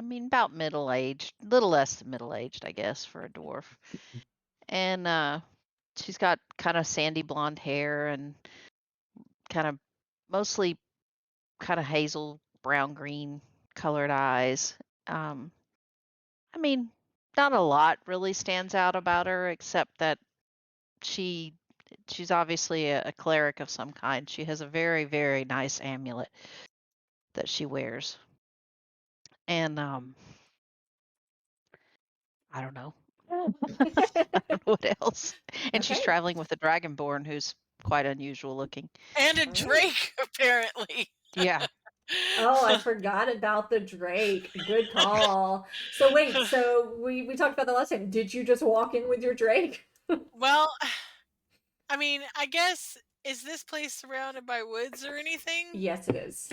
I mean, about middle-aged, little less than middle-aged, I guess, for a dwarf. And she's got kind of sandy blonde hair and kind of mostly kind of hazel brown green colored eyes. Um, I mean, not a lot really stands out about her except that she she's obviously a cleric of some kind. She has a very, very nice amulet that she wears. And I don't know. I don't know what else. And she's Okay. traveling with a dragonborn who's quite unusual looking. And a All right. drake, apparently. Yeah. Oh, I forgot about the Drake. Good call. So wait, so we talked about that last time. Did you just walk in with your Drake? Well, I mean, I guess, is this place surrounded by woods or anything? Yes, it is.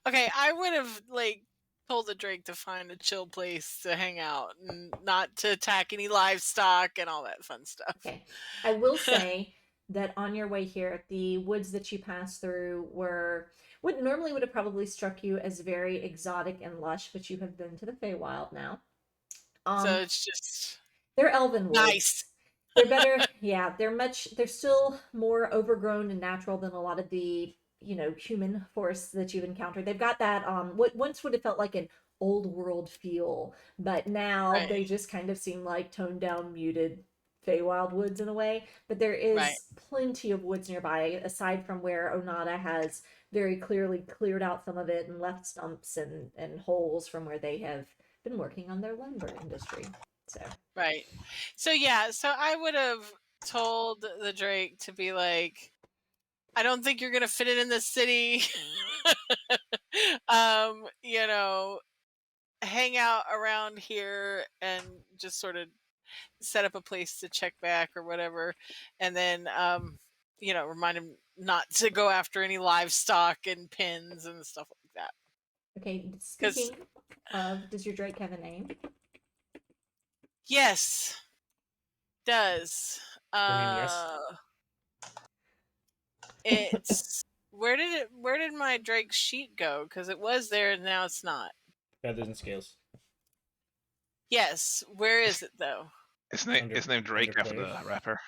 Okay, I would have, like, told the drake to find a chill place to hang out and not to attack any livestock and all that fun stuff. Okay. I will say that on your way here, the woods that you passed through were what normally would have probably struck you as very exotic and lush, but you have been to the Feywild now. So Um, it's just they're elven nice. woods. They're better, yeah, they're still more overgrown and natural than a lot of the, human forests that you've encountered. They've got that what once would have felt like an old world feel, but now Right, they just kind of seem like toned down, muted Feywild woods in a way. But there right, is plenty of woods nearby, aside from where Onada has very clearly cleared out some of it and left stumps and holes from where they have been working on their lumber industry. So right. So yeah, so I would have told the drake to be like, I don't think you're gonna fit it in the city. You know, hang out around here and just sort of set up a place to check back or whatever, and then remind him not to go after any livestock and pins and stuff like that. okay, Because speaking of, does your Drake have a name? yes, does I mean, yes. uh, it's where did my Drake sheet go? Because it was there and now it's not. Feathers and scales. Yes, where is it though? Under It's named under Drake after players. the rapper.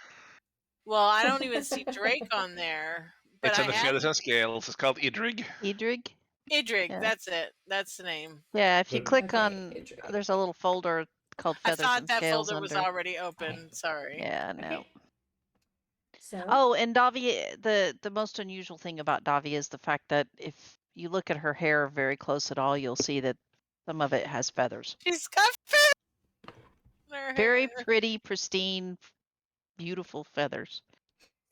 Well, I don't even see Drake on there, but It's I on the have Feathers and Scales. It's called Idrig. Edrig? Idrig. Yeah. That's it. That's the name. Yeah, if you But click Okay, on Idri. there's a little folder called I Feathers thought and that Scales folder was under. already Okay. open. Sorry. Yeah, no. Okay. So, Oh, and Davia, the most unusual thing about Davia is the fact that if you look at her hair very close at all, you'll see that some of it has feathers. She's got feathers in her Very hair. pretty, pristine, beautiful feathers.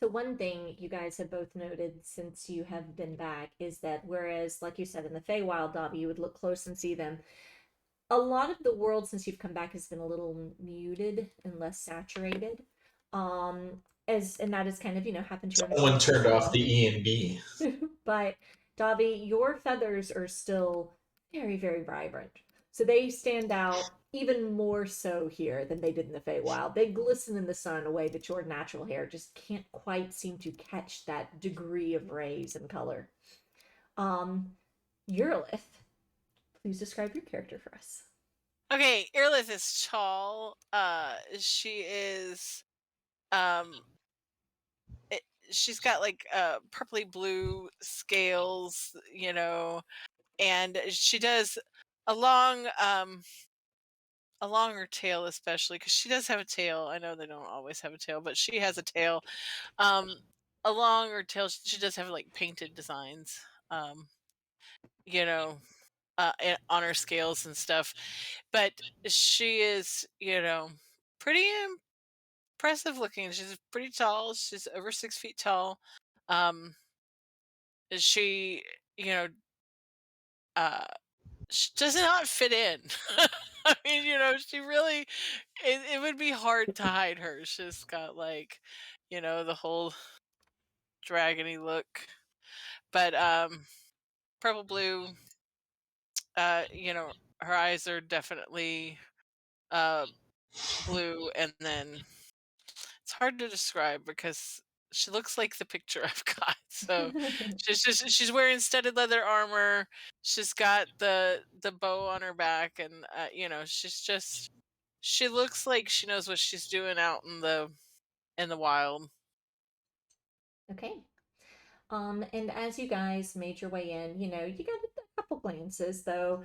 so one thing you guys have both noted since you have been back is that whereas, like you said, in the Feywild, Dobby, you would look close and see them. A lot of the world since you've come back has been a little muted and less saturated. As and that has kind of happened to everyone Someone else as turned off the well. E and B. But Dobby, your feathers are still very, very vibrant. So they stand out even more so here than they did in the Feywild. They glisten in the sun in a way that your natural hair just can't quite seem to catch that degree of rays and color. Um, Eurolith, please describe your character for us. Okay, Irlith is tall. She is um it, she's got like purpley blue scales, and she does along along her tail, especially because she does have a tail. I know they don't always have a tail, but she has a tail. Um, along her tail, she does have like painted designs. Um, you know, on her scales and stuff. But she is, pretty impressive looking. She's pretty tall. She's over 6 feet tall. Um, she, you know, uh, she does not fit in. I mean, she really, it would be hard to hide her. She's got like, the whole dragony look. But purple blue, her eyes are definitely uh blue, and then it's hard to describe because she looks like the picture I've got. So she's wearing studded leather armor. She's got the bow on her back, and she looks like she knows what she's doing out in the wild. Okay. And as you guys made your way in, you got a couple glances, though.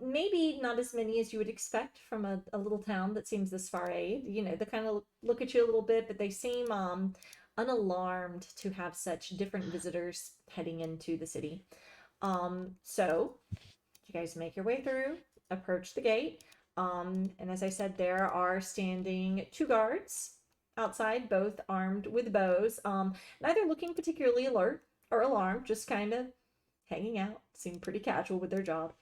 Maybe not as many as you would expect from a little town that seems this far away. They kind of look at you a little bit, but they seem unalarmed to have such different visitors heading into the city. So you guys make your way through, approach the gate. And as I said, there are standing 2 guards outside, both armed with bows. Neither looking particularly alert or alarmed, just kind of hanging out. Seem pretty casual with their job.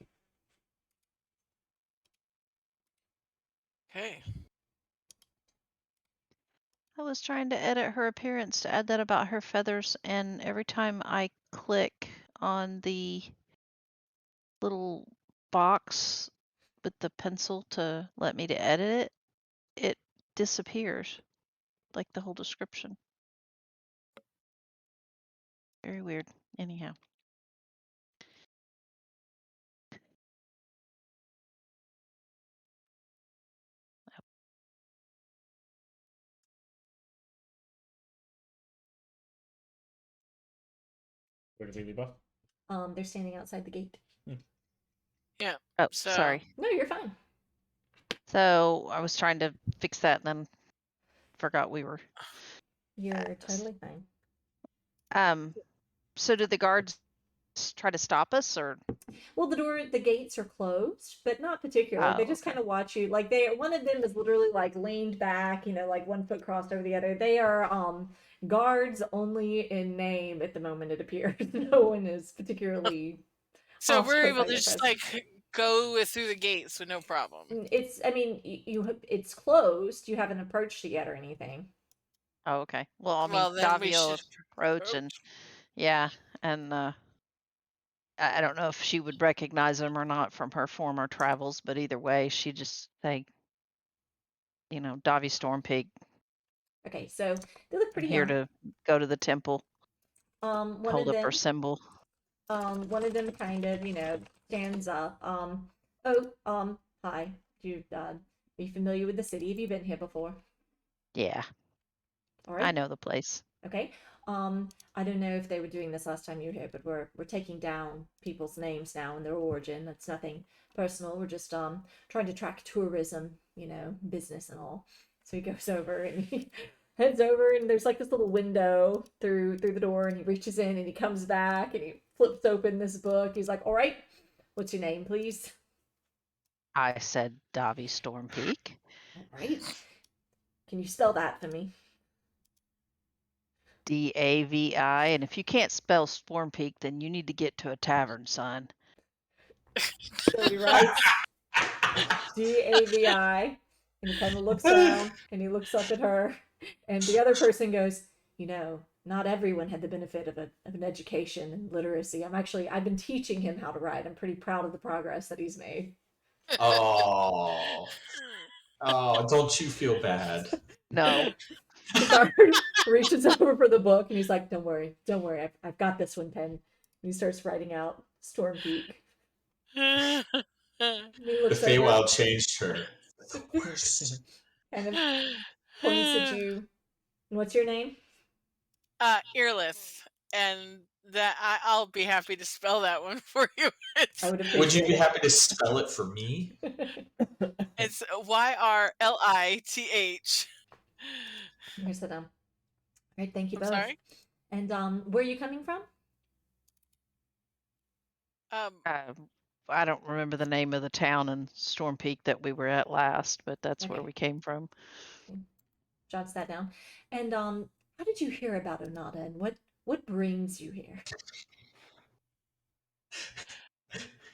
Okay. I was trying to edit her appearance to add that about her feathers, and every time I click on the little box with the pencil to let me to edit it, it disappears, like the whole description. Very weird. Anyhow. Where did we leave off? They're standing outside the gate. Yeah. Oh, So sorry. No, you're fine. So I was trying to fix that and then forgot we were. You're totally fine. So did the guards try to stop us, or? Well, the gates are closed, but not particularly. They Oh, just okay. kind of watch you. Like one of them is literally like leaned back, like one foot crossed over the other. They are guards only in name at the moment. It appears no one is particularly. so off we're put able by to your just presence. like go through the gates with no problem. I mean, it's closed. You haven't approached it yet or anything. Oh, okay. Well, I mean, Well, then we Davio should approach and yeah, and I don't know if she would recognize him or not from her former travels, but either way, she just say, Davi Stormpeak, Okay, so they look I'm pretty here young. to go to the temple, One hold of up her them, symbol. one of them kind of, stands up. Hi. Are you familiar with the city? Have you been here before? Yeah, All I right. know the place. Okay. I don't know if they were doing this last time you were here, but we're taking down people's names now and their origin. That's nothing personal. We're just trying to track tourism, business and all. So he goes over and he heads over and there's like this little window through the door and he reaches in and he comes back and he flips open this book. He's like, "All right, what's your name, please?" I said Davi Stormpeak. All right. Can you spell that for me? Davi, and if you can't spell Stormpeak, then you need to get to a tavern, son. So he writes Davi, and he kind of looks down and he looks up at her, and the other person goes, not everyone had the benefit of an education and literacy. I've been teaching him how to write. I'm pretty proud of the progress that he's made. Oh, don't you feel bad? No. The guard reaches over for the book and he's like, don't worry, I've got this one, Pen. And he starts writing out Stormpeak. Hmm. He The looks over Feywild changed her. The worst. and then points at you. And what's your name? Earlith, and that I'll be happy to spell that one for you. I would Would you appreciate be it. happy to spell it for me? It's Yrlith. Here's the All right, thank you I'm both. sorry. And where are you coming from? I don't remember the name of the town in Stormpeak that we were at last, but that's where Okay. we came from. Jots that down. And how did you hear about Onada and what brings you here?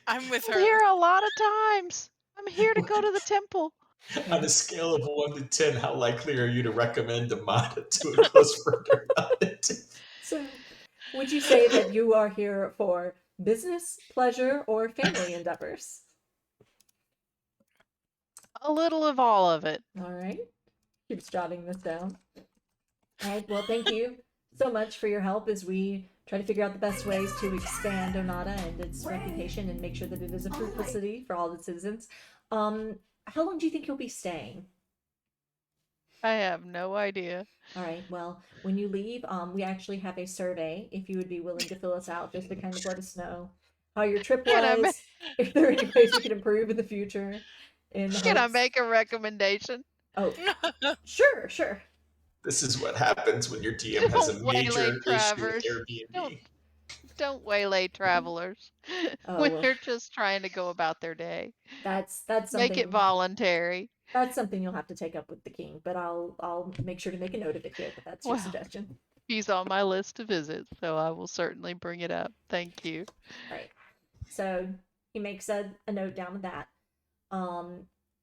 I'm with I'm her. here a lot of times. I'm here to go to the temple. On a scale of 1 to 10, how likely are you to recommend Amada to a close friend or relative? So, would you say that you are here for business, pleasure, or family endeavors? A little of all of it. All right. Keeps jotting this down. All right. Well, thank you so much for your help as we try to figure out the best ways to expand Onata and its reputation and make sure that it is a fruitful city for all the citizens. How long do you think you'll be staying? I have no idea. All right. Well, when you leave, we actually have a survey. If you would be willing to fill us out, just to kind of let us know how your trip Can I, ma- was, if there are any ways we can improve in the future. In can I hopes. make a recommendation? Oh, sure, sure. This is what happens when your DM has a Don't waylay major issue with Travers. Airbnb. Don't waylay travelers Oh, when well, they're just trying to go about their day. that's Make it something. voluntary. That's something you'll have to take up with the king, but I'll make sure to make a note of it here. But that's your Well. suggestion. He's on my list to visit, so I will certainly bring it up. Thank you. Right. So he makes a note down with that.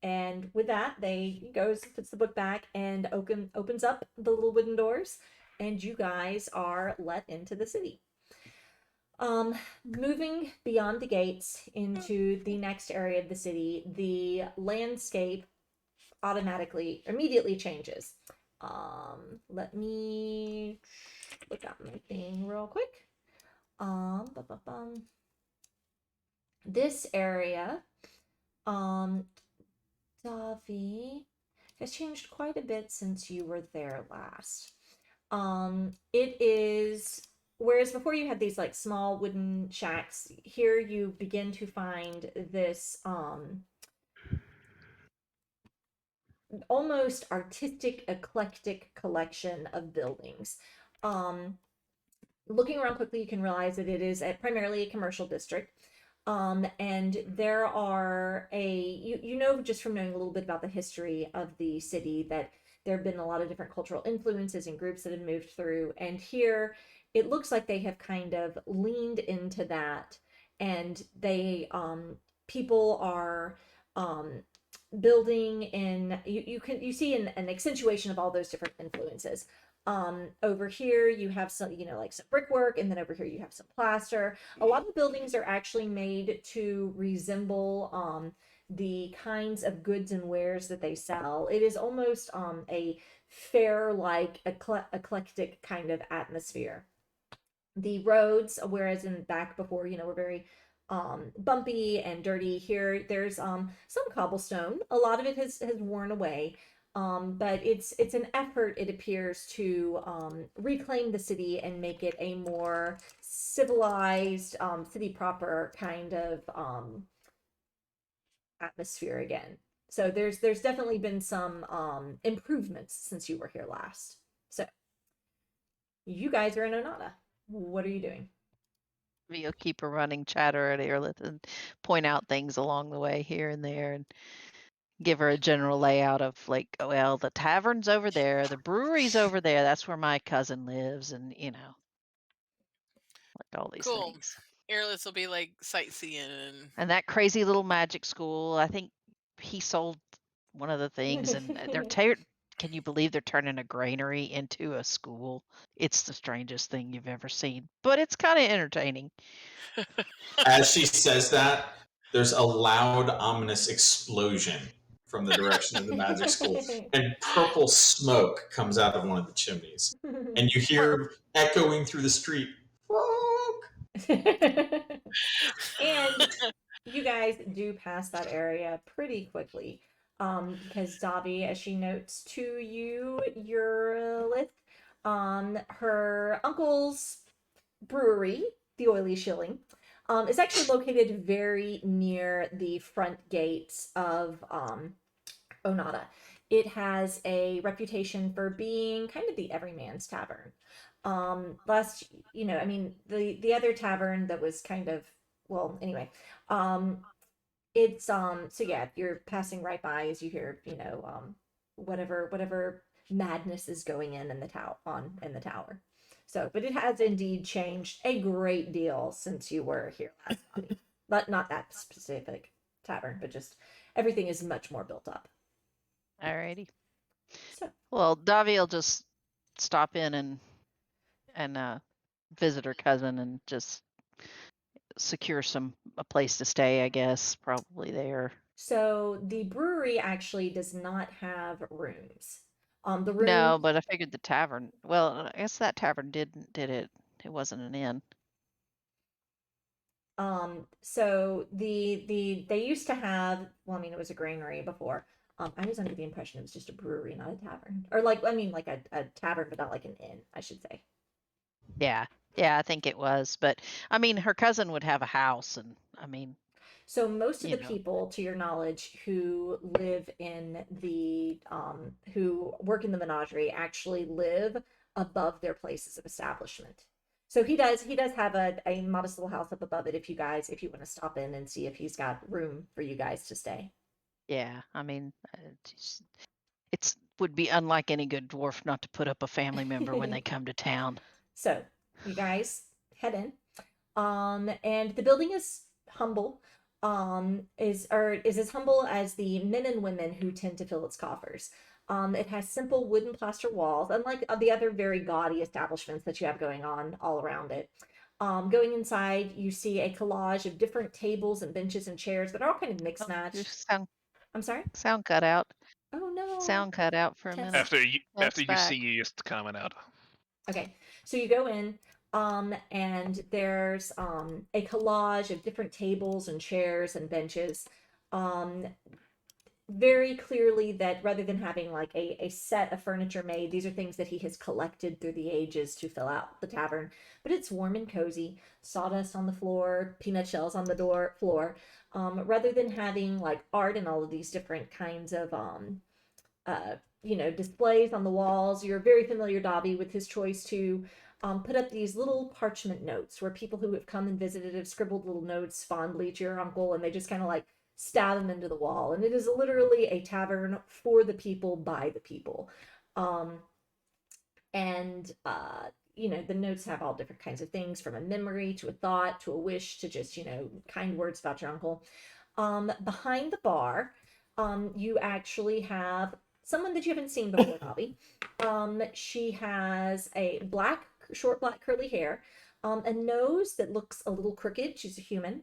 And with that, he goes, puts the book back, and opens up the little wooden doors, and you guys are let into the city. Moving beyond the gates into the next area of the city, the landscape immediately changes. Let me look at my thing real quick. This area, Davi, has changed quite a bit since you were there last. It is, whereas before you had these like small wooden shacks, here you begin to find this almost artistic, eclectic collection of buildings. Looking around quickly, you can realize that it is primarily a commercial district. And there are you know, just from knowing a little bit about the history of the city, that there have been a lot of different cultural influences and groups that have moved through. And here it looks like they have kind of leaned into that, and people are building in, you see an accentuation of all those different influences. Over here you have some, like some brickwork, and then over here you have some plaster. A lot of the buildings are actually made to resemble the kinds of goods and wares that they sell. It is almost a fair, like eclectic kind of atmosphere. The roads, whereas in back before, were very bumpy and dirty, here there's some cobblestone. A lot of it has worn away. But it's an effort, it appears, to reclaim the city and make it a more civilized, city proper kind of atmosphere again. So there's definitely been some improvements since you were here last. So you guys are in Onata. What are you doing? You'll keep a running chatter at Earlith and point out things along the way here and there, and give her a general layout of, like, oh, well, the tavern's over there, the brewery's over there, that's where my cousin lives, and like all these Cool. things. Airless will be like sightseeing And that crazy little magic school, I think he sold one of the things, and can you believe they're turning a granary into a school? It's the strangest thing you've ever seen, but it's kind of entertaining. As she says that, there's a loud, ominous explosion from the direction of the magic school, and purple smoke comes out of one of the chimneys. And you hear echoing through the street, "Frog!" And you guys do pass that area pretty quickly, because Davi, as she notes to you, Eurylith, her uncle's brewery, the Oily Shilling, is actually located very near the front gates of Onata. It has a reputation for being kind of the everyman's tavern. The other tavern that was kind of, well, anyway, it's so yeah, you're passing right by as you hear, whatever madness is going in the tower. So, but it has indeed changed a great deal since you were here last time. But not that specific tavern, but just everything is much more built up. Alrighty. So, Well, Davi will just stop in and visit her cousin and just secure a place to stay, I guess, probably there. so the brewery actually does not have rooms. The room. No, but I figured the tavern. Well, I guess that tavern did it. It wasn't an inn. So they used to have, well, I mean, it was a granary before. I was under the impression it was just a brewery, not a tavern. Or like, I mean, like a tavern, but not like an inn, I should say. Yeah, I think it was. But I mean, her cousin would have a house, and I mean, So most of You the know. people, to your knowledge, who live in the who work in the menagerie actually live above their places of establishment. So he does have a modest little house up above it if you want to stop in and see if he's got room for you guys to stay. yeah, I mean, it's would be unlike any good dwarf not to put up a family member when they come to town. So you guys head in. And the building is humble. Is as humble as the men and women who tend to fill its coffers. It has simple wooden plaster walls, unlike the other very gaudy establishments that you have going on all around it. Going inside, you see a collage of different tables and benches and chairs that are all kind of mixed Your matched. sound I'm sorry. cut out. Oh no. Sound cut out for a Test. minute. After you back. see you just comment out. Okay, so you go in, and there's a collage of different tables and chairs and benches. Very clearly that rather than having like a set of furniture made, these are things that he has collected through the ages to fill out the tavern. But it's warm and cozy, sawdust on the floor, peanut shells on the floor. Rather than having like art and all of these different kinds of displays on the walls. You're very familiar, Dobby, with his choice to put up these little parchment notes where people who have come and visited have scribbled little notes fondly to your uncle, and they just kind of like stab them into the wall. And it is literally a tavern for the people, by the people. The notes have all different kinds of things, from a memory to a thought to a wish to just, kind words about your uncle. Behind the bar, you actually have someone that you haven't seen before, Bobby. She has a short black curly hair, a nose that looks a little crooked. She's a human.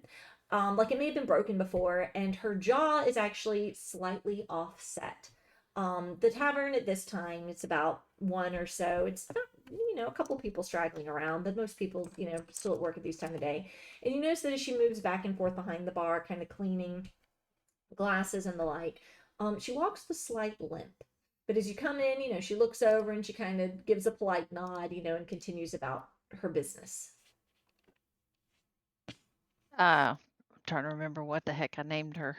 Like it may have been broken before, and her jaw is actually slightly offset. The tavern at this time, it's about one or so. It's about, a couple people straggling around, but most people, still at work at this time of day. And you notice that as she moves back and forth behind the bar, kind of cleaning glasses and the like, she walks with a slight limp. But as you come in, she looks over and she kind of gives a polite nod, and continues about her business. I'm trying to remember what the heck I named her.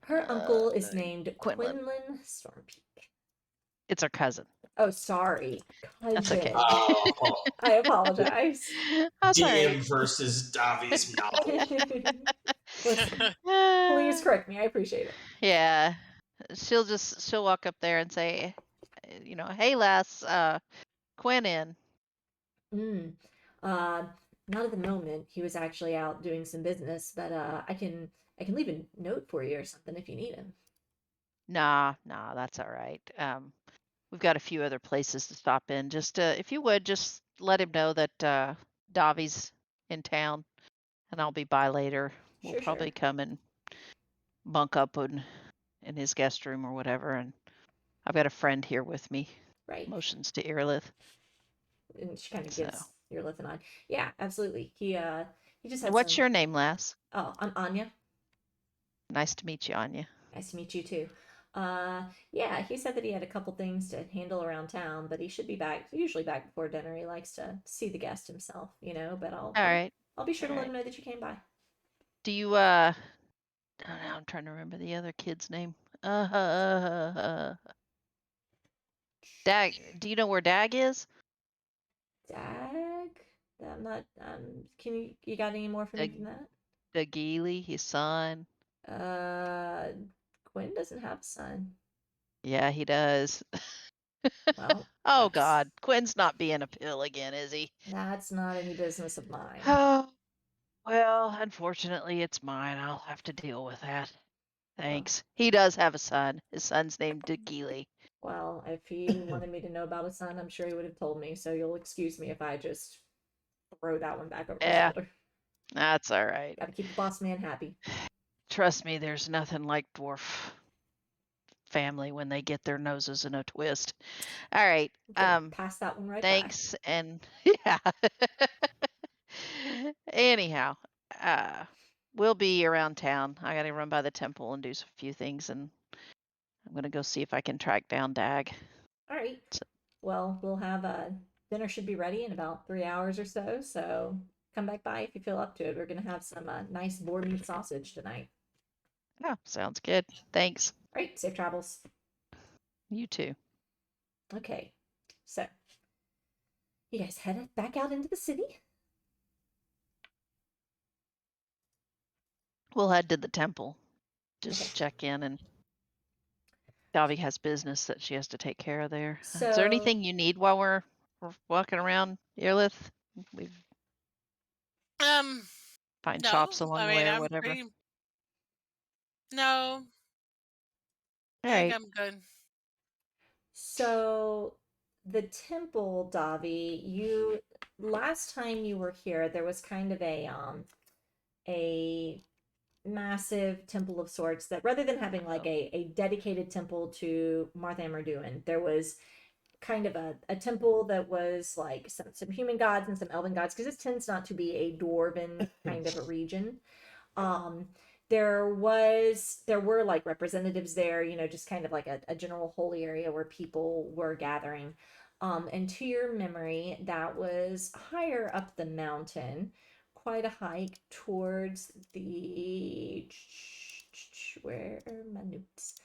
Her uncle is named Quinlan. Quinlan Stormpeak. It's her cousin. Oh, sorry. That's okay. Oh, I apologize. I'm sorry. DM versus Davi's novel. Listen, please correct me. I appreciate it. Yeah, she'll walk up there and say, hey lass, Quinn in. Not at the moment. He was actually out doing some business, but I can leave a note for you or something if you need him. Nah, that's all right. We've got a few other places to stop in. Just if you would, just let him know that Davi's in town, and I'll be by later. We'll probably come and bunk up in his guest room or whatever. And I've got a friend here with me. Right. Motions to Earlith. And she kind of gives Earlith a nod. Yeah, absolutely. He just had. What's your name, lass? Oh, I'm Anya. Nice to meet you, Anya. Nice to meet you too. Yeah, he said that he had a couple things to handle around town, but he should be usually back before dinner. He likes to see the guest himself, but All right. I'll be sure to let him know that you came by. Do you I'm trying to remember the other kid's name. Dag, do you know where Dag is? Dag? I'm not can you got any more for me than that? Dagili, his son. Quinn doesn't have a son. Yeah, he does. Well, oh God, Quinn's not being a pill again, is he? That's not any business of mine. Oh, well, unfortunately, it's mine. I'll have to deal with that. Thanks. He does have a son. His son's named Dagili. Well, if he wanted me to know about his son, I'm sure he would have told me. So you'll excuse me if I just throw that one back over his shoulder. That's all right. Got to keep the boss man happy. Trust me, there's nothing like dwarf family when they get their noses in a twist. All right. Pass that one right Thanks, and yeah. Anyhow, we'll be around town. I gotta run by the temple and do a few things, and I'm gonna go see if I can track down Dag. by. All right. Well, we'll have dinner should be ready in about 3 hours or so. So come back by if you feel up to it. We're gonna have some nice boar meat sausage tonight. Oh, sounds good. Thanks. All right. Safe travels. You too. Okay. So you guys head back out into the city. We'll head to the temple. Just Okay. check in, and Davi has business that she has to take care of there. Is So- there anything you need while we're walking around, Earlith? We've find No, shops along I the mean, way or I'm whatever. pretty. No, All I think right. I'm good. So the temple, Davi, you last time you were here, there was kind of a massive temple of sorts that rather than having like a dedicated temple to Martha Amerduin, there was kind of a temple that was like some human gods and some elven gods, because this tends not to be a dwarven kind of a region. There were like representatives there, just kind of like a general holy area where people were gathering. And to your memory, that was higher up the mountain, quite a hike towards the where are my notes?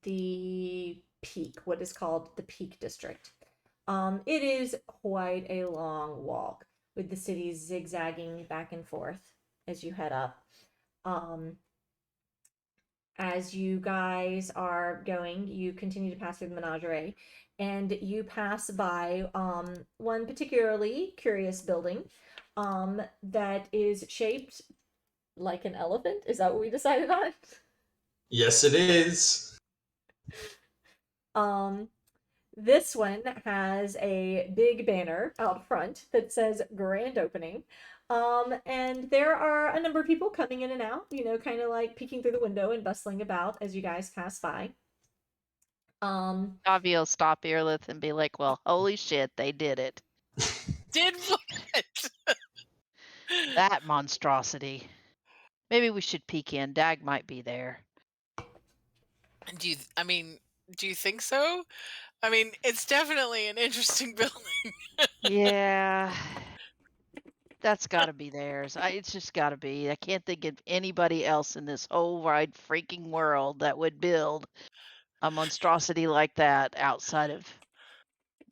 The Peak, what is called the Peak District. It is quite a long walk with the city zigzagging back and forth as you head up. As you guys are going, you continue to pass through the menagerie, and you pass by one particularly curious building that is shaped like an elephant. Is that what we decided on? Yes, it is. This one has a big banner out front that says grand opening. And there are a number of people coming in and out, kind of like peeking through the window and bustling about as you guys pass by. Davi will stop Earlith and be like, "Well, holy shit, they did it! Did what? That monstrosity. Maybe we should peek in. Dag might be there." Do you think so? I mean, it's definitely an interesting building. Yeah, that's got to be theirs. It's just got to be. I can't think of anybody else in this whole wide freaking world that would build a monstrosity like that outside of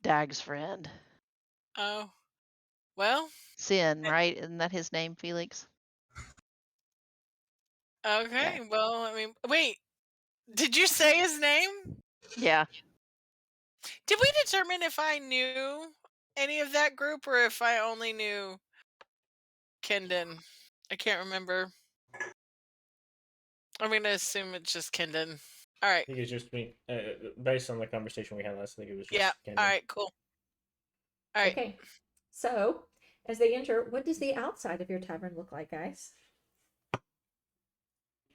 Dag's friend. Oh, well, Sin, right? Isn't that his name, Felix? okay. Well, I mean, wait. Did you say his name? Yeah. Did we determine if I knew any of that group or if I only knew Kendon? I can't remember. I'm gonna assume it's just Kendon. All right. I think it's just me. Based on the conversation we had last, I think it was just Yeah. Kendall. All right. Cool. All right. Okay. So, as they enter, what does the outside of your tavern look like, guys?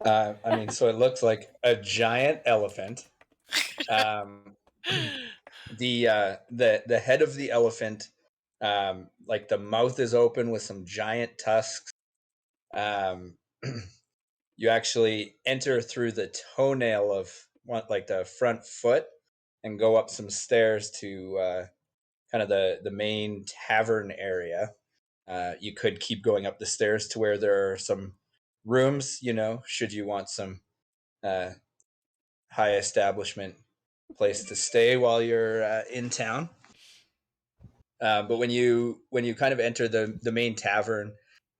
So it looks like a giant elephant. The head of the elephant, like the mouth is open with some giant tusks. You actually enter through the toenail of like the front foot and go up some stairs to kind of the main tavern area. You could keep going up the stairs to where there are some rooms, should you want some high establishment place to stay while you're in town. But when you kind of enter the main tavern,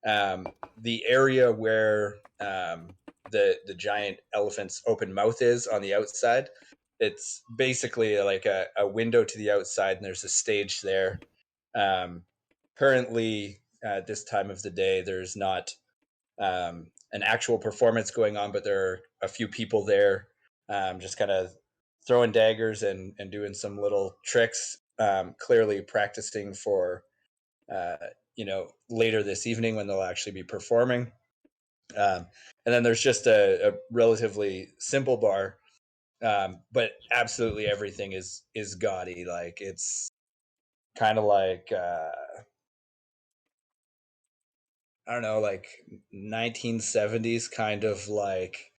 the area where the giant elephant's open mouth is on the outside, it's basically like a window to the outside, and there's a stage there. Currently, at this time of the day, there's not an actual performance going on, but there are a few people there just kind of throwing daggers and doing some little tricks, clearly practicing for later this evening when they'll actually be performing. And then there's just a relatively simple bar, but absolutely everything is gaudy. Like it's kind of like I don't know, like 1970s kind of like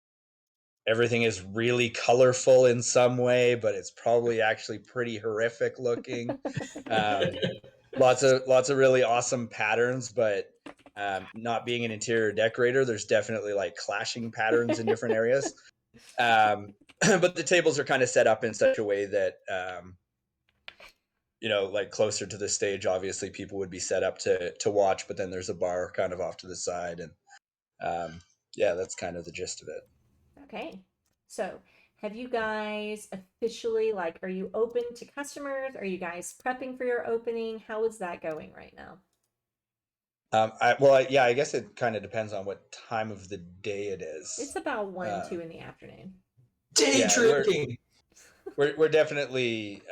everything is really colorful in some way, but it's probably actually pretty horrific looking. Lots of really awesome patterns, but not being an interior decorator, there's definitely like clashing patterns in different areas. But the tables are kind of set up in such a way that like closer to the stage, obviously people would be set up to watch, but then there's a bar kind of off to the side, and yeah, that's kind of the gist of it. Okay. So, have you guys officially, like, are you open to customers? Are you guys prepping for your opening? How is that going right now? I guess it kind of depends on what time of the day it is. It's about 1, 2 in the afternoon. Day Yeah, drinking. We're definitely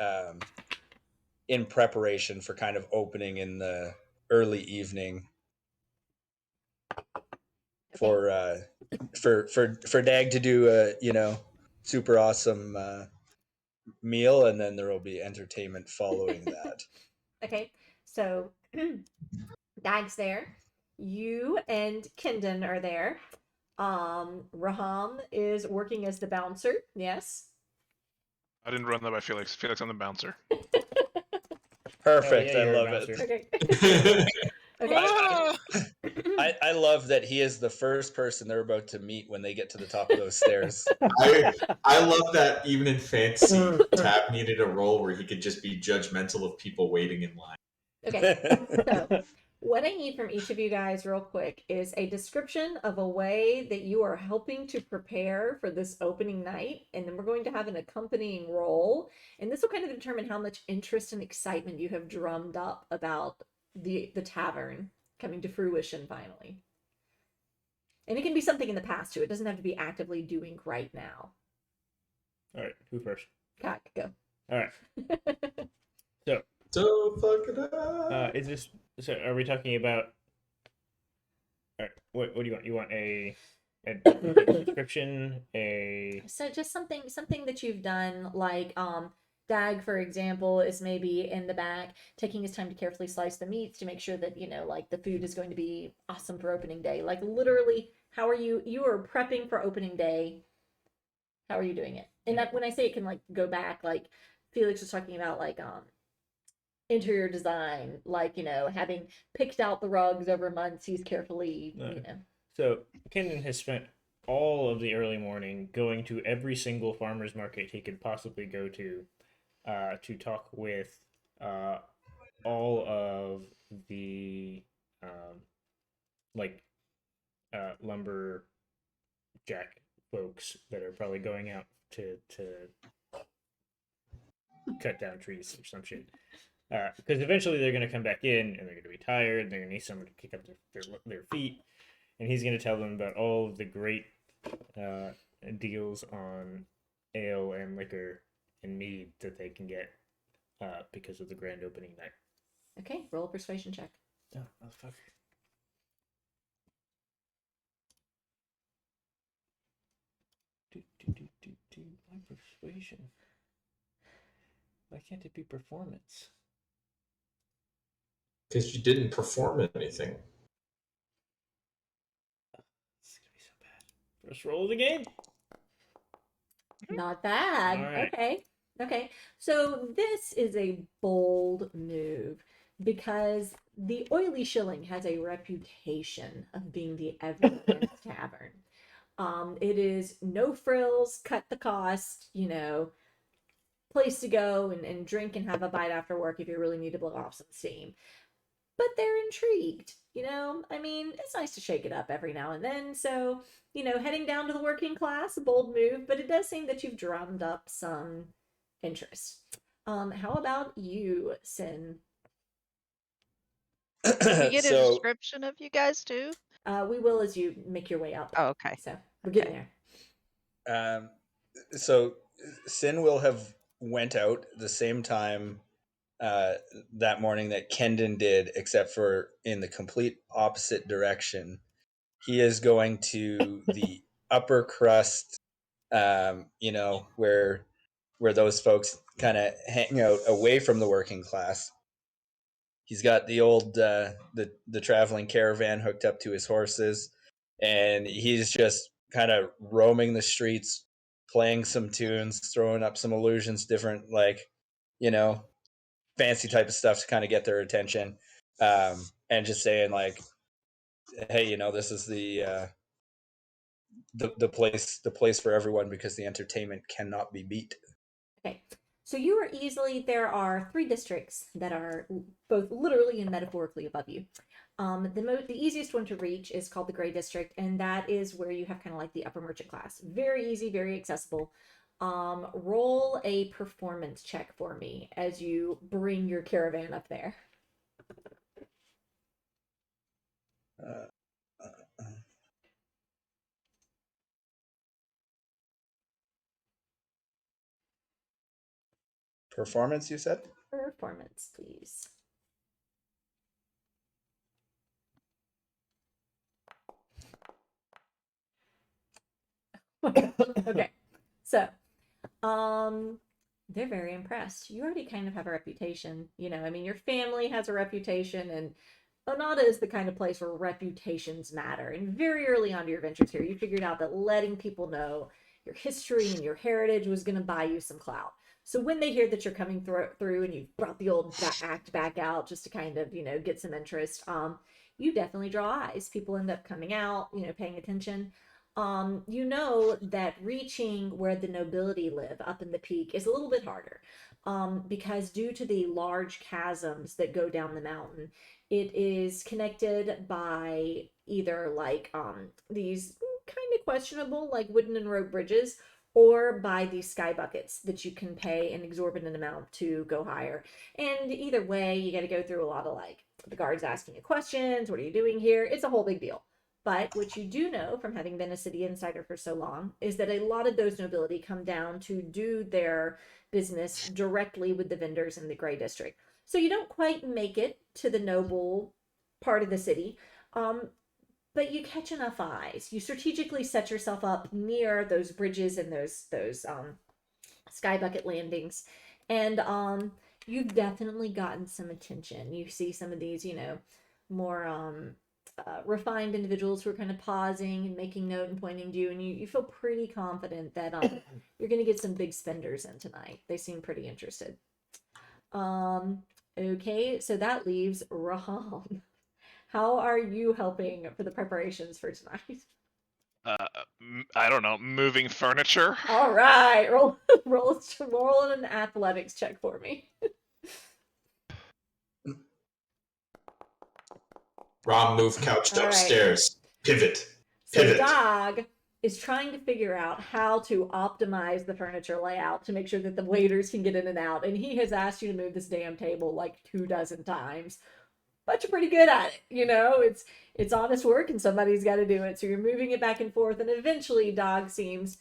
in preparation for kind of opening in the early evening for Dag to do a super awesome meal, and then there will be entertainment following that. Okay. So, Dag's there. You and Kendon are there. Raham is working as the bouncer. Yes. I didn't run that by Felix. Felix, I'm the bouncer. Perfect. yeah, I you're a love bouncer. it. Okay. Okay. I love that he is the first person they're about to meet when they get to the top of those stairs. I love that even in fantasy, Tab needed a role where he could just be judgmental of people waiting in line. Okay. So, what I need from each of you guys, real quick, is a description of a way that you are helping to prepare for this opening night. And then we're going to have an accompanying role. And this will kind of determine how much interest and excitement you have drummed up about the tavern coming to fruition finally. And it can be something in the past too. It doesn't have to be actively doing right now. All right, who first? Cock, go. All right. Don't fuck it up. Is this? So, are we talking about? All right. What do you want? You want a description? So just something that you've done, like Dag, for example, is maybe in the back taking his time to carefully slice the meats to make sure that, like the food is going to be awesome for opening day. Like literally, how are you are prepping for opening day. How are you doing it? And that when I say it can like go back, like Felix was talking about like interior design, like, having picked out the rugs over months, he's carefully, So Kendon has spent all of the early morning going to every single farmer's market he could possibly go to talk with all of the lumber jack folks that are probably going out to cut down trees or some shit. Because eventually they're going to come back in and they're going to be tired. And they're going to need someone to kick up their feet. And he's going to tell them about all of the great deals on ale and liquor and mead that they can get because of the grand opening night. Okay, roll a persuasion check. Oh, motherfucker. My persuasion. Why can't it be performance? Because you didn't perform anything. It's gonna be so bad. First roll of the game. Not bad. All right. Okay. So this is a bold move because the Oily Shilling has a reputation of being the everyone's tavern. It is no frills, cut the cost, place to go and drink and have a bite after work if you really need to blow off some steam. But they're intrigued, I mean, it's nice to shake it up every now and then. So, heading down to the working class, a bold move, but it does seem that you've drummed up some interest. How about you, Sin? Can we get a So- description of you guys too? We will as you make your way up. Oh, okay. So we're getting there. So Sin will have went out the same time that morning that Kendon did, except for in the complete opposite direction. he is going to the upper crust, where those folks kind of hang out away from the working class. He's got the old the traveling caravan hooked up to his horses, and he's just kind of roaming the streets, playing some tunes, throwing up some illusions, different fancy type of stuff to kind of get their attention, and just saying like, hey, this is the place for everyone because the entertainment cannot be beat. Okay. So you are there are 3 districts that are both literally and metaphorically above you. The easiest one to reach is called the Gray District, and that is where you have kind of like the upper merchant class. Very easy, very accessible. Roll a performance check for me as you bring your caravan up there. Performance, you said? Performance, please. Okay. So, they're very impressed. You already kind of have a reputation, I mean, your family has a reputation, and Onada is the kind of place where reputations matter. And very early on to your ventures here, you figured out that letting people know your history and your heritage was going to buy you some clout. So when they hear that you're coming through and you've brought the old act back out just to kind of, get some interest, you definitely draw eyes. People end up coming out, paying attention. That reaching where the nobility live up in the peak is a little bit harder, because due to the large chasms that go down the mountain, it is connected by either like these kind of questionable like wooden and rope bridges, or by these sky buckets that you can pay an exorbitant amount to go higher. And either way, you got to go through a lot of like the guards asking you questions. What are you doing here? It's a whole big deal. But what you do know from having been a city insider for so long is that a lot of those nobility come down to do their business directly with the vendors in the Gray District. So you don't quite make it to the noble part of the city, but you catch enough eyes. You strategically set yourself up near those bridges and those sky bucket landings, and you've definitely gotten some attention. You see some of these, more refined individuals who are kind of pausing and making note and pointing to you, and you feel pretty confident that you're going to get some big spenders in tonight. They seem pretty interested. Okay, so that leaves Raham. How are you helping for the preparations for tonight? I don't know, moving furniture. All right, roll an athletics check for me. Rom, move couch All right. upstairs. Pivot. So Pivot. Dog is trying to figure out how to optimize the furniture layout to make sure that the waiters can get in and out. And he has asked you to move this damn table like 24 times. But you're pretty good at it, it's honest work and somebody's got to do it. So you're moving it back and forth, and eventually Dog seems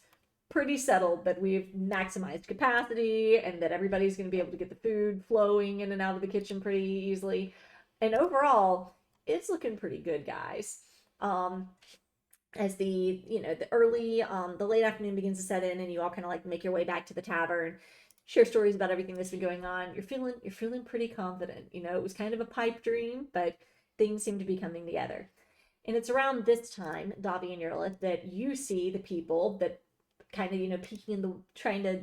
pretty settled that we've maximized capacity and that everybody's going to be able to get the food flowing in and out of the kitchen pretty easily. And overall, it's looking pretty good, guys. As the early the late afternoon begins to set in and you all kind of like make your way back to the tavern, share stories about everything that's been going on, you're feeling pretty confident. It was kind of a pipe dream, but things seem to be coming together. And it's around this time, Davi and Yerlith, that you see the people that kind of trying to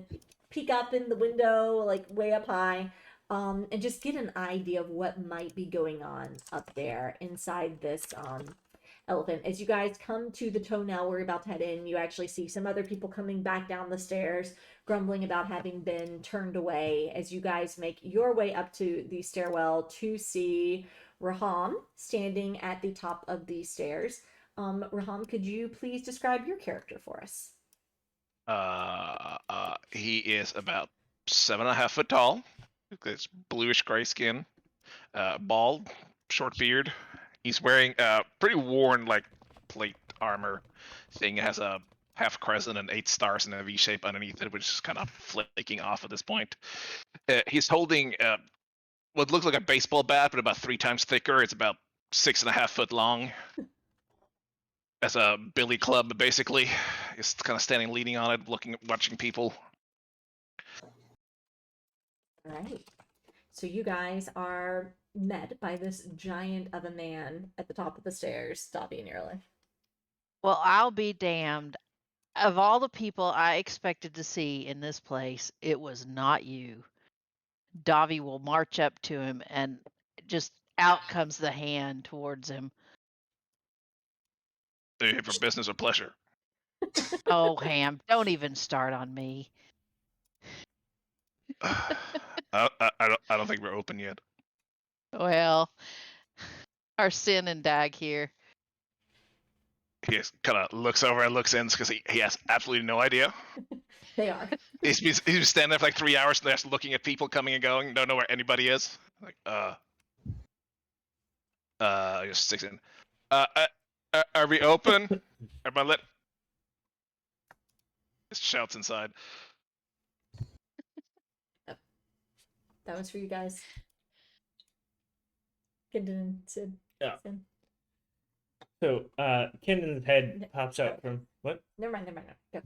peek up in the window like way up high, and just get an idea of what might be going on up there inside this elephant. As you guys come to the tonneau we're about to head in, you actually see some other people coming back down the stairs, grumbling about having been turned away, as you guys make your way up to the stairwell to see Raham standing at the top of the stairs. Raham, could you please describe your character for us? He is about 7.5 foot tall. It's bluish gray skin, bald, short beard. He's wearing pretty worn like plate armor thing. It has a half crescent and 8 stars and a V shape underneath it, which is kind of flaking off at this point. He's holding what looks like a baseball bat, but about 3 times thicker. It's about 6.5 foot long. as a billy club, basically. Just kind of standing, leaning on it, watching people. All right. So you guys are met by this giant of a man at the top of the stairs, Dobby and Earlith. Well, I'll be damned. Of all the people I expected to see in this place, it was not you. Davi will march up to him and just out comes the hand towards him. Are you here for business or pleasure? Oh, Ham, don't even start on me. I don't think we're open yet. Well, our Sin and Dag here. He kind of looks over and looks in because he has absolutely no idea. They are. He's been standing there for like 3 hours and just looking at people coming and going, don't know where anybody is. Like, just sticks in. Are we open? Everybody let. Just shouts inside. That was for you guys. Kendon and Sid. Yeah. Sin. So, Kendon's head pops out from what? Never mind. No. Go.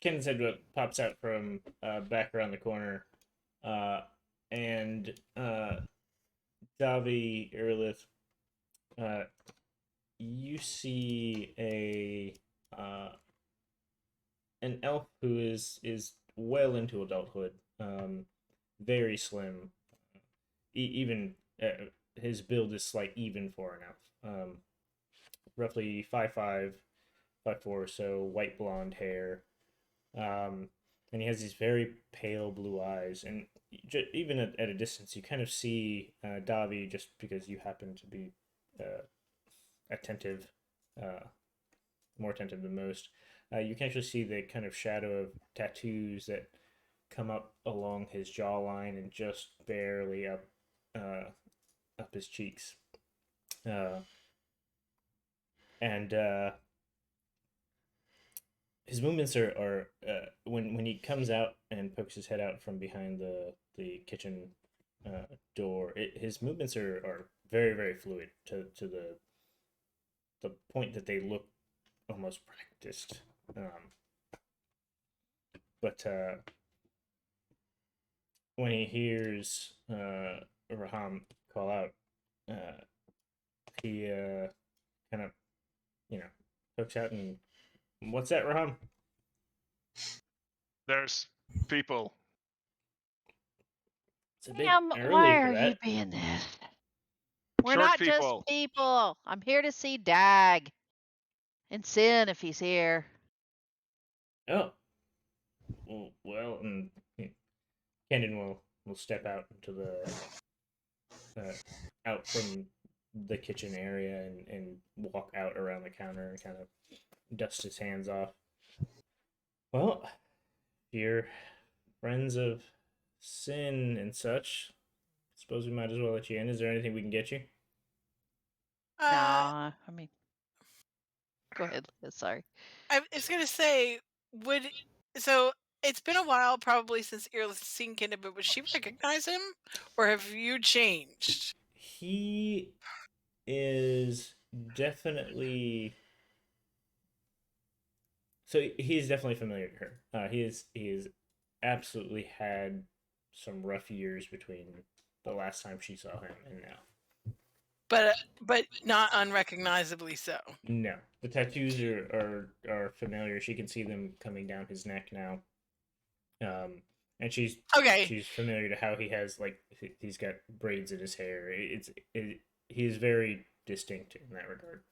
Kendon's head pops out from back around the corner, and Davi, Earlith, you see an elf who is well into adulthood, very slim, even his build is even for an elf, roughly 5'5", 5'4", so white blonde hair. And he has these very pale blue eyes, and even at a distance, you kind of see Davi, just because you happen to be attentive, more attentive than most. You can actually see the kind of shadow of tattoos that come up along his jawline and just barely up his cheeks. And his movements are when he comes out and pokes his head out from behind the kitchen door. His movements are very, very fluid to the point that they look almost practiced. But when he hears Raham call out, he kind of pokes out and, "What's that, Raham?" There's people. It's a bit Ham, early why for are you that. being this? We're Short not people. just people. I'm here to see Dag. And Sin if he's here. Oh. Well, and Kendon will step out into the out from the kitchen area and walk out around the counter and kind of dust his hands off. Well, if you're friends of Sin and such, I suppose we might as well let you in. Is there anything we can get you? Nah, I mean, go ahead, Liz, sorry. I was gonna say, so it's been a while probably since Earless seen Kendon, but would she recognize him, or have you changed? He is definitely. So he's definitely familiar to her. He is absolutely had some rough years between the last time she saw him and now. But not unrecognizably so. No, the tattoos are familiar. She can see them coming down his neck now. And she's familiar to how he has, like, he's got braids in his hair. He is very distinct in that regard.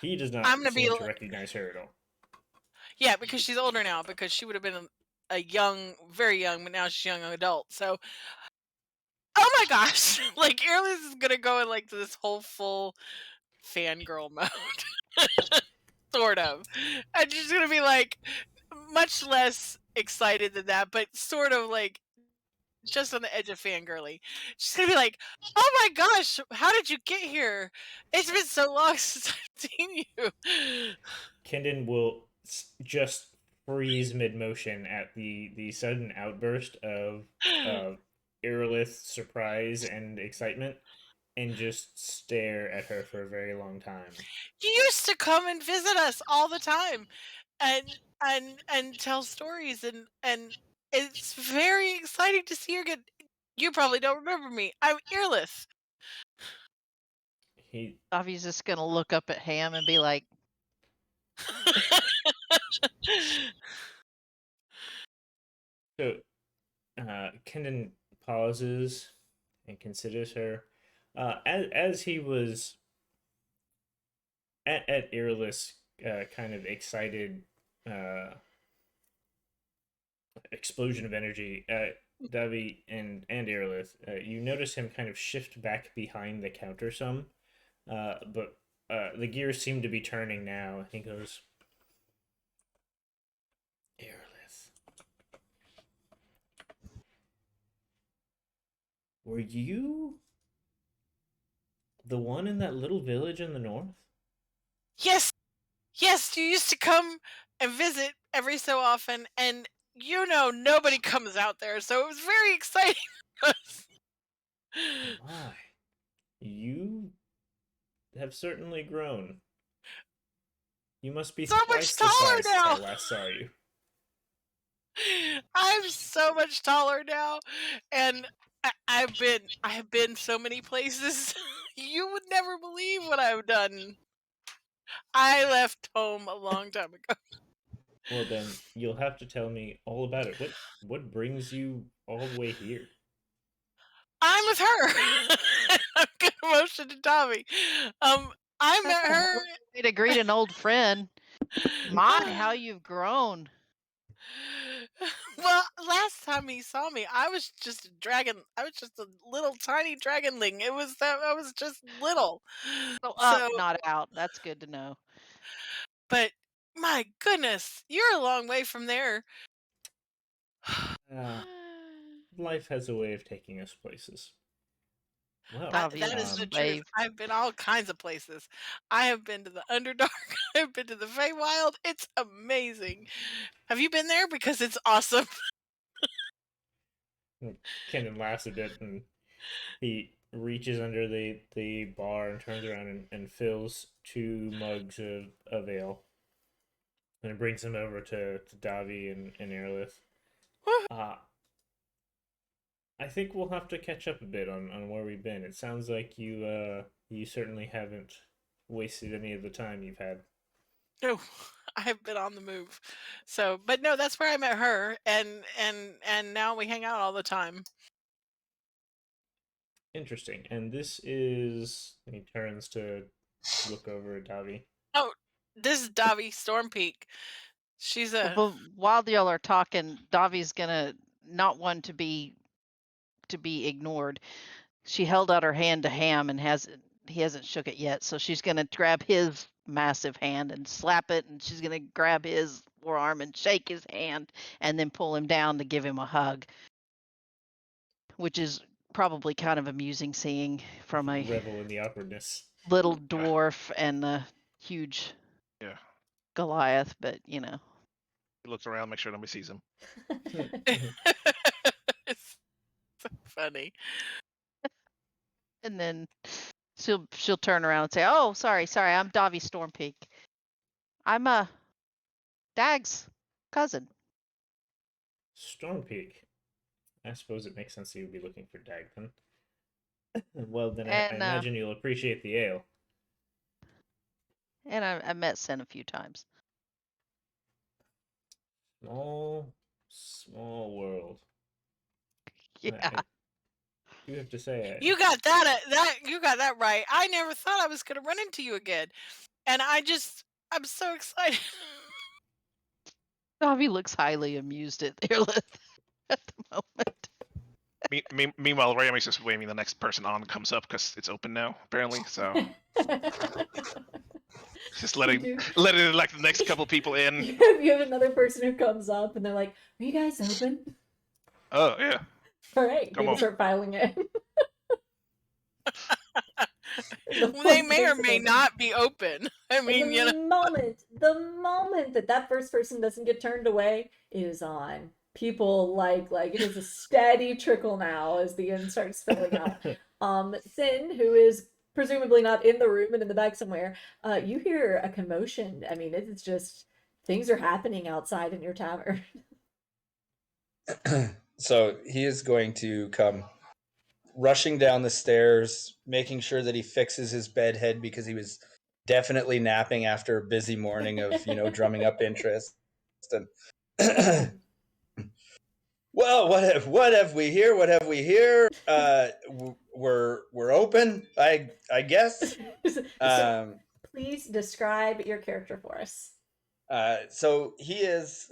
He does not seem to recognize her at all. Yeah, because she's older now. Because she would have been a young, very young, but now she's a young adult. So, oh my gosh, like Earless is gonna go in like this whole full fangirl mode, sort of, and she's gonna be like much less excited than that, but sort of like just on the edge of fangirly. She's gonna be like, "Oh my gosh, how did you get here? It's been so long since I've seen you." Kendon will just freeze mid motion at the sudden outburst of Earlith surprise and excitement, and just stare at her for a very long time. You used to come and visit us all the time, and tell stories, and it's very exciting to see you again. You probably don't remember me. I'm Earless. He Davi's just gonna look up at Ham and be like, so Kendon pauses and considers her. As he was at Earless, kind of excited explosion of energy, Davi and Earless, you notice him kind of shift back behind the counter some, but the gears seem to be turning now. He goes, Earless, were you the one in that little village in the north? Yes, yes, you used to come and visit every so often, and nobody comes out there, so it was very exciting for us. My, you have certainly grown. You must be So much twice the taller size now. I last saw you. I'm so much taller now, and I have been so many places. You would never believe what I've done. I left home a long time ago. Well, then you'll have to tell me all about it. What brings you all the way here? I'm with her. I'm gonna motion to Tommy. I met her. way to greet an old friend. My, how you've grown. Well, last time he saw me, I was just a dragon. I was just a little tiny dragonling. It was that I was just little. So up, So, not out. That's good to know. but my goodness, you're a long way from there. Life has a way of taking us places. Well, Davi That is the just truth. waved. I've been all kinds of places. I have been to the Underdark. I've been to the Feywild. It's amazing. Have you been there? Because it's awesome. Kendon laughs a bit and he reaches under the bar and turns around and fills 2 mugs of ale. And brings them over to Davi and Aerolith. I think we'll have to catch up a bit on where we've been. It sounds like you certainly haven't wasted any of the time you've had. No, I've been on the move. So, but no, that's where I met her, and now we hang out all the time. Interesting. And this is... And he turns to look over at Davi. Oh, this is Davi Stormpeak. She's a But while y'all are talking, Davi's gonna not want to be ignored. She held out her hand to Ham and he hasn't shook it yet, so she's gonna grab his massive hand and slap it, and she's gonna grab his forearm and shake his hand and then pull him down to give him a hug. Which is probably kind of amusing seeing from a Revel in the awkwardness. little dwarf and a huge Yeah. Goliath, but you know. He looks around, make sure nobody sees him. It's so funny. And then she'll turn around and say, "Oh, sorry, I'm Davi Stormpeak. I'm Dag's cousin." Stormpeak. I suppose it makes sense that you'd be looking for Dag then. Well, then I And, imagine you'll appreciate the ale. And I met Sen a few times. Small world. Yeah. I do have to say, You got that right. I never thought I was gonna run into you again, and I'm so excited. Davi looks highly amused at Aerolith at the moment. Meanwhile, Rami's just waving the next person on comes up because it's open now, apparently. So just letting like the next couple people in. You have another person who comes up and they're like, "Are you guys open?" Oh yeah. All right, Come people on. start filing in. They may or may not be open. I mean, the moment that first person doesn't get turned away, it is on. People like it is a steady trickle now as the inn starts filling up. Sin, who is presumably not in the room and in the back somewhere, you hear a commotion. I mean, it's just things are happening outside in your tavern. So he is going to come rushing down the stairs, making sure that he fixes his bed head because he was definitely napping after a busy morning of, drumming up interest. And well, what have we here? What have we here? We're open, I guess. So please describe your character for us. So he is,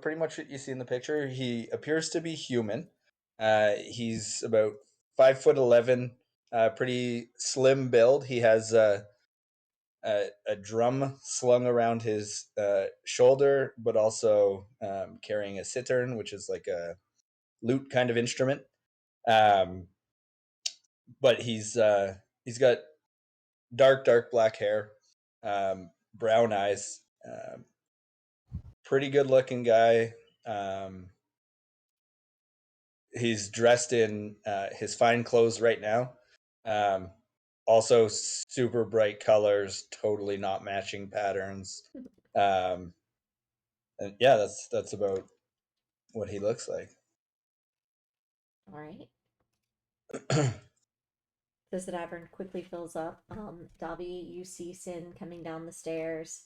pretty much what you see in the picture. He appears to be human. He's about 5'11", pretty slim build. He has a drum slung around his shoulder, but also carrying a citern, which is like a lute kind of instrument. But he's got dark black hair, brown eyes, pretty good looking guy. He's dressed in his fine clothes right now. Also super bright colors, totally not matching patterns. And yeah, that's about what he looks like. All right. As the tavern quickly fills up, Davi, you see Sin coming down the stairs.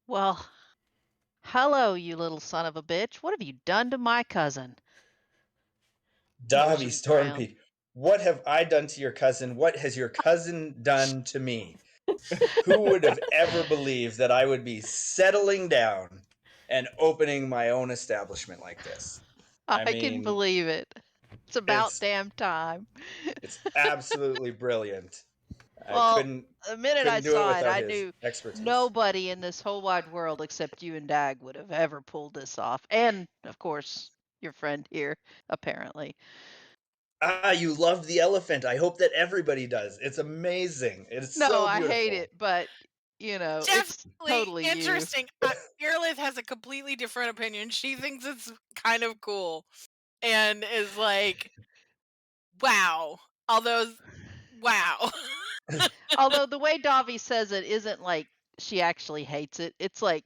Well, hello, you little son of a bitch. What have you done to my cousin? Davi Motions around. Stormpete, what have I done to your cousin? What has your cousin done to me? Who would have ever believed that I would be settling down and opening my own establishment like this? I I can mean, believe it. It's about it's- damn time. It's absolutely brilliant. Well, I couldn't the minute I do it saw it, without I his knew expertise. nobody in this whole wide world except you and Dag would have ever pulled this off. And, of course, your friend here, apparently. You love the elephant. I hope that everybody does. It's amazing. It's No, so I beautiful. hate it, but, it's Definitely totally you. interesting. Fearless has a completely different opinion. She thinks it's kind of cool, and is like, "Wow!" Although, wow. Although the way Davi says it isn't like she actually hates it. It's like,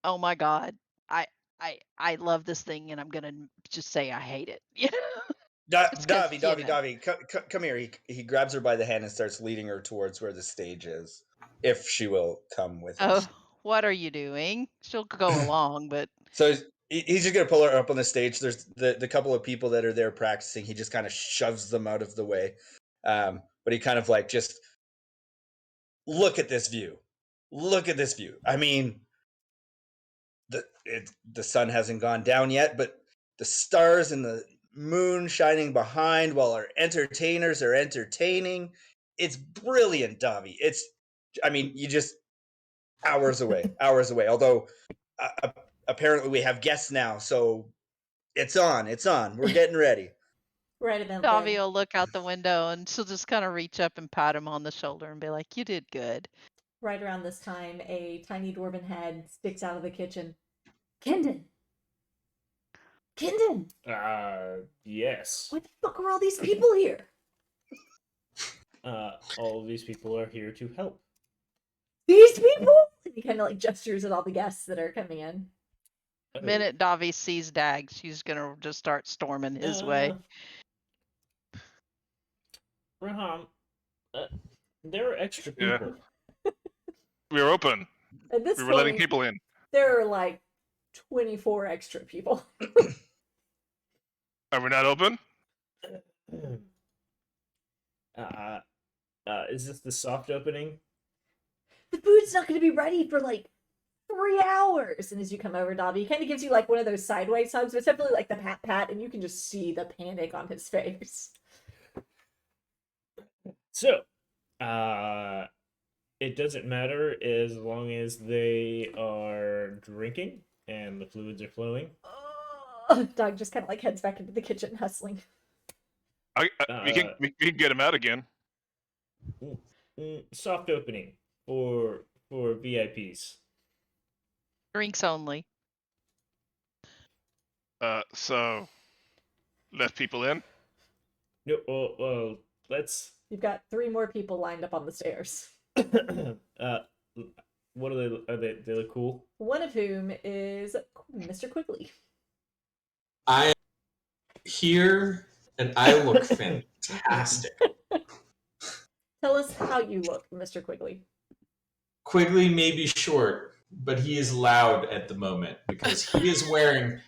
oh my god, I love this thing, and I'm gonna just say I hate it. It's 'cause, Davi, come here. He grabs her by the hand and starts leading her towards where the stage is, if she will come with him. Oh, what are you doing? She'll go along, but So he's just gonna pull her up on the stage. There's the couple of people that are there practicing. He just kind of shoves them out of the way, but he kind of like just look at this view. Look at this view. I mean, the sun hasn't gone down yet, but the stars and the moon shining behind while our entertainers are entertaining. It's brilliant, Davi. You just hours away. Although apparently we have guests now, so it's on. We're getting ready. Right about Davi then. will look out the window and she'll just kind of reach up and pat him on the shoulder and be like, "You did good." Right around this time, a tiny dwarven head sticks out of the kitchen. Kendon! Kendon! Yes. Why the fuck are all these people here? All of these people are here to help. These people? And he kind of like gestures at all the guests that are coming in. The minute Davi sees Dag, she's gonna just start storming his way. Raham, there are extra Yeah. people. We're open. At this We were letting point, people in. there are like 24 extra people. Are we not open? Is this the soft opening? The food's not going to be ready for like 3 hours. And as you come over, Dobby, he kind of gives you like one of those sideways hugs, but it's definitely like the pat, and you can just see the panic on his face. So, it doesn't matter as long as they are drinking and the fluids are flowing. Doug just kind of like heads back into the kitchen, hustling. We can get him out again. Soft opening for VIPs. Drinks only. So let people in. No, well, let's. You've got 3 more people lined up on the stairs. What are they? Are they look cool? One of whom is Mr. Quigley. I am here and I look fantastic. Tell us how you look, Mr. Quigley. Quigley may be short, but he is loud at the moment because he is wearing,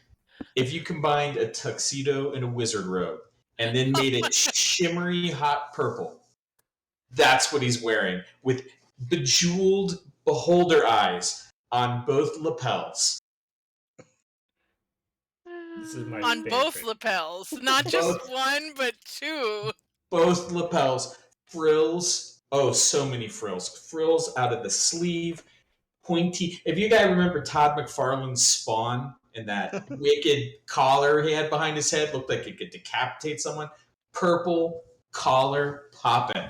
if you combined a tuxedo and a wizard robe and then made it shimmery hot purple, that's what he's wearing with bejeweled beholder eyes on both lapels. This is my On both favorite. lapels, not just Both. one, but 2. Both lapels, frills. Oh, so many frills. Frills out of the sleeve, pointy. If you guys remember Todd McFarlane's Spawn and that wicked collar he had behind his head, looked like it could decapitate someone. Purple collar popping.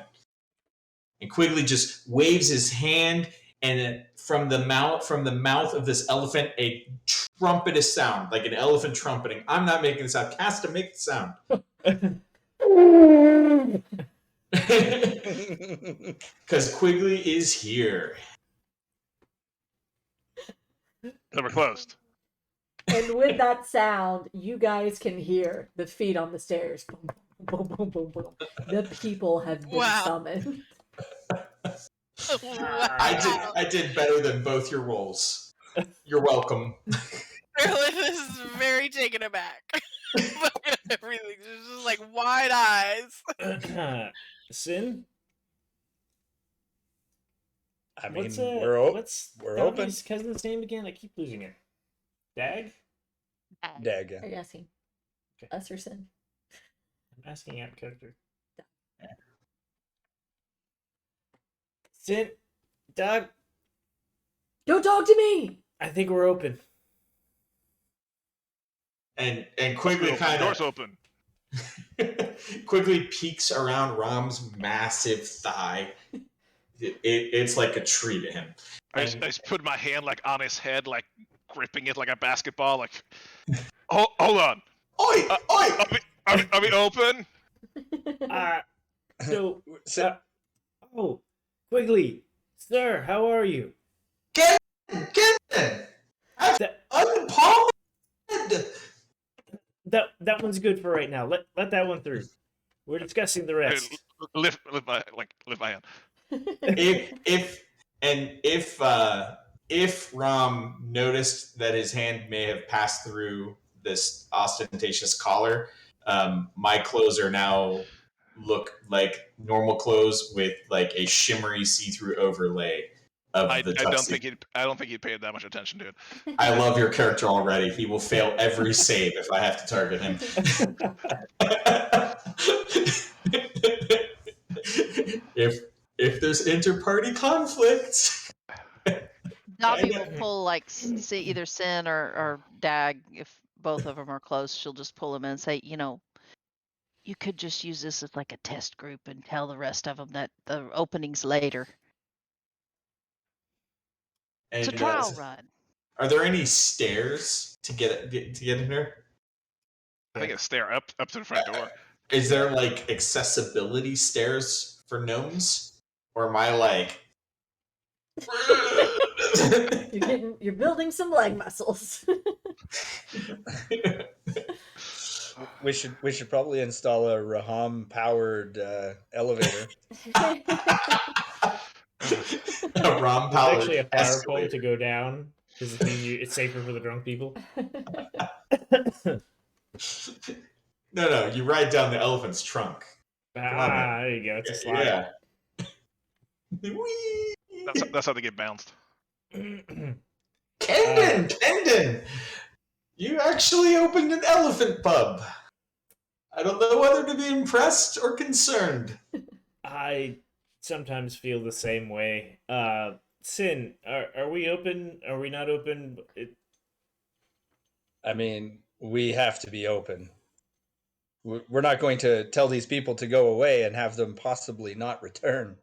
And Quigley just waves his hand, and from the mouth of this elephant, a trumpetous sound, like an elephant trumpeting. I'm not making this out. Casta, make the sound. Because Quigley is here. Never closed. And with that sound, you guys can hear the feet on the stairs. Boom, boom, boom, boom, boom. The people have been Wow. summoned. Wow. I did better than both your rolls. You're welcome. This is very taken aback. Everything just like wide eyes. Sin? I mean, What's we're open. Dobby's cousin's name again? I keep losing it. Dag? Dag. Are you asking Okay. us or Sin? I'm asking out character. Sin? Doug? Don't talk to me! I think we're open. And Quigley Open, kind doors of open. Quigley peeks around Rom's massive thigh. It's like a tree to him. I just put my hand like on his head, like gripping it like a basketball. Like, hold on. Oi! Oi! Are we open? So, So, oh, Quigley, sir, how are you? Get in! That Unpalmed! that one's good for right now. Let that one through. We're discussing the rest. Lift my hand. If Rom noticed that his hand may have passed through this ostentatious collar, my clothes are now look like normal clothes with like a shimmery see-through overlay of I the don't tuxedo. think he'd paid that much attention to it. I love your character already. He will fail every save if I have to target him. if there's inter-party conflict. Dobby will pull like either Sin or Dag if both of them are close. She'll just pull them in and say, you could just use this as like a test group and tell the rest of them that the opening's later. It's a And, trial run. Are there any stairs to get in here? I think it's stair up to the front door. Is there like accessibility stairs for gnomes, or am I like? You're building some leg muscles. we should probably install a Raham powered elevator. A ROM There's powered actually a fire pole escalator. to go down because it's safer for the drunk people. No, you ride down the elephant's trunk. There you go. It's a slide. Yeah. Whee! That's how they get bounced. Kendon! You actually opened an elephant pub. I don't know whether to be impressed or concerned. I sometimes feel the same way. Sin, are we open? Are we not open? I mean, we have to be open. We're not going to tell these people to go away and have them possibly not return.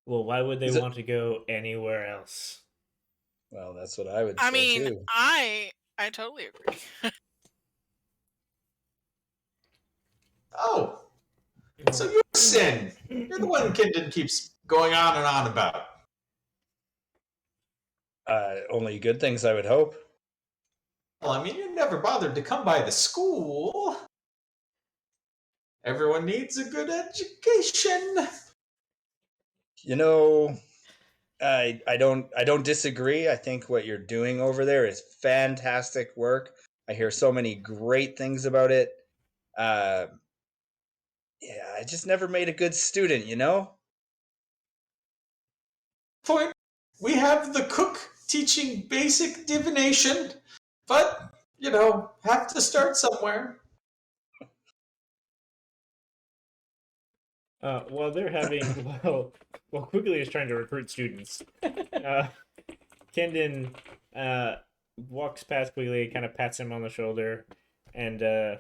Well, why would they Is it- want to go anywhere else? Well, that's what I would I say mean, too. I totally agree. Oh, so you're Sin. You're the one Kindon keeps going on and on about. Only good things, I would hope. Well, I mean, you never bothered to come by the school. Everyone needs a good education. You know, I don't disagree. I think what you're doing over there is fantastic work. I hear so many great things about it. Yeah, I just never made a good student, you know? Point. We have the cook teaching basic divination, but, have to start somewhere. While they're having, while Quigley is trying to recruit students, Kendon walks past Quigley, kind of pats him on the shoulder, and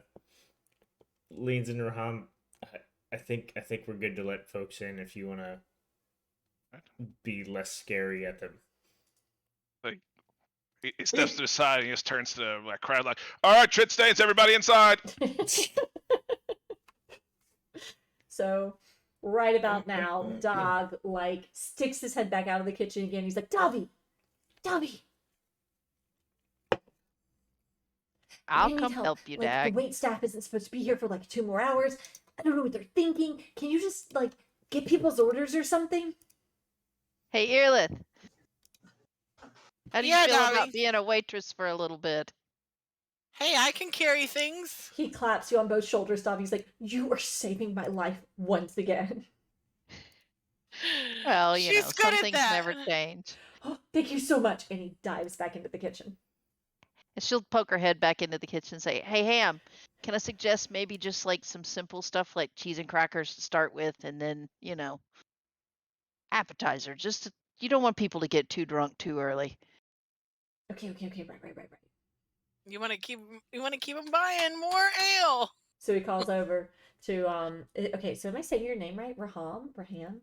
leans into Raham. I think we're good to let folks in if you want to be less scary at them. He steps to the side and he just turns to the crowd like, "All right, Trit Stains, everybody inside." So, right about now, Dog sticks his head back out of the kitchen again. He's like, Dobby, I'll I need come help. help you, The Dag. wait staff isn't supposed to be here for 2 more hours. I don't know what they're thinking. Can you just get people's orders or something? Hey, Earlith. How do you Yeah, feel about Dobby. being a waitress for a little bit? Hey, I can carry things. He claps you on both shoulders, Dobby. He's like, you are saving my life once again. Well, She's good some at things that. never change. Oh, thank you so much. And he dives back into the kitchen. And she'll poke her head back into the kitchen and say, "Hey, Ham, can I suggest maybe just some simple stuff like cheese and crackers to start with, and then appetizer. You don't want people to get too drunk too early." Okay. Right. You want to keep them buying more ale. So he calls over to okay, so am I saying your name right? Raham? Ram,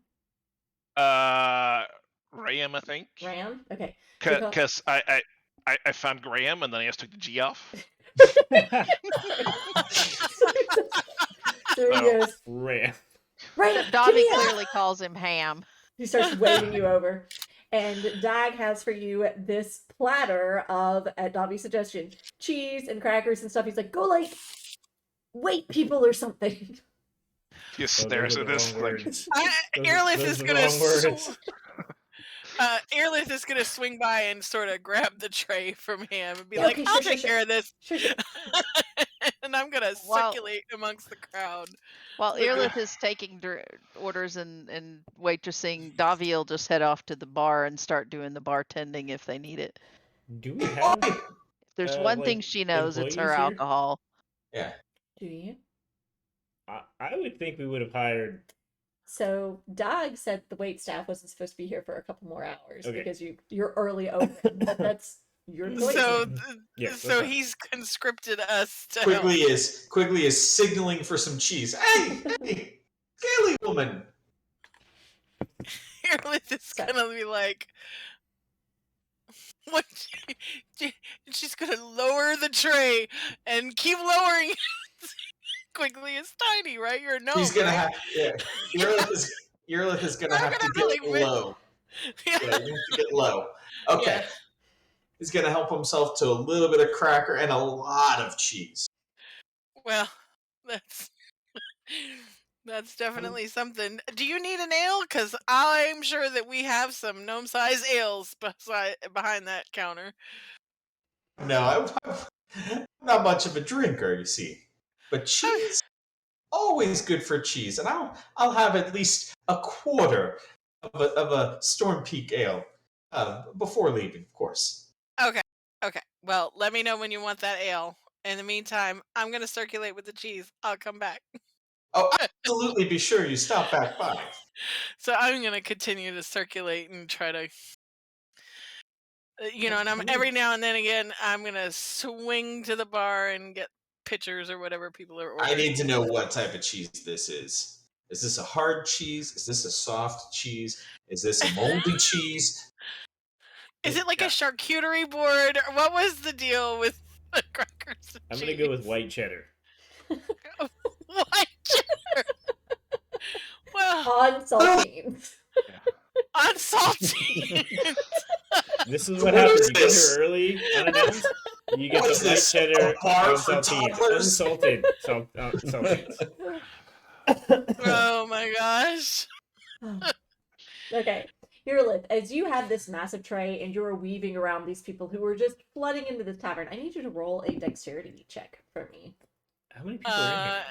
I think. Ram? Okay. So Because I found Graham and then I just took the G off. so he goes, Ram. right, Dobby give me a-" clearly calls him Ham. He starts waving you over. And Dag has for you this platter of, at Dobby's suggestion, cheese and crackers and stuff. He's like, go wait people or something. He just stares at this like, Earlith is gonna words. Earlith is gonna swing by and sort of grab the tray from him and be Yeah, like, okay, "I'll sure, take sure. care of this," Sure. and I'm gonna circulate amongst the crowd. While Earlith is taking orders and waitressing, Davi will just head off to the bar and start doing the bartending if they need it. Do we have? If there's one thing she knows, it's her employees here? alcohol. Yeah. Do you? I would think we would have hired. So Dag said the wait staff wasn't supposed to be here for a couple more hours Okay. because you're early open. That's your choice. So, Yeah, that's so fine. he's conscripted us to Quigley help. is signaling for some cheese. Hey, scaly woman. Earlith is gonna be like, what? She's gonna lower the tray and keep lowering it. Quigley is tiny, right? You're a gnome. He's gonna right? have. Yeah. Earlith is gonna I'm have to gonna get really low. Yeah. Yeah, you have to get low. Okay. Yeah. He's gonna help himself to a little bit of cracker and a lot of cheese. Well, that's definitely something. Do you need an ale? Because I'm sure that we have some gnome-sized ales behind that counter. No, I'm not much of a drinker, you see. But cheese, always good for cheese, and I'll have at least a quarter of a Storm Peak ale before leaving, of course. Okay. Well, let me know when you want that ale. In the meantime, I'm gonna circulate with the cheese. I'll come back. Oh, absolutely! Be sure you stop back by. So I'm gonna continue to circulate and try to, and I'm every now and then again I'm gonna swing to the bar and get pitchers or whatever people are ordering. I need to know what type of cheese this is. Is this a hard cheese? Is this a soft cheese? Is this a moldy cheese? Is it like a charcuterie board? Or what was the deal with the crackers? I'm gonna go with white cheddar. White cheddar. Well, On saltines. on saltine. This is What what happens. is You get here this? early, unannounced. You get What the is white this, cheddar a bar and for saltines, toddlers? unsalted saltines. Oh my gosh. Okay. Irlith, as you have this massive tray and you're weaving around these people who are just flooding into this tavern, I need you to roll a dexterity check for me. How many people are in here?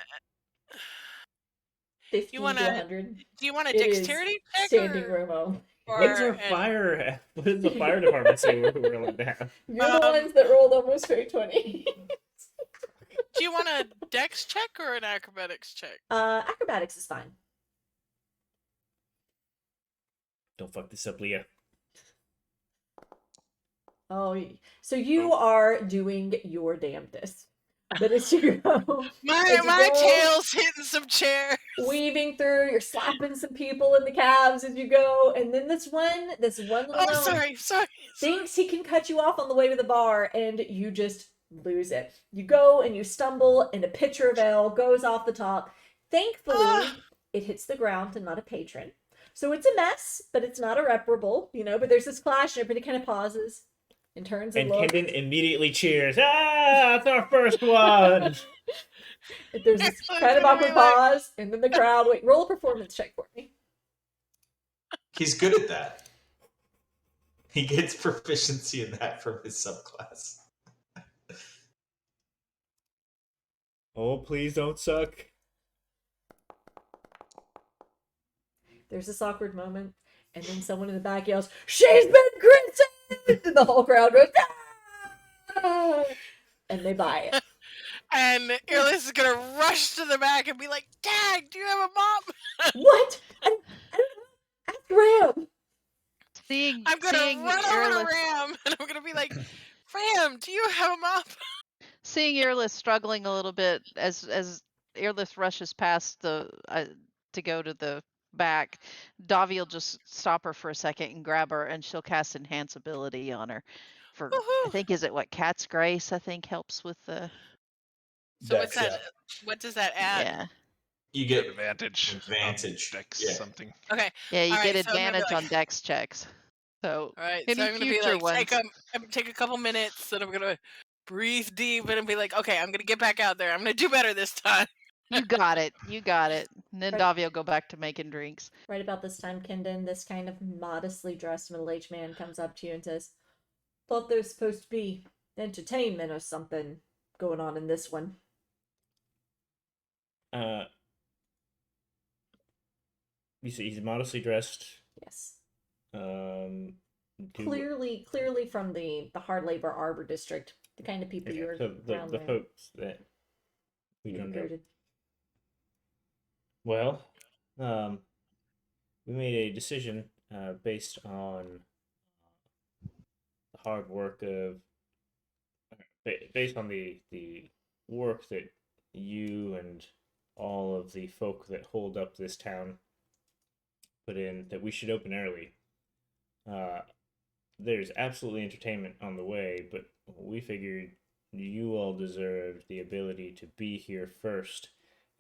50 wanna- to 100. Do you want a It is dexterity check standing or, room only. What's our an- fire? What does the fire department say we're allowed to have? You're the ones that rolled almost straight 20. do you want a dex check or an acrobatics check? Acrobatics is fine. Don't fuck this up, Leah. Oh, so you are doing your damnedest. But as you go, My As you go- tail's hitting some chair. weaving through, you're slapping some people in the calves as you go, and then this one little Oh, gnome sorry. thinks he can cut you off on the way to the bar, and you just lose it. You go and you stumble, and a pitcher of ale goes off the top. Thankfully, Ah. it hits the ground and not a patron. So it's a mess, but it's not irreparable, but there's this clash, and everybody kind of pauses and turns and And looks. Kendon immediately cheers. Ah, that's our first one. There's this I'm kind of gonna be awkward like- pause, and then the crowd, wait, roll a performance check for me. He's good at that. He gets proficiency in that from his subclass. Oh, please don't suck. There's this awkward moment, and then someone in the back yells, "She's been christened!" And the whole crowd goes, "Ah!" And they buy it. And Earless is gonna rush to the back and be like, "Dad, do you have a mop?" What? I don't know. Ask Ram. Seeing I'm gonna seeing run over to Earless, Ram and I'm gonna be like, "Ram, do you have a mop?" seeing Earless struggling a little bit as Earless rushes past the to go to the back, Davi will just stop her for a second and grab her, and she'll cast enhance ability on her. For I Woohoo! think is it what Cat's Grace I think helps with the So what's Dex, that? What does that add? yeah You get Advantage. advantage. Dex Yeah. something. Okay. yeah you All get right, so I'm gonna be advantage like- on Dex checks. So All right. Any So I'm gonna be future like, ones? take a couple minutes, and I'm gonna breathe deep, and be like, "Okay, I'm gonna get back out there. I'm gonna do better this time." you got it, and then Right. Davi will go back to making drinks. Right about this time, Kendon, this kind of modestly dressed middle-aged man comes up to you and says, "Thought there's supposed to be entertainment or something going on in this one." You see, he's modestly dressed. Yes. Do- Clearly from the hard labor arbor district, the kind of people Okay, you're so around the there. folks that we you don't know. recruited. Well, we made a decision based on the hard work of, based on the work that you and all of the folk that hold up this town put in, that we should open early. There's absolutely entertainment on the way, but we figured you all deserve the ability to be here first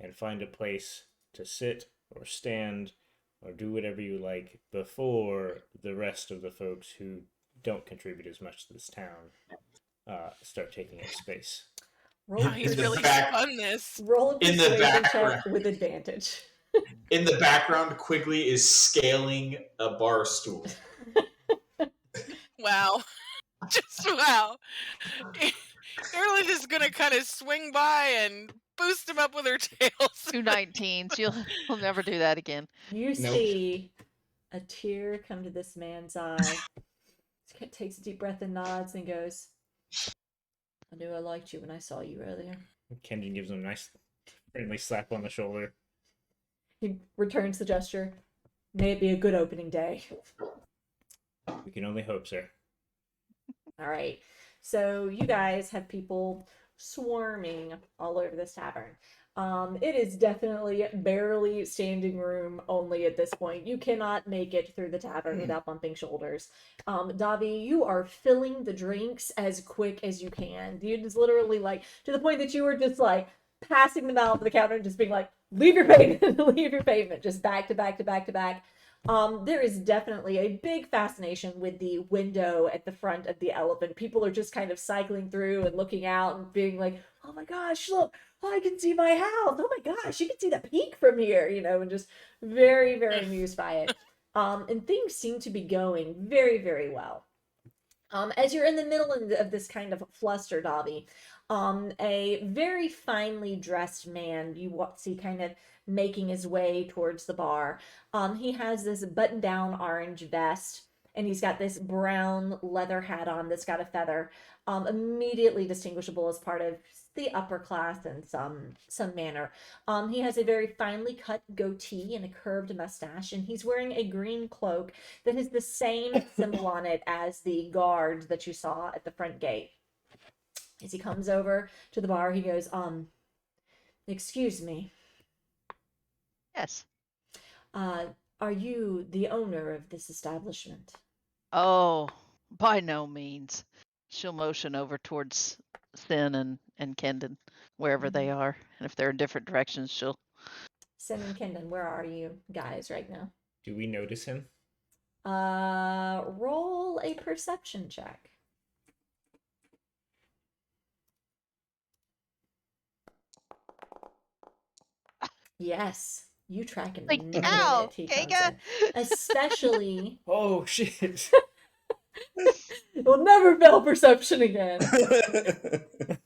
and find a place to sit or stand or do whatever you like before the rest of the folks who don't contribute as much to this town start taking up space. Roll, Oh, he's In the really back- spun this. roll a in the persuasion check background. with advantage. In the background, Quigley is scaling a bar stool. Wow. Just wow. Earless is gonna kind of swing by and boost him up with her tails. 2 19s. You'll never do that again. You Nope. see a tear come to this man's eye. He takes a deep breath and nods and goes, "I knew I liked you when I saw you earlier." Kendon gives him a nice friendly slap on the shoulder. He returns the gesture. "May it be a good opening day." We can only hope, sir. All right. So you guys have people swarming all over this tavern. It is definitely barely standing room only at this point. You cannot make it through the tavern without bumping shoulders. Davi, you are filling the drinks as quick as you can. You just literally to the point that you were just passing them out to the counter and just being like, leave your payment, leave your payment, just back to back to back to back. There is definitely a big fascination with the window at the front of the Elephant. People are just kind of cycling through and looking out and being like, oh my gosh, look, I can see my house. Oh my gosh, you can see the peak from here, and just very, very amused by it. And things seem to be going very, very well. As you're in the middle of this kind of fluster, Dobby, a very finely dressed man you see kind of making his way towards the bar. He has this button-down orange vest, and he's got this brown leather hat on that's got a feather, immediately distinguishable as part of the upper class in some manner. He has a very finely cut goatee and a curved mustache, and he's wearing a green cloak that has the same symbol on it as the guards that you saw at the front gate. As he comes over to the bar, he goes, excuse me. Yes. Are you the owner of this establishment? Oh, by no means. She'll motion over towards Sin and Kendon, wherever they are. And if they're in different directions, she'll. Sin and Kendon, where are you guys right now? Do we notice him? Roll a perception check. Yes, you track him the Like, cow, minute he comes Kega! in. Especially, Oh shit! we'll never fail perception again.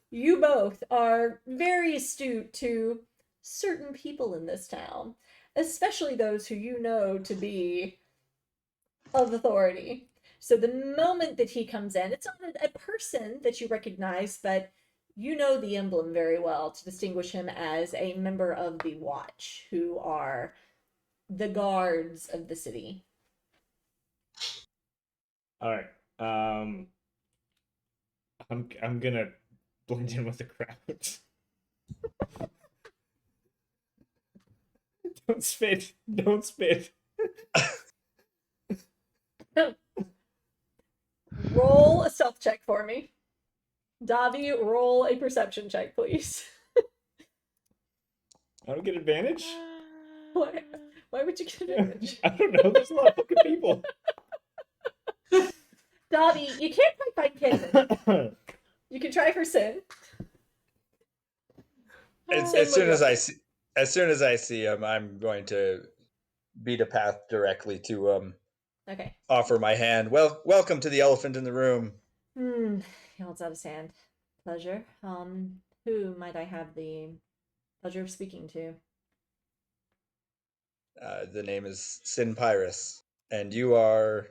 You both are very astute to certain people in this town, especially those who you know to be of authority. So the moment that he comes in, it's not a person that you recognize, but you know the emblem very well to distinguish him as a member of the Watch, who are the guards of the city. All right. I'm gonna blend in with the crowd. Don't spit. Don't spit. Roll a stealth check for me. Davi, roll a perception check, please. I don't get advantage. Why would you get advantage? I don't know. There's a lot of fucking people. Davi, you can't quite find Kendon. You can try for Sin. As soon as I see him, I'm going to beat a path directly to Okay. offer my hand. Well, welcome to the Elephant in the Room. He holds out his hand. Pleasure. Who might I have the pleasure of speaking to? The name is Sin Pyrus, and you are.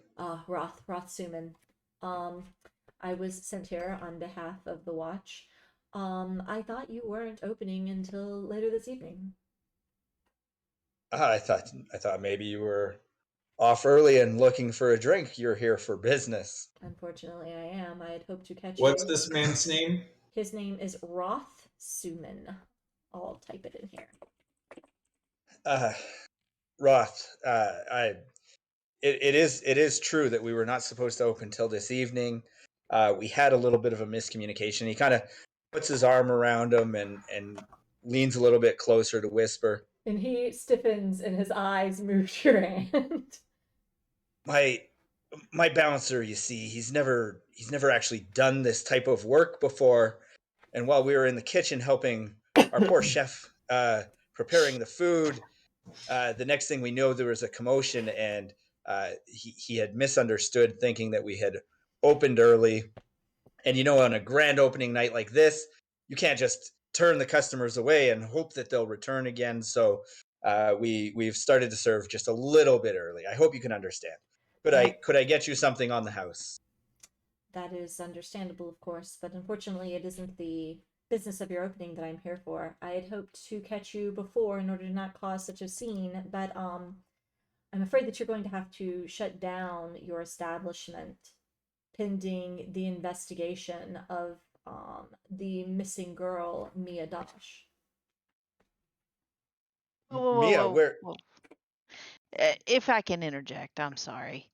Roth Suman. I was sent here on behalf of the Watch. I thought you weren't opening until later this evening. I thought maybe you were off early and looking for a drink. You're here for business. Unfortunately, I am. I had hoped to catch What's you. this man's name? His name is Roth Suman. I'll type it in here. Roth, it is true that we were not supposed to open till this evening. We had a little bit of a miscommunication. He kind of puts his arm around him and leans a little bit closer to whisper. And he stiffens and his eyes move to your hand. My bouncer, you see, he's never actually done this type of work before. And while we were in the kitchen helping our poor chef preparing the food, the next thing we know, there was a commotion, and he had misunderstood, thinking that we had opened early. And on a grand opening night like this, you can't just turn the customers away and hope that they'll return again. So we've started to serve just a little bit early. I hope you can understand. Could I get you something on the house? That is understandable, of course, but unfortunately it isn't the business of your opening that I'm here for. I had hoped to catch you before in order to not cause such a scene, but I'm afraid that you're going to have to shut down your establishment pending the investigation of the missing girl, Mia Dash. Mia, where? If I can interject, I'm sorry.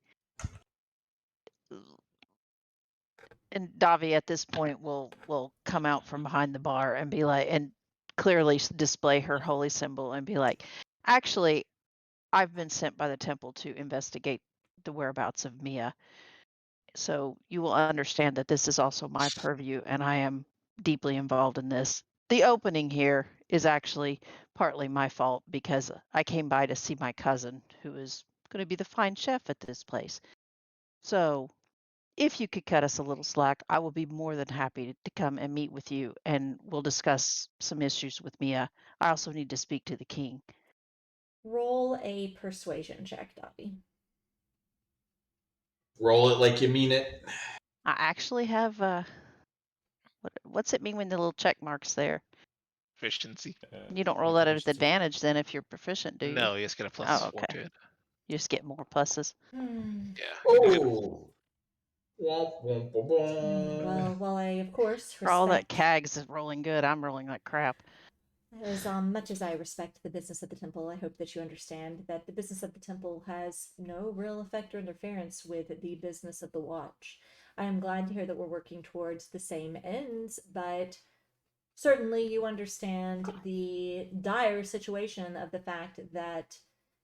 And Davi at this point will come out from behind the bar and be like, and clearly display her holy symbol and be like, actually, I've been sent by the temple to investigate the whereabouts of Mia. So you will understand that this is also my purview and I am deeply involved in this. The opening here is actually partly my fault because I came by to see my cousin who is going to be the fine chef at this place. So if you could cut us a little slack, I will be more than happy to come and meet with you and we'll discuss some issues with Mia. I also need to speak to the king. Roll a persuasion check, Dobby. Roll it like you mean it. I actually have what's it mean when the little check mark's there? Efficiency. You don't roll that at advantage then if you're proficient, do you? No, you just get a plus Oh, 4 okay. to it. You just get more pluses. Yeah. Oh. Well, while I, of course, For all that respect, CAG's is rolling good, I'm rolling like crap. as much as I respect the business of the temple, I hope that you understand that the business of the temple has no real effect or interference with the business of the watch. I am glad to hear that we're working towards the same ends, but certainly you understand the dire situation of the fact that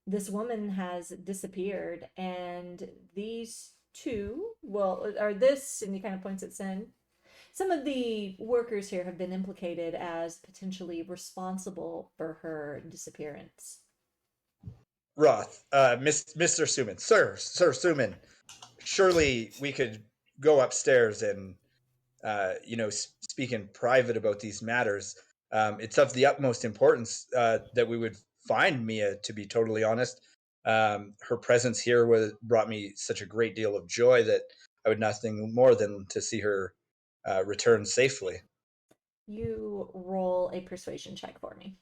this woman has disappeared, and these two, well, are this, and he kind of points at Sin. Some of the workers here have been implicated as potentially responsible for her disappearance. Roth, Mr. Suman, Sir Suman, surely we could go upstairs and, speak in private about these matters. It's of the utmost importance that we would find Mia, to be totally honest. Her presence here brought me such a great deal of joy that I would nothing more than to see her return safely. You roll a persuasion check for me.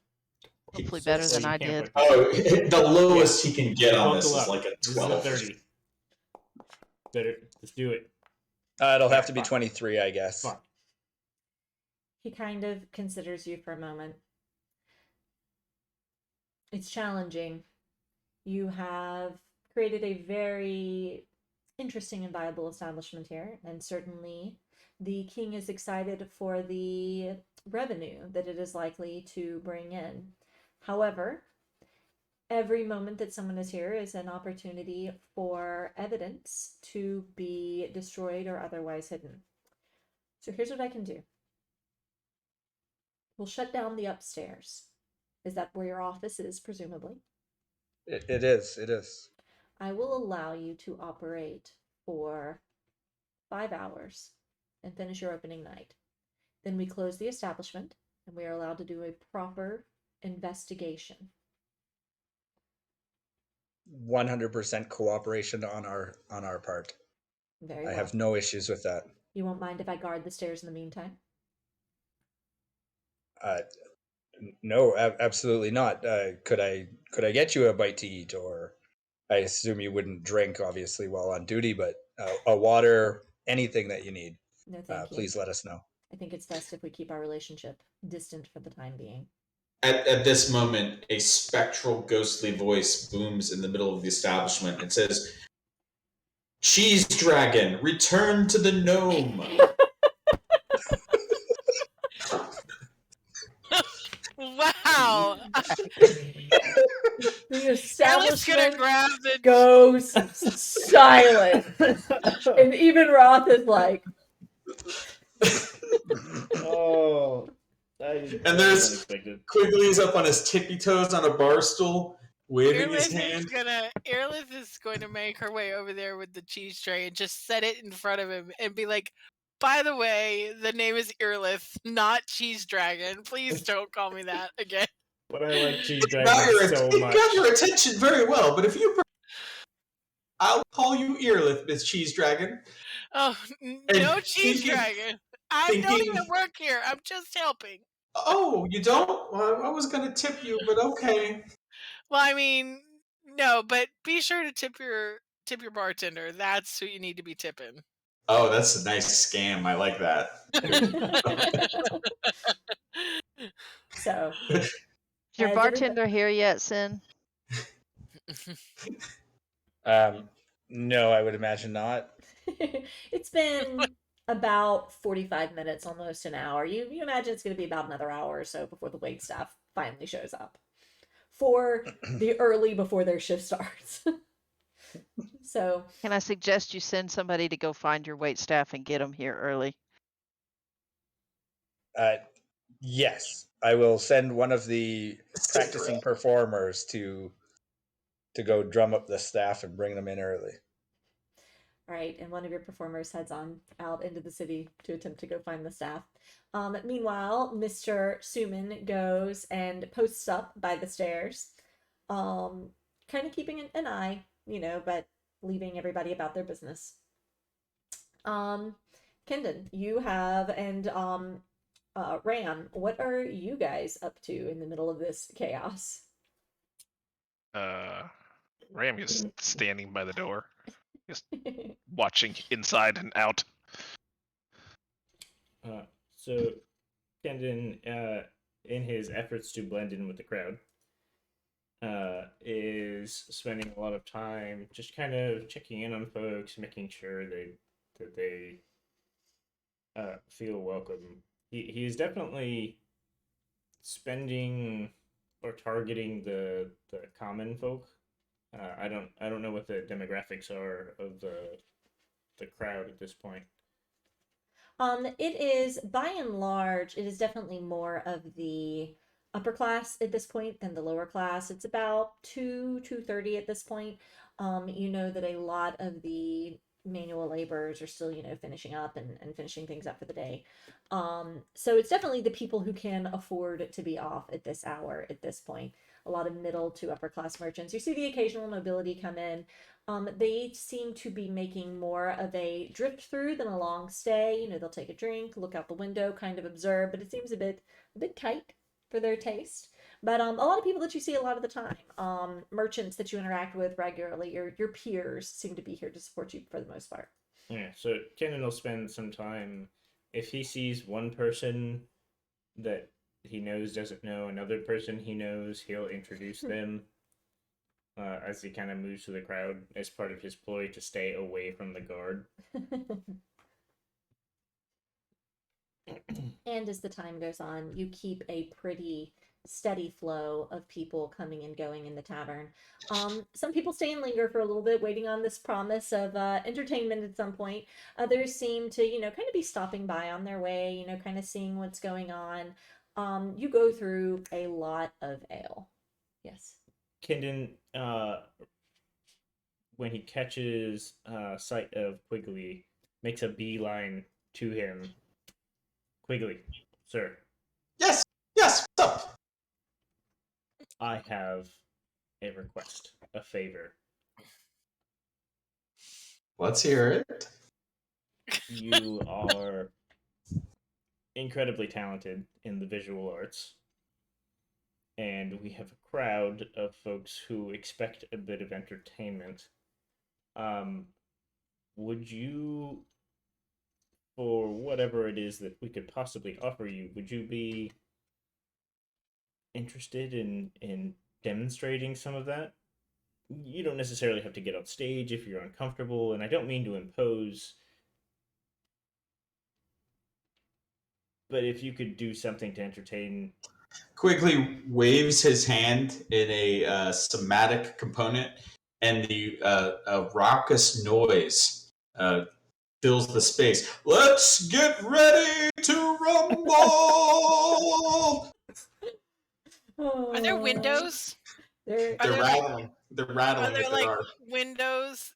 Hopefully better Well, than you I can't did. put- Oh, the lowest he can get on Buckle this is up. like a This is a 12. 30. Better, let's do it. It'll have to be Fine. 23, I guess. Fine. He kind of considers you for a moment. It's challenging. You have created a very interesting and viable establishment here, and certainly the king is excited for the revenue that it is likely to bring in. However, every moment that someone is here is an opportunity for evidence to be destroyed or otherwise hidden. So here's what I can do. We'll shut down the upstairs. Is that where your office is, presumably? It is. I will allow you to operate for 5 hours and finish your opening night. Then we close the establishment and we are allowed to do a proper investigation. 100% cooperation on our part. Very I well. have no issues with that. You won't mind if I guard the stairs in the meantime? No, absolutely not. Could I get you a bite to eat, or I assume you wouldn't drink, obviously, while on duty, but a water, anything that you need, No, thank you. please let us know. I think it's best if we keep our relationship distant for the time being. At this moment, a spectral, ghostly voice booms in the middle of the establishment and says, "Cheese Dragon, return to the gnome." Wow. The Alex gonna establishment grab the goes silent. And even Roth is like, Oh. And there's Quigley's up on his tippy toes on a bar stool, waving his hand. Earlith is going to make her way over there with the cheese tray and just set it in front of him and be like, "By the way, the name is Earlith, not Cheese Dragon. Please don't call me that again." But I like Cheese Dragon so It much. got your attention very well, but if you I'll call you Earlith, Miss Cheese Dragon. Oh, no Cheese Dragon. I don't even work here. I'm just helping. Oh, you don't? Well, I was going to tip you, but okay. Well, I mean, no, but be sure to tip your bartender. That's who you need to be tipping. Oh, that's a nice scam. I like that. so. Is your Has bartender here yet, Sin? No, I would imagine not. It's been about 45 minutes, almost an hour. You imagine it's going to be about another hour or so before the wait staff finally shows up for the early before their shift starts. So Can I suggest you send somebody to go find your wait staff and get them here early? Yes, I will send one of the Stick practicing around. performers to go drum up the staff and bring them in early. right, and one of your performers heads on out into the city to attempt to go find the staff. Meanwhile, Mr. Suman goes and posts up by the stairs, kind of keeping an eye, but leaving everybody about their business. Kendon, you have, and Ram, what are you guys up to in the middle of this chaos? Ram is standing by the door, just watching inside and out. So Kendon, in his efforts to blend in with the crowd, is spending a lot of time just kind of checking in on folks, making sure that they feel welcome. He is definitely spending or targeting the common folk. I don't know what the demographics are of the crowd at this point. It is, by and large, it is definitely more of the upper class at this point than the lower class. It's about 2:30 at this point. You know that a lot of the manual laborers are still, finishing up and finishing things up for the day. So it's definitely the people who can afford to be off at this hour at this point. A lot of middle to upper class merchants. You see the occasional nobility come in. They seem to be making more of a drift through than a long stay. They'll take a drink, look out the window, kind of observe, but it seems a bit tight for their taste. But a lot of people that you see a lot of the time, merchants that you interact with regularly, your peers seem to be here to support you for the most part. Yeah, so Kenan will spend some time, if he sees one person that he knows doesn't know another person he knows, he'll introduce them as he kind of moves through the crowd as part of his ploy to stay away from the guard. And as the time goes on, you keep a pretty steady flow of people coming and going in the tavern. Some people stay and linger for a little bit, waiting on this promise of entertainment at some point. Others seem to, kind of be stopping by on their way, kind of seeing what's going on. You go through a lot of ale. Yes. Kendon, when he catches sight of Quigley, makes a beeline to him. Quigley, sir, Yes, what's up? I have a request, a favor. Let's hear it. You are incredibly talented in the visual arts, and we have a crowd of folks who expect a bit of entertainment. Would you, for whatever it is that we could possibly offer you, would you be interested in demonstrating some of that? You don't necessarily have to get on stage if you're uncomfortable, and I don't mean to impose, but if you could do something to entertain. Quigley waves his hand in a somatic component, and the raucous noise fills the space. Let's get ready to rumble! Are there windows? There, Are They're there rattling. They're rattling Are there if there like are. windows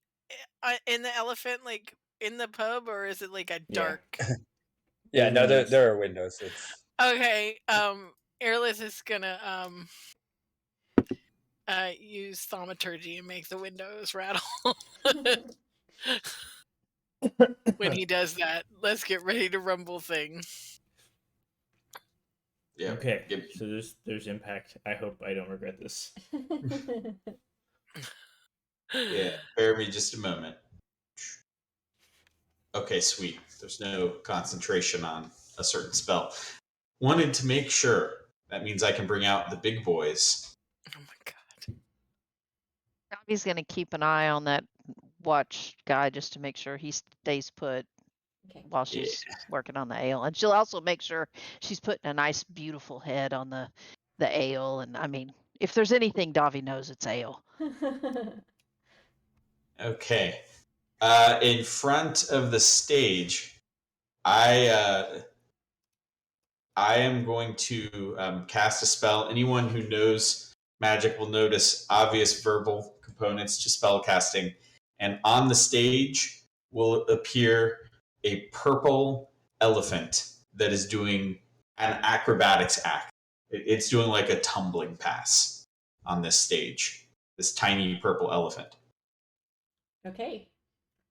in the elephant, like in the pub, or is it like a Yeah. dark? Yeah, no, Windows. there are windows. It's Okay. Airless is gonna use thaumaturgy and make the windows rattle. When he does that, let's get ready to rumble thing. Yeah. Okay, Give- so there's impact. I hope I don't regret this. Yeah. Bear me just a moment. Okay, sweet. There's no concentration on a certain spell. Wanted to make sure. That means I can bring out the big boys. Oh my god. He's going to keep an eye on that watch guy just to make sure he stays put. Okay. while she's working on the ale, and she'll also make sure she's putting a nice, beautiful head on the ale. And I mean, if there's anything Davi knows, it's ale. Okay. In front of the stage, I am going to cast a spell. Anyone who knows magic will notice obvious verbal components to spell casting. And on the stage will appear a purple elephant that is doing an acrobatics act. It's doing like a tumbling pass on this stage. This tiny purple elephant. Okay.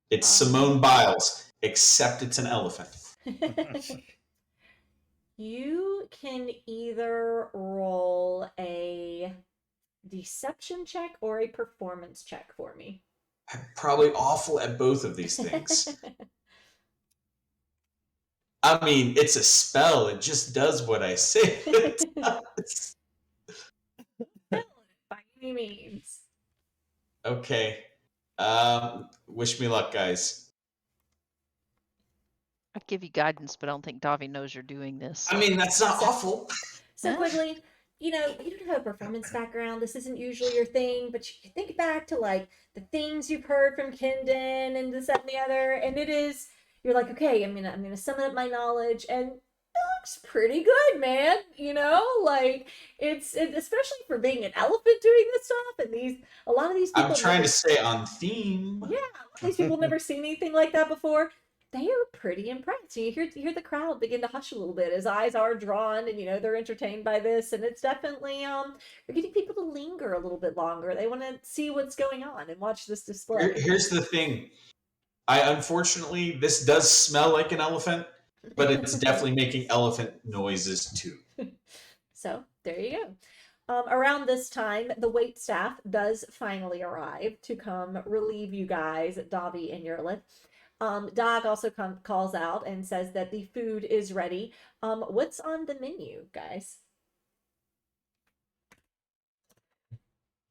It's Simone Biles, except it's an elephant. You can either roll a deception check or a performance check for me. I'm probably awful at both of these things. I mean, it's a spell. It just does what I say it does. By any means. Okay. Wish me luck, guys. I'd give you guidance, but I don't think Davi knows you're doing this. I mean, that's not awful. So quickly, you don't have a performance background. This isn't usually your thing, but you think back to like the things you've heard from Kendon and this, that, and the other, and you're like, okay, I'm gonna sum up my knowledge, and it looks pretty good, man. Like it's especially for being an elephant doing this stuff, and a lot of these people. I'm trying to stay on theme. Yeah, a lot of these people never seen anything like that before. They are pretty impressed. You hear the crowd begin to hush a little bit. His eyes are drawn, and they're entertained by this. And it's definitely you're getting people to linger a little bit longer. They want to see what's going on and watch this display. Here's the thing. Unfortunately, this does smell like an elephant, but it's definitely making elephant noises too. So there you go. Around this time, the wait staff does finally arrive to come relieve you guys, Davi and Yurlith. Dog also calls out and says that the food is ready. What's on the menu, guys?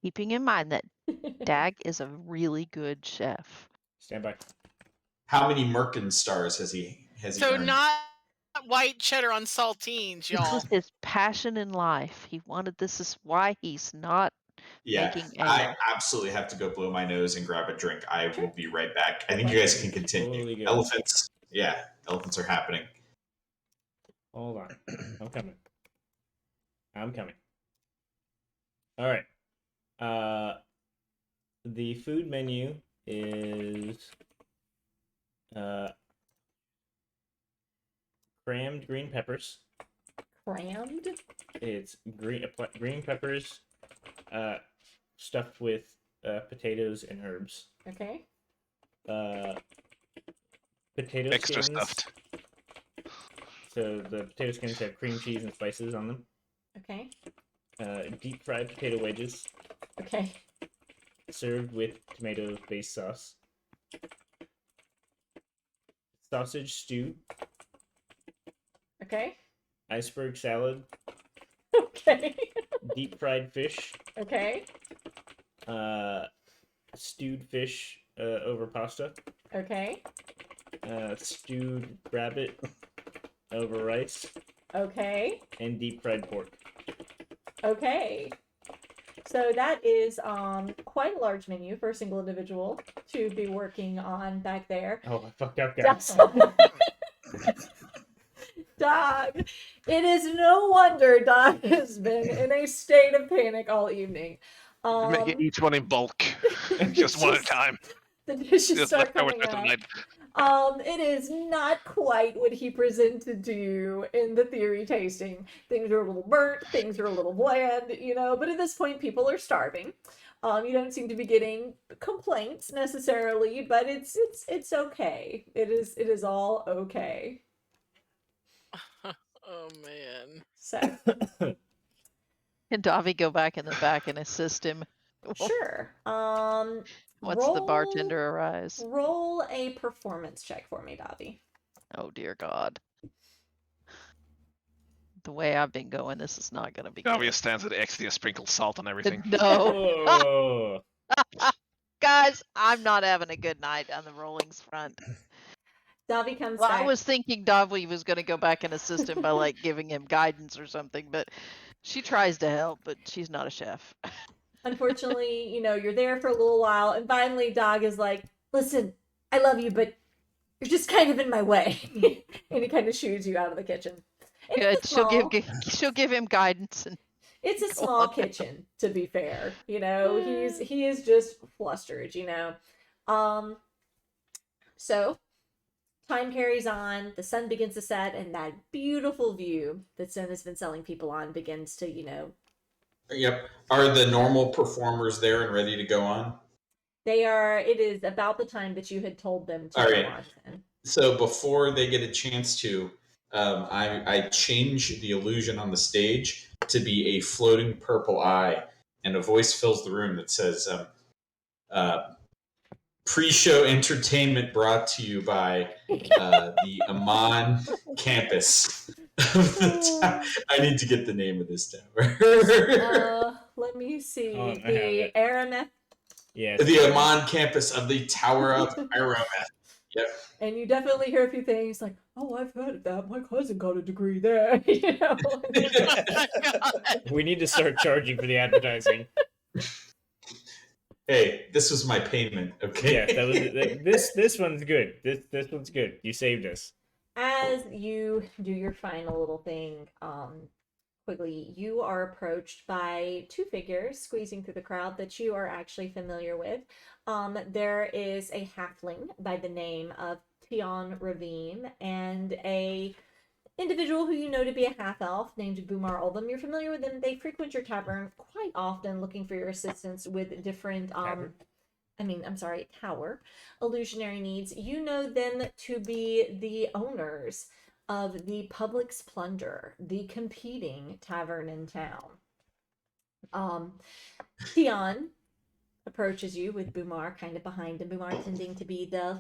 Keeping in mind that Dag is a really good chef. Stand by. How many Merkin stars has he So earned? not white cheddar on saltines, This y'all. is his passion in life. He wanted this is why he's not making I ale. absolutely have to go blow my nose and grab a drink. I Sure. will be right back. I think you guys can continue. Totally good. Elephants. Yeah, elephants are happening. Hold on. I'm coming. All right. The food menu is crammed green peppers. Crammed? It's green peppers stuffed with potatoes and herbs. Okay. Potato Extra skins. stuffed. So the potato skins have cream cheese and spices on them. Okay. Deep fried potato wedges Okay. served with tomato-based sauce. Sausage stew. Okay. Iceberg salad. Okay. Deep fried fish. Okay. Stewed fish over pasta. Okay. Stewed rabbit over rice. Okay. And deep fried pork. Okay. So that is quite a large menu for a single individual to be working on back there. Oh, I fucked up, guys. Dog. It is no wonder Dog has been in a state of panic all evening. Make it each one in bulk, just one at a time. The dishes Just start leftovers coming rest of the out. night. It is not quite what he presented to you in the theory tasting. Things are a little burnt, things are a little bland, but at this point people are starving. You don't seem to be getting complaints necessarily, but it's okay. It is all okay. Oh man. So Can Davi go back in the back and assist him? sure. Once the bartender arrives. Roll a performance check for me, Davi. Oh dear God. The way I've been going, this is not going to be Obvious good. stands at X, sprinkle salt on everything. No. Oh. Guys, I'm not having a good night on the rollings front. Davi comes Well, back. I was thinking Davi was going to go back and assist him by like giving him guidance or something, but she tries to help, but she's not a chef. Unfortunately, you're there for a little while, and finally Dog is like, listen, I love you, but you're just kind of in my way. And he kind of shoos you out of the kitchen. And Good. it's a She'll give him guidance and it's a Go small on. kitchen, to be fair. He is just flustered. So time carries on, the sun begins to set, and that beautiful view that Sin has been selling people on begins to, Yep. Are the normal performers there and ready to go on? it is about the time that you had told them to All go right. on, Sin. So before they get a chance to, I change the illusion on the stage to be a floating purple eye, and a voice fills the room that says, pre-show entertainment brought to you by the Amman campus of the town. I need to get the name of this tower. Let me see. Oh, I have The it. Arameth, Yeah. The Amman campus of the Tower of Arameth. Yep. and you definitely hear a few things like, "Oh, I've heard of that. My cousin got a degree there." Oh my God. We need to start charging for the advertising. Hey, this was my payment, okay? Yeah, that was this one's good. This one's good. You saved us. As you do your final little thing, quickly, you are approached by two figures squeezing through the crowd that you are actually familiar with. There is a halfling by the name of Tion Ravine and a individual who you know to be a half-elf named Bumar Oldham. You're familiar with them. They frequent your tavern quite often looking for your assistance with different Tavern? tower illusionary needs. You know them to be the owners of the Public's Plunder, the competing tavern in town. Tion approaches you with Bumar kind of behind him. Bumar tending to be the,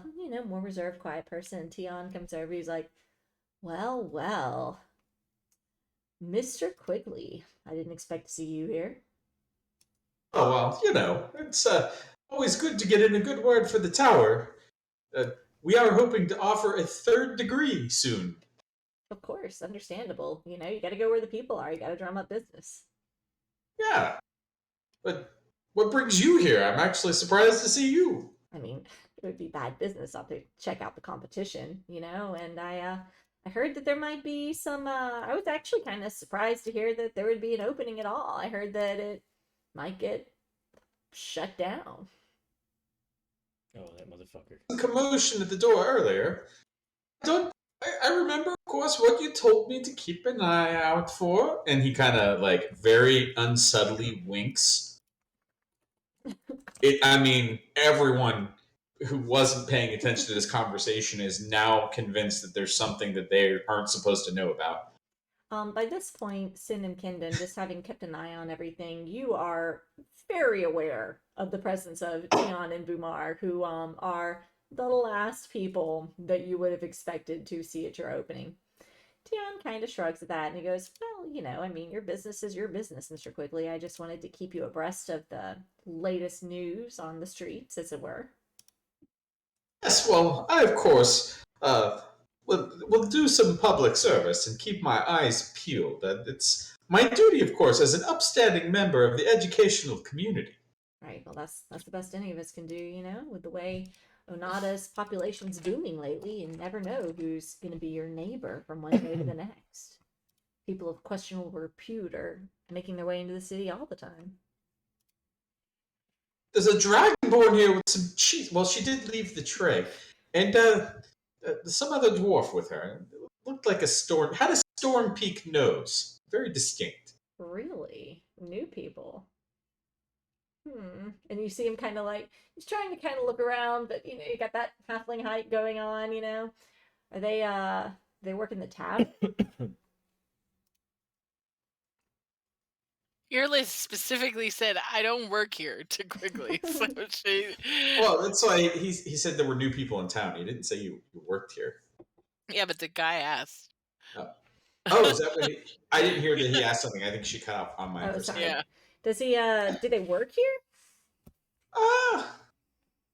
more reserved, quiet person. Tion comes over, he's like, well, Mr. Quigley, I didn't expect to see you here. Oh, well, it's always good to get in a good word for the tower. We are hoping to offer a third degree soon. Of course, understandable. You gotta go where the people are. You gotta drum up business. Yeah. But what brings you here? I'm actually surprised to see you. I mean, it would be bad business not to check out the competition, and I heard that there might be some, I was actually kind of surprised to hear that there would be an opening at all. I heard that it might get shut down. Oh, that motherfucker. Commotion at the door earlier. I remember, of course, what you told me to keep an eye out for. And he kind of, very unsubtly winks. Everyone who wasn't paying attention to this conversation is now convinced that there's something that they aren't supposed to know about. By this point, Sin and Kendon, just having kept an eye on everything, you are very aware of the presence of Tion and Bumar, who are the last people that you would have expected to see at your opening. Tion kind of shrugs at that and he goes, well, your business is your business, Mr. Quigley. I just wanted to keep you abreast of the latest news on the streets, as it were. Yes, well, I, of course, will do some public service and keep my eyes peeled. It's my duty, of course, as an upstanding member of the educational community. Right, well, that's the best any of us can do, with the way Onada's population's booming lately. You never know who's going to be your neighbor from one day to the next. People of questionable repute are making their way into the city all the time. There's a dragonborn here with some cheese. Well, she did leave the tray. And some other dwarf with her. It looked like had a Storm Peak nose. Very distinct. Really? New people? And you see him kind of he's trying to kind of look around, but you got that halfling height going on, Are they work in the tab? Your list specifically said, I don't work here to Quigley. So she... Well, that's why he said there were new people in town. He didn't say you worked here. Yeah, but the guy asked. Oh, is that what I didn't hear that he asked something. I think she cut off on my Sorry. Yeah. Does he, do they work here?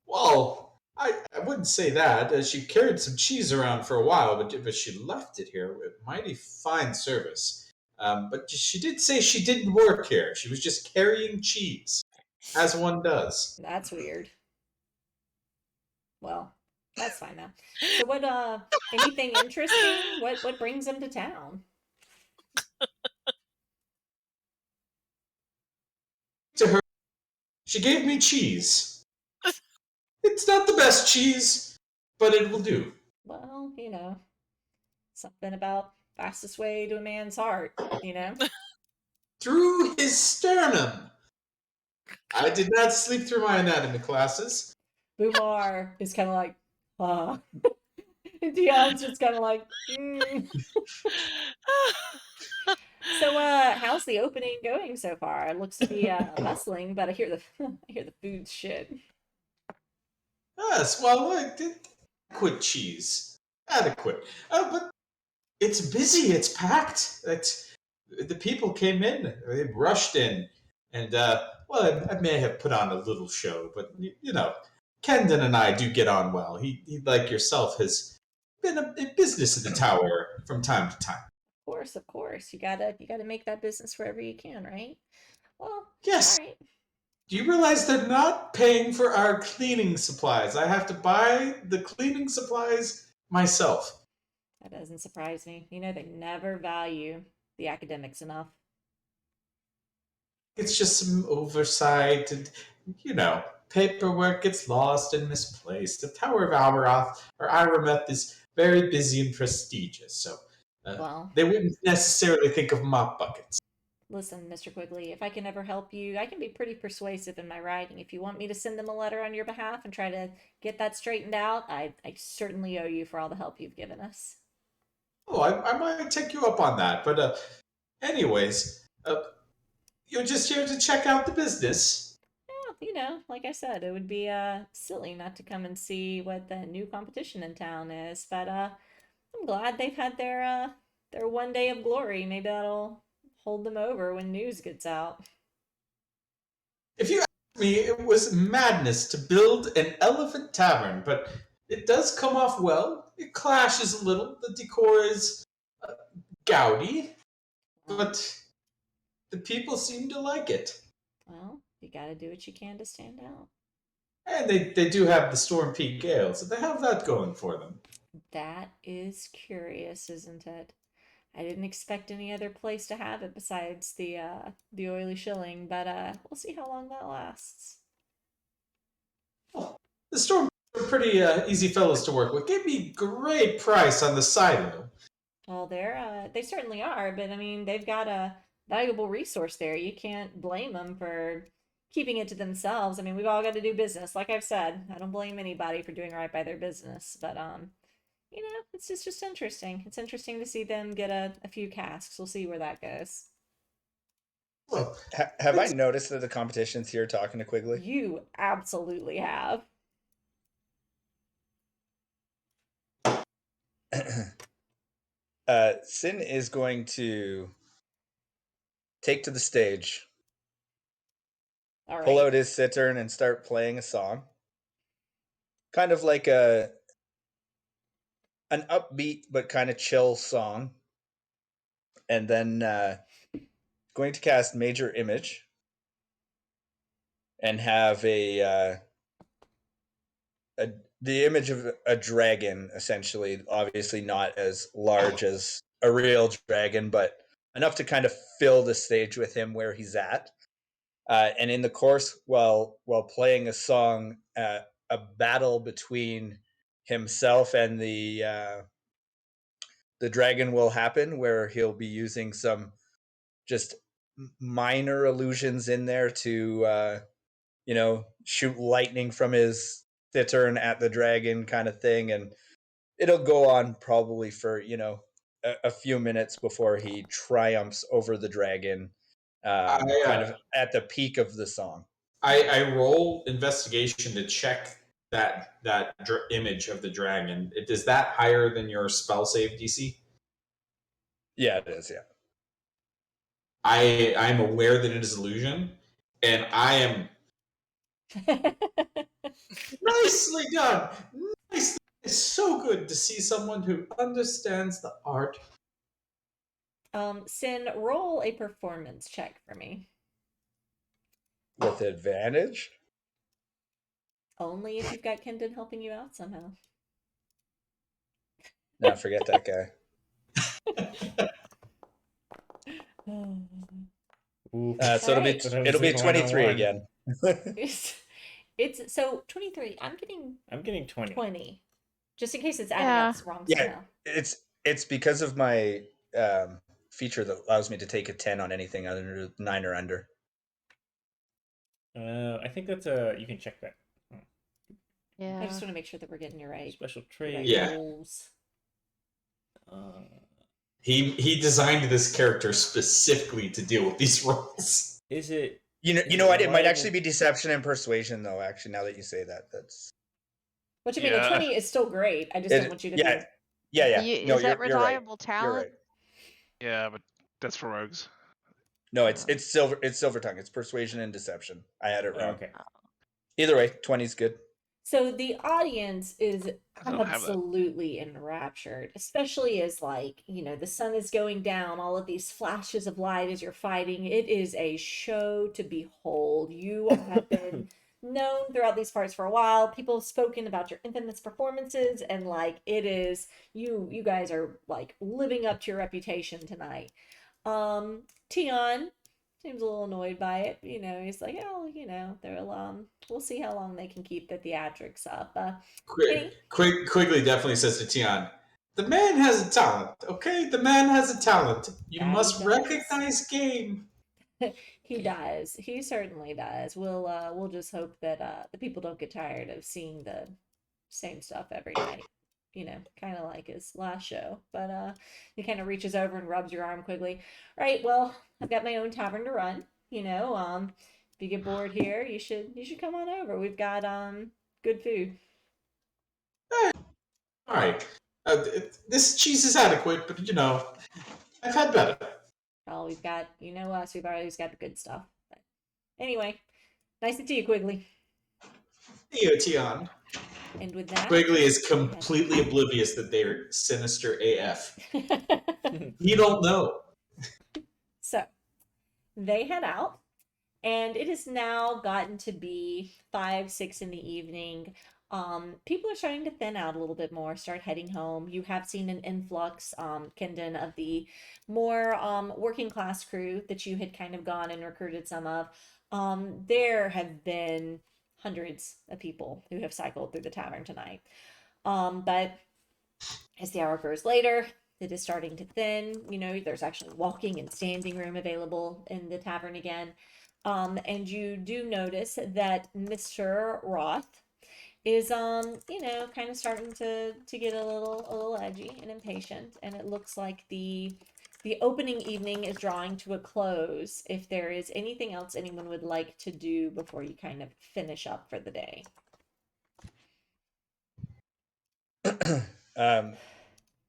Well, I wouldn't say that. She carried some cheese around for a while, but she left it here with mighty fine service. But she did say she didn't work here. She was just carrying cheese, as one does. That's weird. Well, that's fine now. So what anything interesting? What brings him to town? To her, she gave me cheese. It's not the best cheese, but it will do. Well, something about fastest way to a man's heart, Through his sternum. I did not sleep through my anatomy classes. Bumar is kind of like, Dion's just kind of like, So, how's the opening going so far? It looks to be bustling, but I hear the food's shit. Yes, well, adequate cheese. Adequate. But it's busy, it's packed. The people came in, they rushed in. And, well, I may have put on a little show, but, Kendon and I do get on well. He like yourself, has been in business in the tower from time to time. Of course. You gotta make that business wherever you can, right? Well, Yes. all right. Do you realize they're not paying for our cleaning supplies? I have to buy the cleaning supplies myself. That doesn't surprise me. They never value the academics enough. It's just some oversight and, paperwork gets lost and misplaced. The Tower of Amaroth, or Irameth, is very busy and prestigious, so Well, they wouldn't necessarily think of mop buckets. listen, Mr. Quigley, if I can ever help you, I can be pretty persuasive in my writing. If you want me to send them a letter on your behalf and try to get that straightened out, I certainly owe you for all the help you've given us. Oh, I might take you up on that, but anyways, you're just here to check out the business. Well, like I said, it would be silly not to come and see what the new competition in town is. But I'm glad they've had their one day of glory. Maybe that'll hold them over when news gets out. If you ask me, it was madness to build an elephant tavern, but it does come off well. It clashes a little. The decor is gaudy, but the people seem to like it. Well, you gotta do what you can to stand out. And they do have the Storm Peak Ale, so they have that going for them. That is curious, isn't it? I didn't expect any other place to have it besides the Oily Shilling, but we'll see how long that lasts. Oh, the Storm Peaks are pretty easy fellows to work with. Gave me great price on the silo. Well, they certainly are, but I mean, they've got a valuable resource there. You can't blame them for keeping it to themselves. I mean, we've all got to do business. Like I've said, I don't blame anybody for doing right by their business, but it's just interesting. It's interesting to see them get a few casks. We'll see where that goes. Well, Have I noticed that the competition's here talking to Quigley? You absolutely have. Sin is going to take to the stage, All right. pull out his cittern, and start playing a song. Kind of like an upbeat but kind of chill song. And then going to cast Major Image and have the image of a dragon, essentially, obviously not as large as a real dragon, but enough to kind of fill the stage with him where he's at. And in the course, while playing a song, a battle between himself and the dragon will happen, where he'll be using some just minor illusions in there to shoot lightning from his cittern at the dragon, kind of thing. And it'll go on probably for a few minutes before he triumphs over the dragon, kind of at the peak of the song. I roll investigation to check that image of the dragon. Is that higher than your spell save DC? Yeah, it is. Yeah. I'm aware that it is illusion, and I am Nicely done. Nice. It's so good to see someone who understands the art. Sin, roll a performance check for me. With advantage? Only if you've got Kendon helping you out somehow. No, forget that guy. Ooh. So Alright. it'll be 23 again. It's so 23. I'm getting 20. 20. Just in case it's adding Yeah. up wrong Yeah. somehow. It's because of my feature that allows me to take a 10 on anything under 9 or under. I think that's you can check that. Yeah. I just want to make sure that we're getting your right, Special your right trait. Yeah. rolls. He designed this character specifically to deal with these roles. Is it? You know Is it what? It might reliable? actually be deception and persuasion, though. Actually, now that you say that, that's What you mean? A Yeah. 20 is still great. I just don't want you to yeah, be. yeah. No, Is that you're right. reliable You're talent? right. Yeah, but that's for rogues. No, it's silver tongue. It's persuasion and deception. I had it wrong. Okay. Either way, 20's good. So the audience is I don't have that. absolutely enraptured, especially as the sun is going down, all of these flashes of light as you're fighting. It is a show to behold. You have been known throughout these parts for a while. People have spoken about your infamous performances, and it is you guys are living up to your reputation tonight. Tion seems a little annoyed by it. He's like, oh, we'll see how long they can keep the theatrics up. Quigley definitely says to Tion, the man has a talent, okay? The man has a talent. You Yeah, he must does. recognize game. He does. He certainly does. We'll just hope that the people don't get tired of seeing the same stuff every night. Kind of like his last show. But he kind of reaches over and rubs your arm quickly. Right, well, I've got my own tavern to run. If you get bored here, you should come on over. We've got good food. All right. This cheese is adequate, but I've had better. Well, we've got us. We've always got the good stuff. But anyway, nice to see you, Quigley. See you, Tion. And with that, Quigley is completely oblivious that they're sinister AF. You don't know. So they head out, and it has now gotten to be 5, 6 in the evening. People are starting to thin out a little bit more, start heading home. You have seen an influx, Kendon, of the more working class crew that you had kind of gone and recruited some of. There have been hundreds of people who have cycled through the tavern tonight. But as the hour grows later, it is starting to thin. There's actually walking and standing room available in the tavern again. And you do notice that Mr. Roth is kind of starting to get a little edgy and impatient, and it looks like the opening evening is drawing to a close. If there is anything else anyone would like to do before you kind of finish up for the day.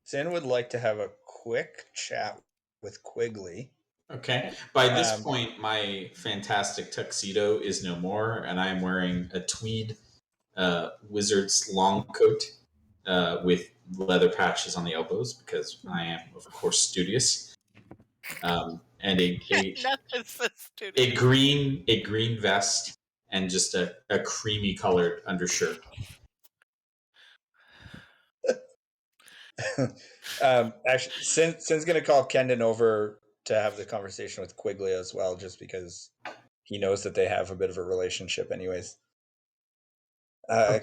Sin would like to have a quick chat with Quigley. Okay. By this point, my fantastic tuxedo is no more, and I am wearing a tweed wizard's long coat with leather patches on the elbows because I am, of course, studious. And a green vest and just a creamy colored undershirt. Actually, Sin's gonna call Kendon over to have the conversation with Quigley as well, just because he knows that they have a bit of a relationship anyways.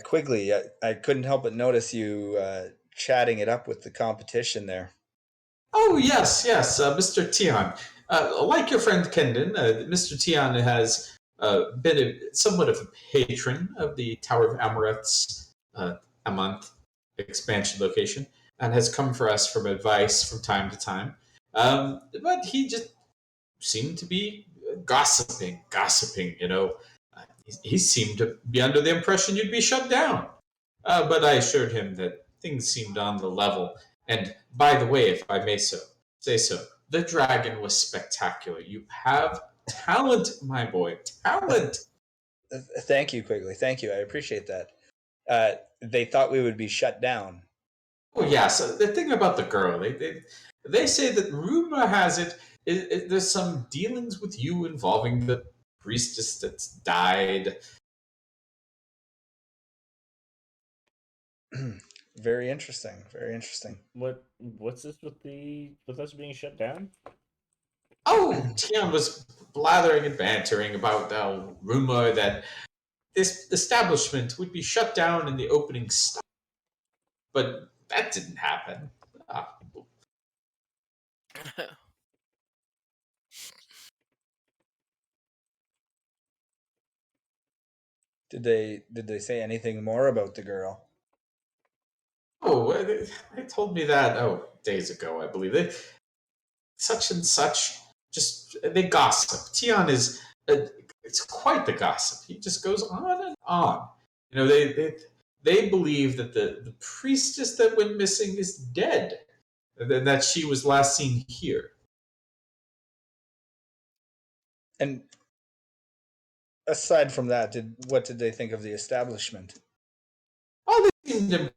Quigley, I couldn't help but notice you chatting it up with the competition there. Oh, yes, Mr. Tion. Like your friend Kendon, Mr. Tion has been somewhat of a patron of the Tower of Amareth's Amonth expansion location, and has come for us from advice from time to time. But he just seemed to be gossiping, he seemed to be under the impression you'd be shut down. But I assured him that things seemed on the level. And by the way, if I may say so, the dragon was spectacular. You have talent, my boy, talent. Thank you, Quigley. Thank you. I appreciate that. They thought we would be shut down. Oh yeah. So the thing about the girl, they say that rumor has it there's some dealings with you involving the priestess that's died. Very interesting. Very interesting. What's this with us being shut down? Oh, Tian was blathering and bantering about the rumor that this establishment would be shut down in the opening stop, but that didn't happen. Did they say anything more about the girl? Oh, they told me that days ago, I believe. Such and such, just they gossip. Tian is it's quite the gossip. He just goes on and on. You know, they believe that the priestess that went missing is dead, and that she was last seen here. And aside from that, what did they think of the establishment? Oh, they seemed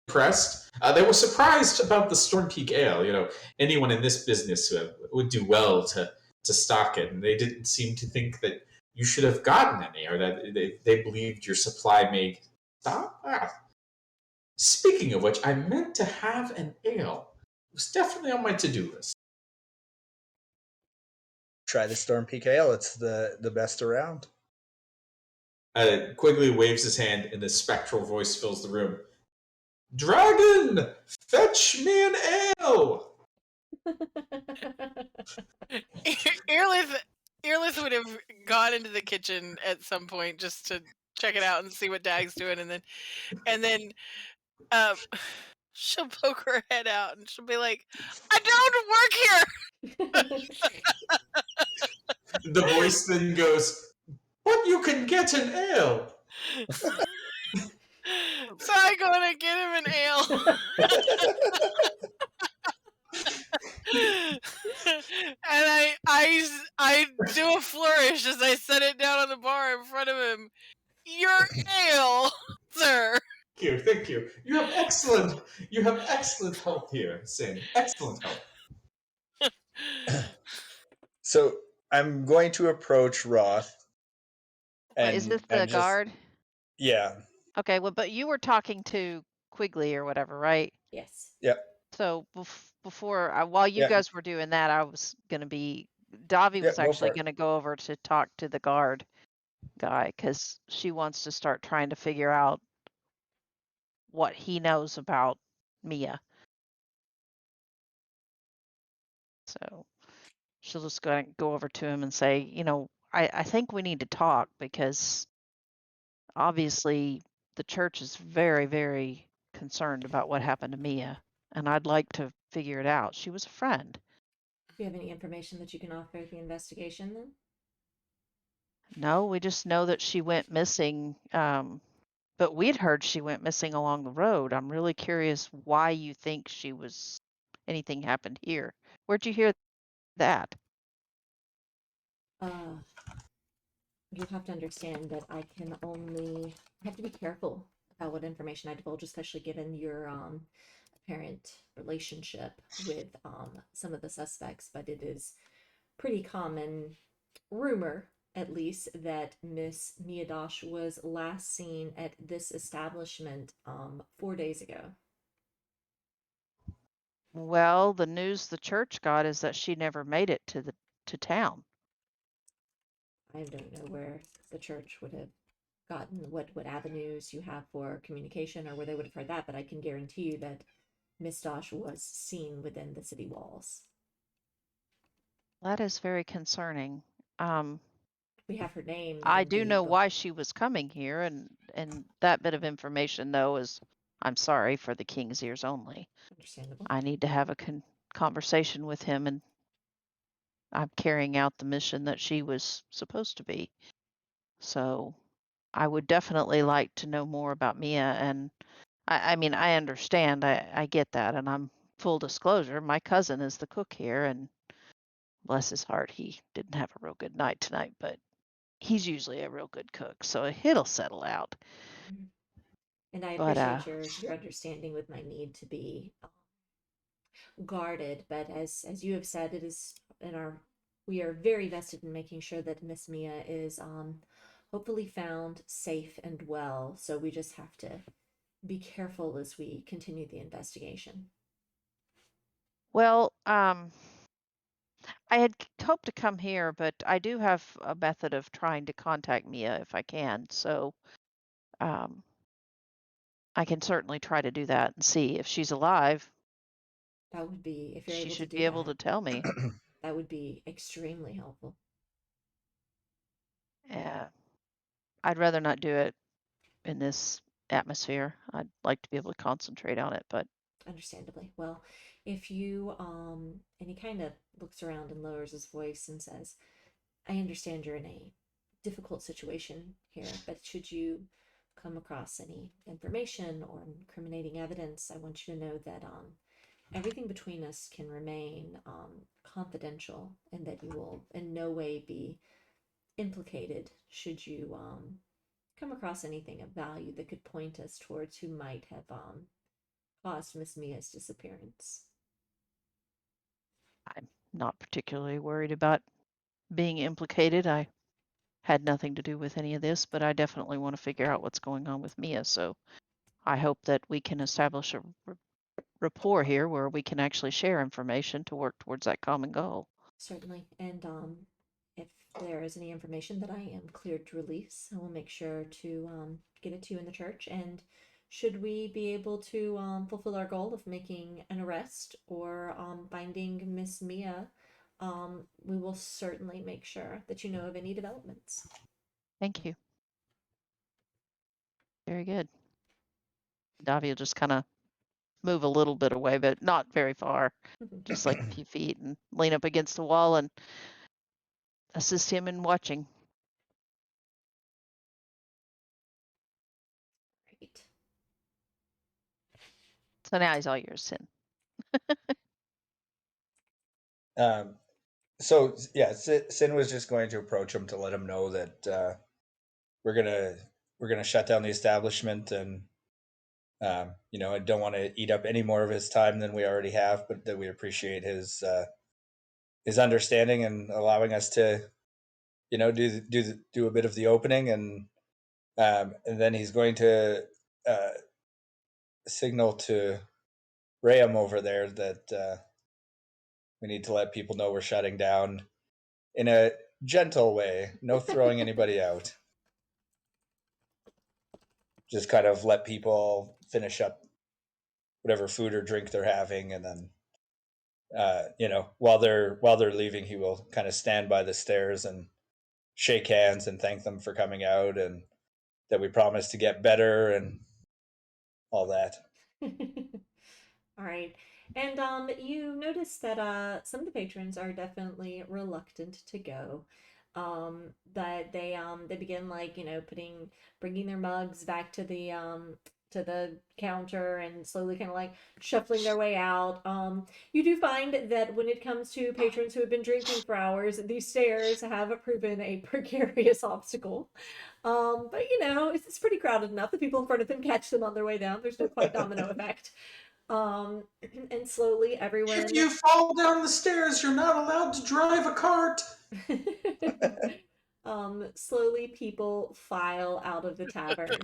impressed. They were surprised about the Storm Peak Ale. You know, anyone in this business would do well to stock it, and they didn't seem to think that you should have gotten any, or that they believed your supply may stop. Speaking of which, I meant to have an ale. It was definitely on my to-do list. Try the Storm Peak Ale. It's the best around. Quigley waves his hand, and a spectral voice fills the room. Dragon, fetch me an ale! Earless would have gone into the kitchen at some point just to check it out and see what Dag's doing, and then she'll poke her head out and she'll be like, "I don't work here." The voice then goes, "But you can get an ale." So I go in and get him an ale. And I do a flourish as I set it down on the bar in front of him. Your ale, sir. Thank you. You have excellent help here, Sin. Excellent help. So I'm going to approach Roth. Wait, is this the guard? Yeah. Okay, well, but you were talking to Quigley or whatever, right? Yes. Yep. So before, while you Yeah. guys were doing that, I was gonna be. Davi Yeah, was go actually for it. gonna go over to talk to the guard guy because she wants to start trying to figure out what he knows about Mia. So she'll just go over to him and say, you know, I think we need to talk because obviously the church is very, very concerned about what happened to Mia, and I'd like to figure it out. She was a friend. Do you have any information that you can offer the investigation then? No, we just know that she went missing. But we'd heard she went missing along the road. I'm really curious why you think anything happened here. Where'd you hear that? You have to understand that I have to be careful about what information I divulge, especially given your apparent relationship with some of the suspects. But it is pretty common rumor, at least, that Miss Miadosh was last seen at this establishment 4 days ago. Well, the news the church got is that she never made it to town. I don't know where the church would have gotten what avenues you have for communication or where they would have heard that, but I can guarantee you that Miss Dosh was seen within the city walls. That is very concerning. We have her name. I in do the know book. why she was coming here, and that bit of information, though, is, I'm sorry, for the king's ears only. Understandable. I need to have a conversation with him, and I'm carrying out the mission that she was supposed to be. So I would definitely like to know more about Mia. And I mean, I understand. I get that. And I'm full disclosure. My cousin is the cook here, and bless his heart, he didn't have a real good night tonight, but he's usually a real good cook, so it'll settle out. And I But appreciate your understanding with my need to be guarded. But as you have said, it is we are very vested in making sure that Miss Mia is hopefully found safe and well. So we just have to be careful as we continue the investigation. well, I had hoped to come here, but I do have a method of trying to contact Mia if I can. So I can certainly try to do that and see if she's alive. That would be, if you're She able to should do be able that, to tell me. that would be extremely helpful. Yeah. I'd rather not do it in this atmosphere. I'd like to be able to concentrate on it, but Understandably. Well, if you and he kind of looks around and lowers his voice and says, I understand you're in a difficult situation here, but should you come across any information or incriminating evidence, I want you to know that everything between us can remain confidential, and that you will in no way be implicated should you come across anything of value that could point us towards who might have caused Miss Mia's disappearance. I'm not particularly worried about being implicated. I had nothing to do with any of this, but I definitely want to figure out what's going on with Mia. So I hope that we can establish a rapport here where we can actually share information to work towards that common goal. Certainly. And if there is any information that I am cleared to release, I will make sure to get it to you in the church. And should we be able to fulfill our goal of making an arrest or finding Miss Mia, we will certainly make sure that you know of any developments. Thank you. Very good. Davi will just kind of move a little bit away, but not very far, just like a few feet, and lean up against the wall and assist him in watching. Great. So now he's all yours, Sin. So yeah, Sin was just going to approach him to let him know that we're gonna shut down the establishment, and I don't want to eat up any more of his time than we already have, but that we appreciate his understanding and allowing us to, do a bit of the opening, and then he's going to signal to Rayam over there that we need to let people know we're shutting down in a gentle way, no throwing anybody out. Just kind of let people finish up whatever food or drink they're having, and then while they're leaving, he will kind of stand by the stairs and shake hands and thank them for coming out, and that we promise to get better and all that. All right. And you notice that some of the patrons are definitely reluctant to go. But they begin bringing their mugs back to the counter and slowly kind of like shuffling their way out. You do find that when it comes to patrons who have been drinking for hours, these stairs have proven a precarious obstacle. But it's pretty crowded enough. The people in front of them catch them on their way down. There's no quite domino effect. And slowly everyone. If you fall down the stairs, you're not allowed to drive a cart. Slowly people file out of the tavern.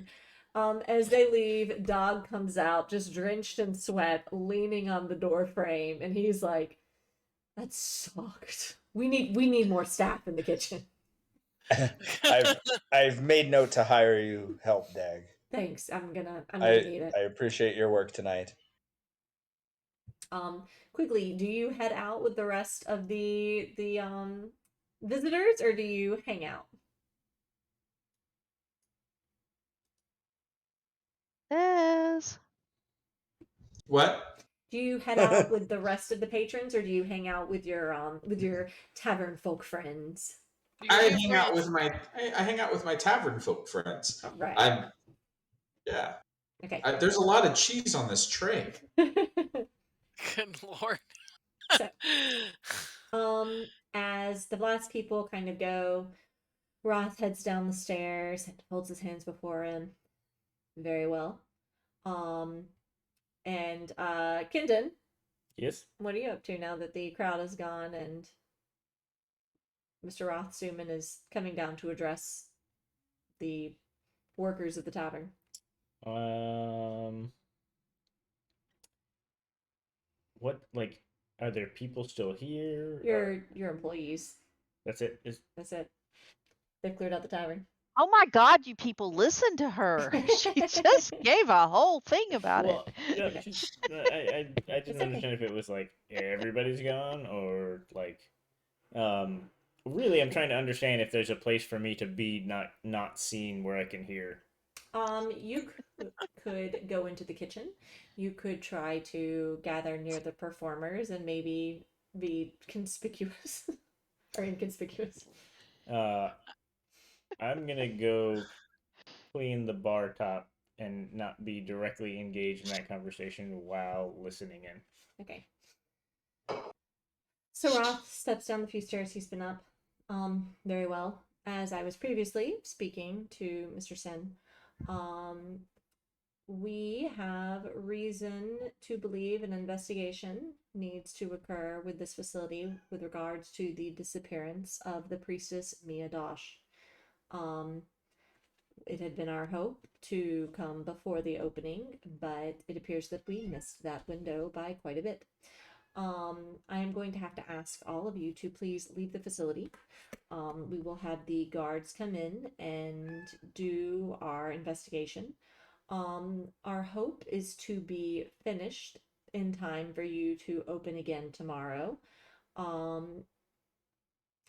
As they leave, Dog comes out just drenched in sweat, leaning on the door frame, and he's like, that sucked. We need more staff in the kitchen. I've made note to hire you help, Dag. Thanks. I'm gonna need it. I appreciate your work tonight. Quigley, do you head out with the rest of the visitors, or do you hang out? Yes. What? Do you head out with the rest of the patrons, or do you hang out with your tavern folk friends? I hang out with my tavern folk friends. Right. Yeah. Okay. There's a lot of cheese on this tray. Good lord. So, as the last people kind of go, Roth heads down the stairs and holds his hands before him. Very well. And Kindon, Yes. what are you up to now that the crowd is gone and Mr. Rothstuman is coming down to address the workers of the tavern? What, like, are there people still here? Or- Your employees. That's it. That's it. They've cleared out the tavern. Oh my God, you people, listen to her. She just gave a whole thing about Well, it. no, Okay. just, I It's didn't okay. understand if it was like everybody's gone or like, really, I'm trying to understand if there's a place for me to be not seen where I can hear. You could go into the kitchen. You could try to gather near the performers and maybe be conspicuous or inconspicuous. I'm gonna go clean the bar top and not be directly engaged in that conversation while listening in. Okay. So Roth steps down the few stairs he's been up. Very well. As I was previously speaking to Mr. Sen, we have reason to believe an investigation needs to occur with this facility with regards to the disappearance of the priestess Mia Dosh. It had been our hope to come before the opening, but it appears that we missed that window by quite a bit. I am going to have to ask all of you to please leave the facility. We will have the guards come in and do our investigation. Our hope is to be finished in time for you to open again tomorrow.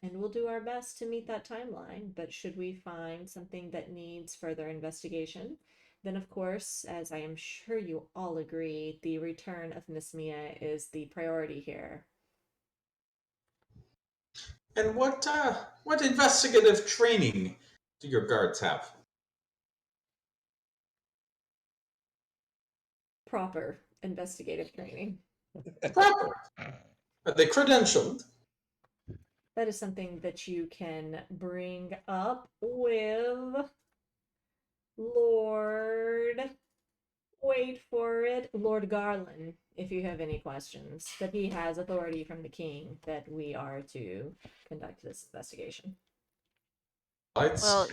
And we'll do our best to meet that timeline. But should we find something that needs further investigation, then of course, as I am sure you all agree, the return of Miss Mia is the priority here. And what investigative training do your guards have? Proper investigative training. Proper. Are they credentialed? That is something that you can bring up with Lord. Wait for it, Lord Garland, if you have any questions. But he has authority from the king that we are to conduct this investigation. It's, Well,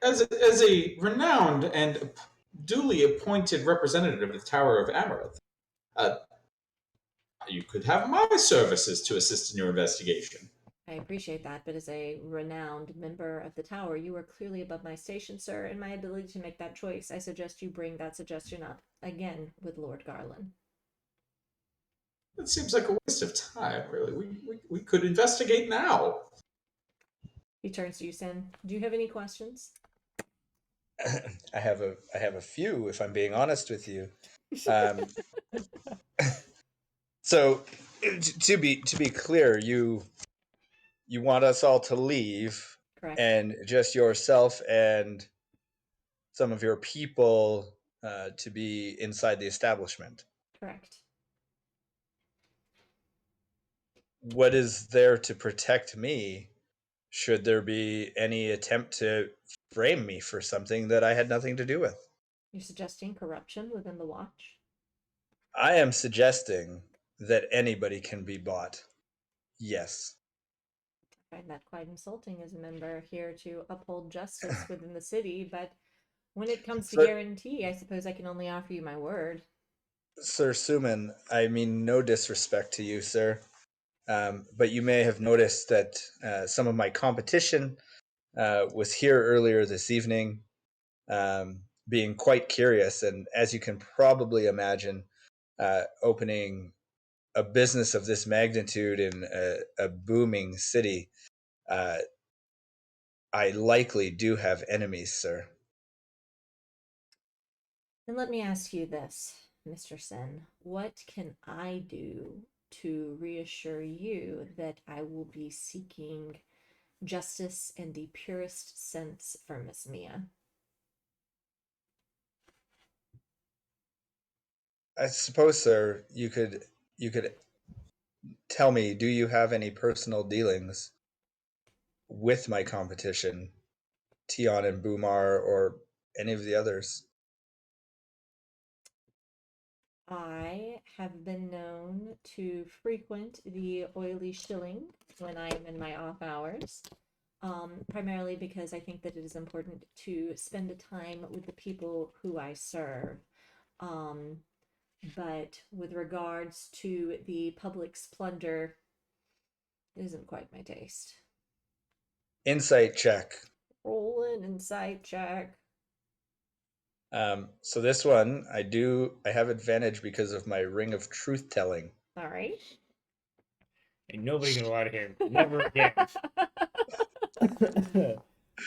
as a renowned and duly appointed representative of the Tower of Amaranth, you could have my services to assist in your investigation. I appreciate that, but as a renowned member of the tower, you are clearly above my station, sir, and my ability to make that choice. I suggest you bring that suggestion up again with Lord Garland. It seems like a waste of time, really. We could investigate now. He turns to you, Sin. Do you have any questions? I have a few, if I'm being honest with you. So to be clear, you want us all to leave, Correct. and just yourself and some of your people to be inside the establishment. Correct. What is there to protect me should there be any attempt to frame me for something that I had nothing to do with? You're suggesting corruption within the watch? I am suggesting that anybody can be bought. Yes. I find that quite insulting as a member here to uphold justice within the city, but when it comes to So- guarantee, I suppose I can only offer you my word. Sir Suman, I mean no disrespect to you, sir, but you may have noticed that some of my competition was here earlier this evening, being quite curious, and as you can probably imagine, opening a business of this magnitude in a booming city, I likely do have enemies, sir. And let me ask you this, Mr. Sen. What can I do to reassure you that I will be seeking justice in the purest sense for Miss Mia? I suppose, sir, you could tell me, do you have any personal dealings with my competition, Tion and Boomar, or any of the others. I have been known to frequent the Oily Shilling when I am in my off hours, primarily because I think that it is important to spend the time with the people who I serve. But with regards to the public splendor, it isn't quite my taste. Insight check. Roll an insight check. So this one, I have advantage because of my ring of truth telling. All right. And nobody can lie to him. Never again.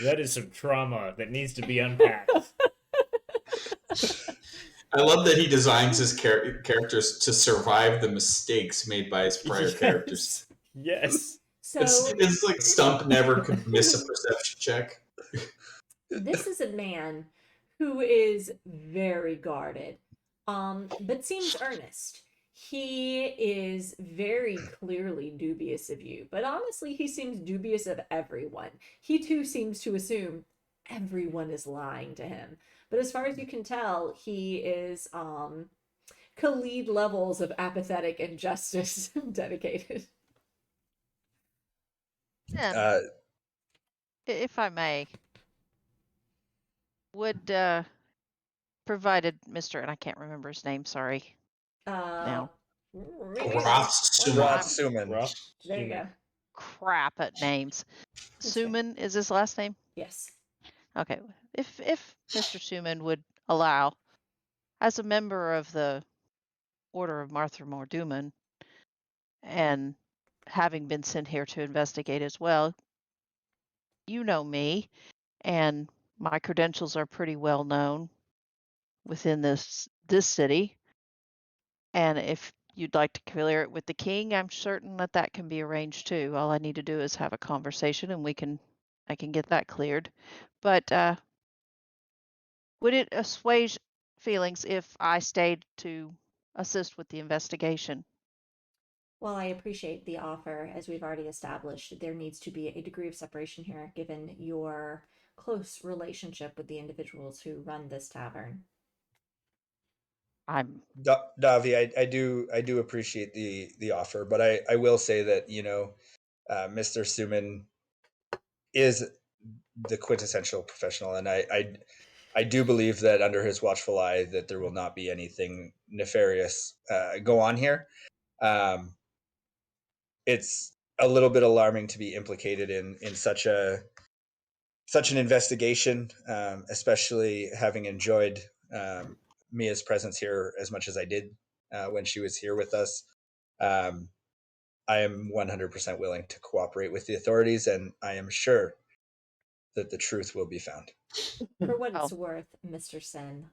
That is some trauma that needs to be unpacked. I love that he designs his characters to survive the mistakes made by his prior characters. Yes. So It's like Stump never could miss a perception check. this is a man who is very guarded, but seems earnest. He is very clearly dubious of you, but honestly, he seems dubious of everyone. He too seems to assume everyone is lying to him. But as far as you can tell, he is Khalid levels of apathetic and justice dedicated. And if I may, would provided Mr. and I can't remember his name, sorry. Now. Roth Suman. Roth Suman. Rough. There you go. Crap at names. That's fair. Suman is his last name? Yes. Okay. If Mr. Suman would allow, as a member of the Order of Martha Morduman, and having been sent here to investigate as well, you know me, and my credentials are pretty well known within this city. And if you'd like to clear it with the king, I'm certain that that can be arranged too. All I need to do is have a conversation, and I can get that cleared. But would it assuage feelings if I stayed to assist with the investigation? Well, I appreciate the offer. As we've already established, there needs to be a degree of separation here, given your close relationship with the individuals who run this tavern. I'm Davi, I do appreciate the offer, but I will say that Mr. Suman is the quintessential professional, and I do believe that under his watchful eye that there will not be anything nefarious go on here. It's a little bit alarming to be implicated in such an investigation, especially having enjoyed Mia's presence here as much as I did when she was here with us. I am 100% willing to cooperate with the authorities, and I am sure that the truth will be found. For what it's Oh. worth, Mr. Sen,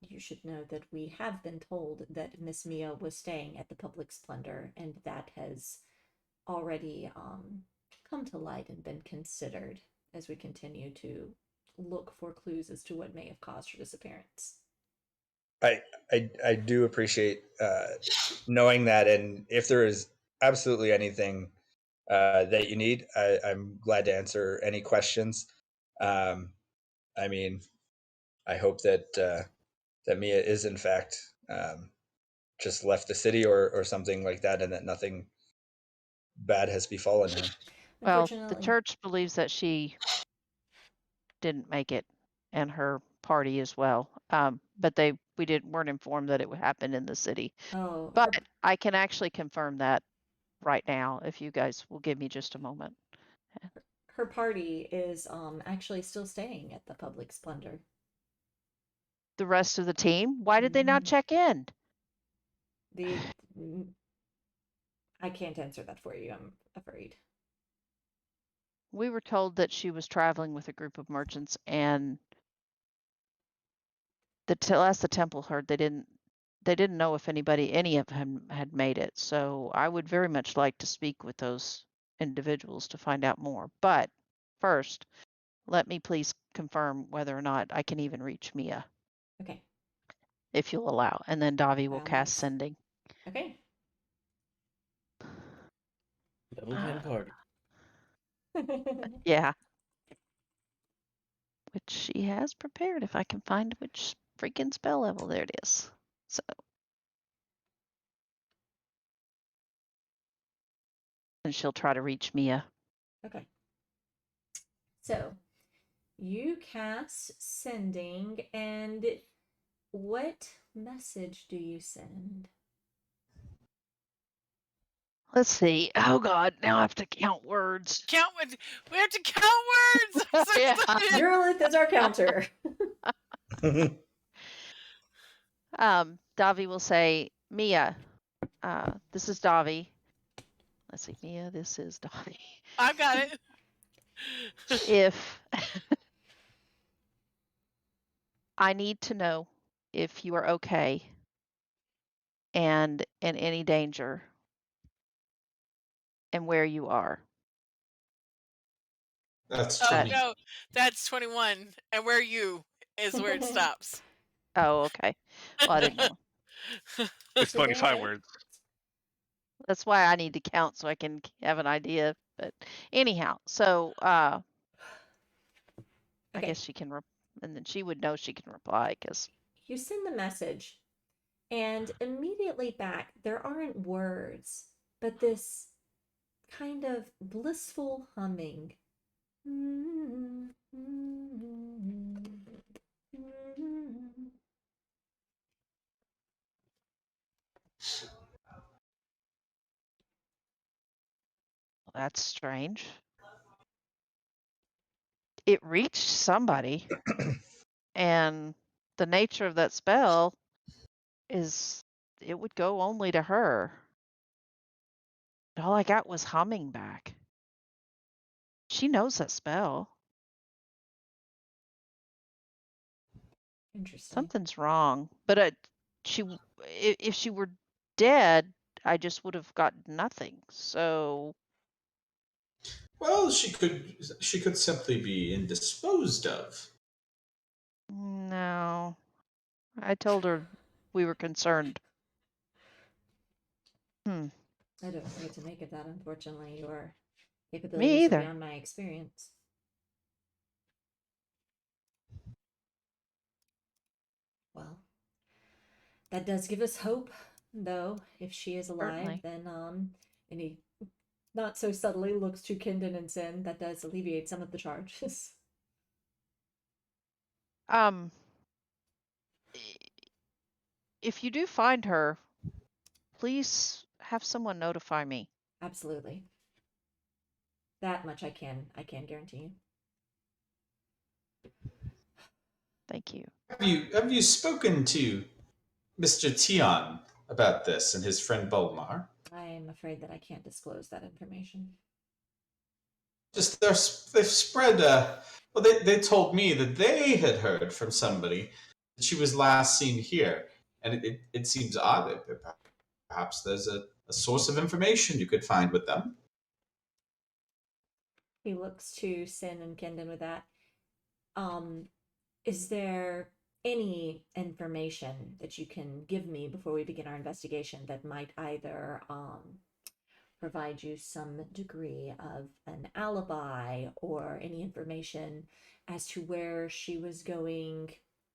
you should know that we have been told that Miss Mia was staying at the Public Splendor, and that has already come to light and been considered as we continue to look for clues as to what may have caused her disappearance. I do appreciate knowing that, and if there is absolutely anything that you need, I'm glad to answer any questions. I mean, I hope that Mia is in fact just left the city or something like that, and that nothing bad has befallen her. well, the Unfortunately, church believes that she didn't make it, and her party as well. But we weren't informed that it would happen in the city. oh, But I can actually confirm that right now if you guys will give me just a moment. her party is actually still staying at the Public Splendor. The rest of the team, why did they not Mhm. check in? I can't answer that for you, I'm afraid. We were told that she was traveling with a group of merchants, and last the temple heard, they didn't know if any of them had made it. So I would very much like to speak with those individuals to find out more. But first, let me please confirm whether or not I can even reach Mia, Okay. if you'll allow. And then Davi will By all cast means. sending. Okay. Level 10 party. Yeah. Which she has prepared if I can find which freaking spell level. There it is. So. And she'll try to reach Mia. Okay. So you cast sending, and what message do you send? Let's see. Oh God, now I have to count words. We have to count words. I'm so Yeah. excited. Neuralith is our counter. Davi will say, Mia, this is Davi. Let's see, Mia, this is Davi. I've got it. If I need to know if you are okay and in any danger and where you are. That's Oh 20. no, that's 21. And where you is where it stops. Oh, okay. Well, I didn't know. It's So go 25 ahead. words. That's why I need to count so I can have an idea. But anyhow, so I Okay. guess she can, and then she would know she can reply because. You send the message, and immediately back, there aren't words, but this kind of blissful humming. That's strange. It reached somebody, and the nature of that spell is it would go only to her. But all I got was humming back. She knows that spell. Interesting. Something's wrong. But if she were dead, I just would have got nothing. So Well, she could simply be indisposed of. no, I told her we were concerned. I don't know what to make of that, unfortunately. Your Me capabilities are either. beyond my experience. Well, that does give us hope, though. If she is alive, Certainly. then and he not so subtly looks to Kindon and Sin. That does alleviate some of the charges. Um, if you do find her, please have someone notify me. Absolutely. That much I can guarantee you. Thank you. Have you spoken to Mr. Tion about this and his friend Bulmar? I'm afraid that I can't disclose that information. Just they've spread. Well, they told me that they had heard from somebody that she was last seen here, and it seems odd that perhaps there's a source of information you could find with them. He looks to Sin and Kendon with that. Is there any information that you can give me before we begin our investigation that might either provide you some degree of an alibi or any information as to where she was going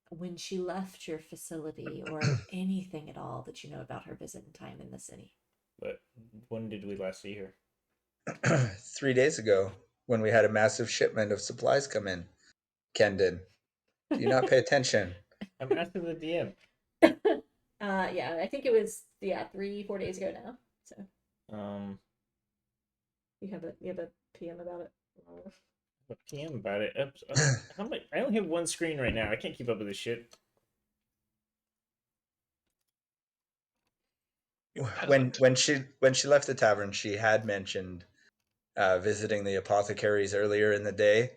when she left your facility or anything at all that you know about her visit and time in the city? But when did we last see her? 3 days ago, when we had a massive shipment of supplies come in, Kendon. Do you not pay attention? I'm asking the DM. Yeah, I think it was 3-4 days ago now. So you have a PM about it. A PM about it. How much? I only have one screen right now. I can't keep up with this shit. When she left the tavern, she had mentioned visiting the apothecaries earlier in the day.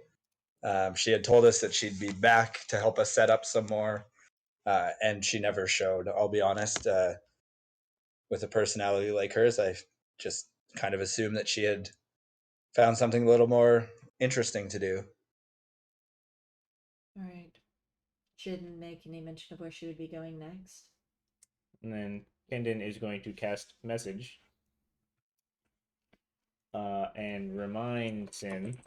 She had told us that she'd be back to help us set up some more, and she never showed. I'll be honest. With a personality like hers, I just kind of assumed that she had found something a little more interesting to do. All right. She didn't make any mention of where she would be going next. And then Kendon is going to cast message. and reminds him,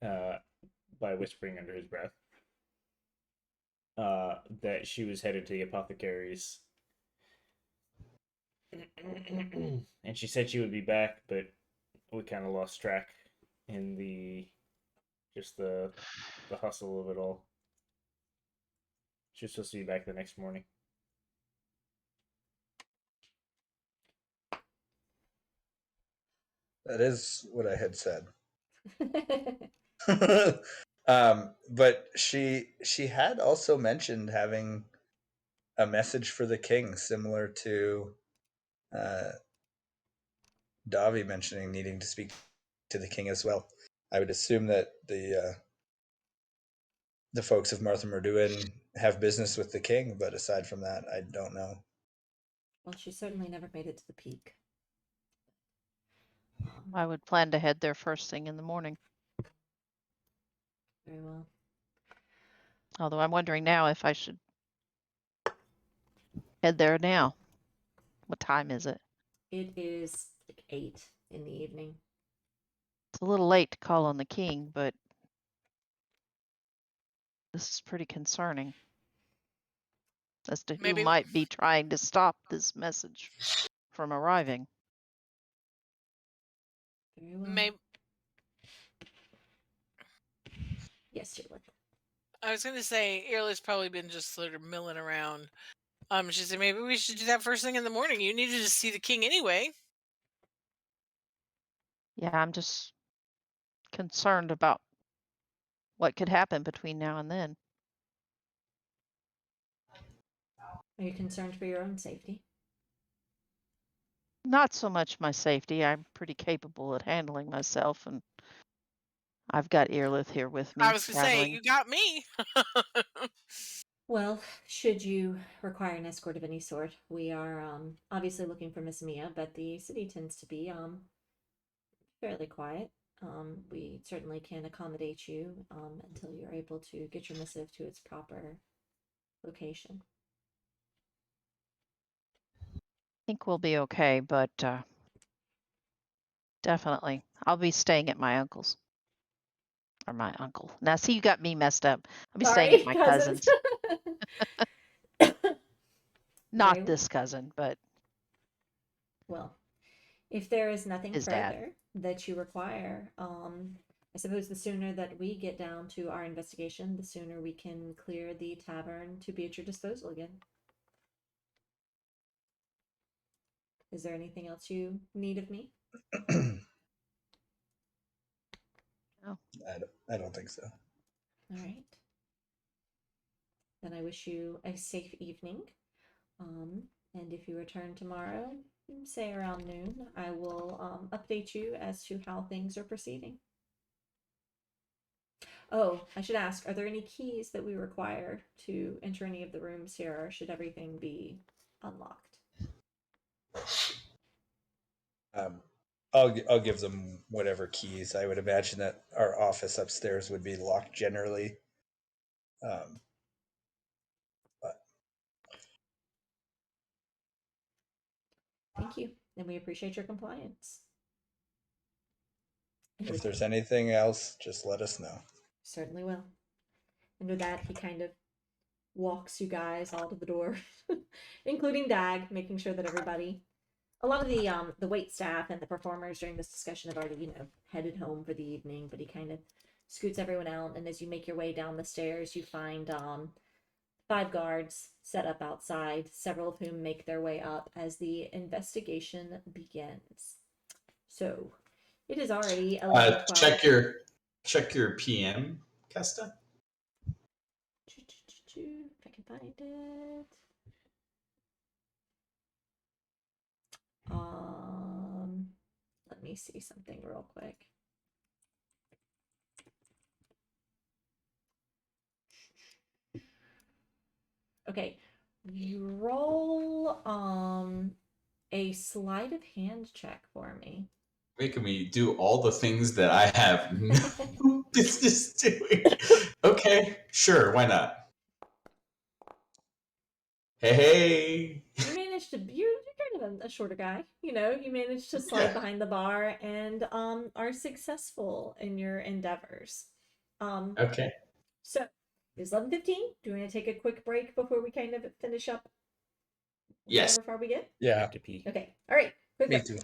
by whispering under his breath, that she was headed to the apothecary's. And she said she would be back, but we kind of lost track in the hustle of it all. She was supposed to be back the next morning. That is what I had said. But she had also mentioned having a message for the king, similar to Davi mentioning needing to speak to the king as well. I would assume that the folks of Martha Merdouin have business with the king, but aside from that, I don't know. Well, she certainly never made it to the peak. I would plan to head there first thing in the morning. Very well. Although I'm wondering now if I should head there now. What time is it? It is like 8 in the evening. It's a little late to call on the king, but this is pretty concerning as to who Maybe- might be trying to stop this message from arriving. Very well. Maybe Yes, Jalen. I was gonna say Earl's probably been just sort of milling around. She said maybe we should do that first thing in the morning. You needed to see the king anyway. Yeah, I'm just concerned about what could happen between now and then. Are you concerned for your own safety? Not so much my safety. I'm pretty capable at handling myself, and I've got Earlith here with me. I was gonna say traveling. you got me. Well, should you require an escort of any sort, we are obviously looking for Miss Mia, but the city tends to be fairly quiet. We certainly can accommodate you until you're able to get your missive to its proper location. I think we'll be okay, but definitely. I'll be staying at my uncle's. Or my uncle. Now, see, you got me messed up. I'll be staying at my cousin's. Not Very this cousin, but Well, if there is nothing His further dad. that you require, I suppose the sooner that we get down to our investigation, the sooner we can clear the tavern to be at your disposal again. Is there anything else you need of me? I don't think so. All right. Then I wish you a safe evening. And if you return tomorrow, say around noon, I will update you as to how things are proceeding. Oh, I should ask, are there any keys that we require to enter any of the rooms here, or should everything be unlocked? I'll give them whatever keys. I would imagine that our office upstairs would be locked generally. But Thank you, and we appreciate your compliance. And if with- there's anything else, just let us know. Certainly will. And with that, he kind of walks you guys all to the door, including Dag, making sure that everybody, a lot of the wait staff and the performers during this discussion have already, headed home for the evening, but he kind of scoots everyone out, and as you make your way down the stairs, you find 5 guards set up outside, several of whom make their way up as the investigation begins. So, it is already 11:12. Check your PM, Kesta. If I can find it. Let me see something real quick. Okay, you roll a sleight of hand check for me. Making me do all the things that I have no business doing. Okay, sure, why not? Hey. You managed to you're kind a shorter guy. You know, you manage to slide Yeah. behind the bar and are successful in your endeavors. Okay. So it's 11:15. Do you want to take a quick break before we kind of finish up? Yes. However far we get. I Yeah, have to pee. Okay. All right. Quick me break. too.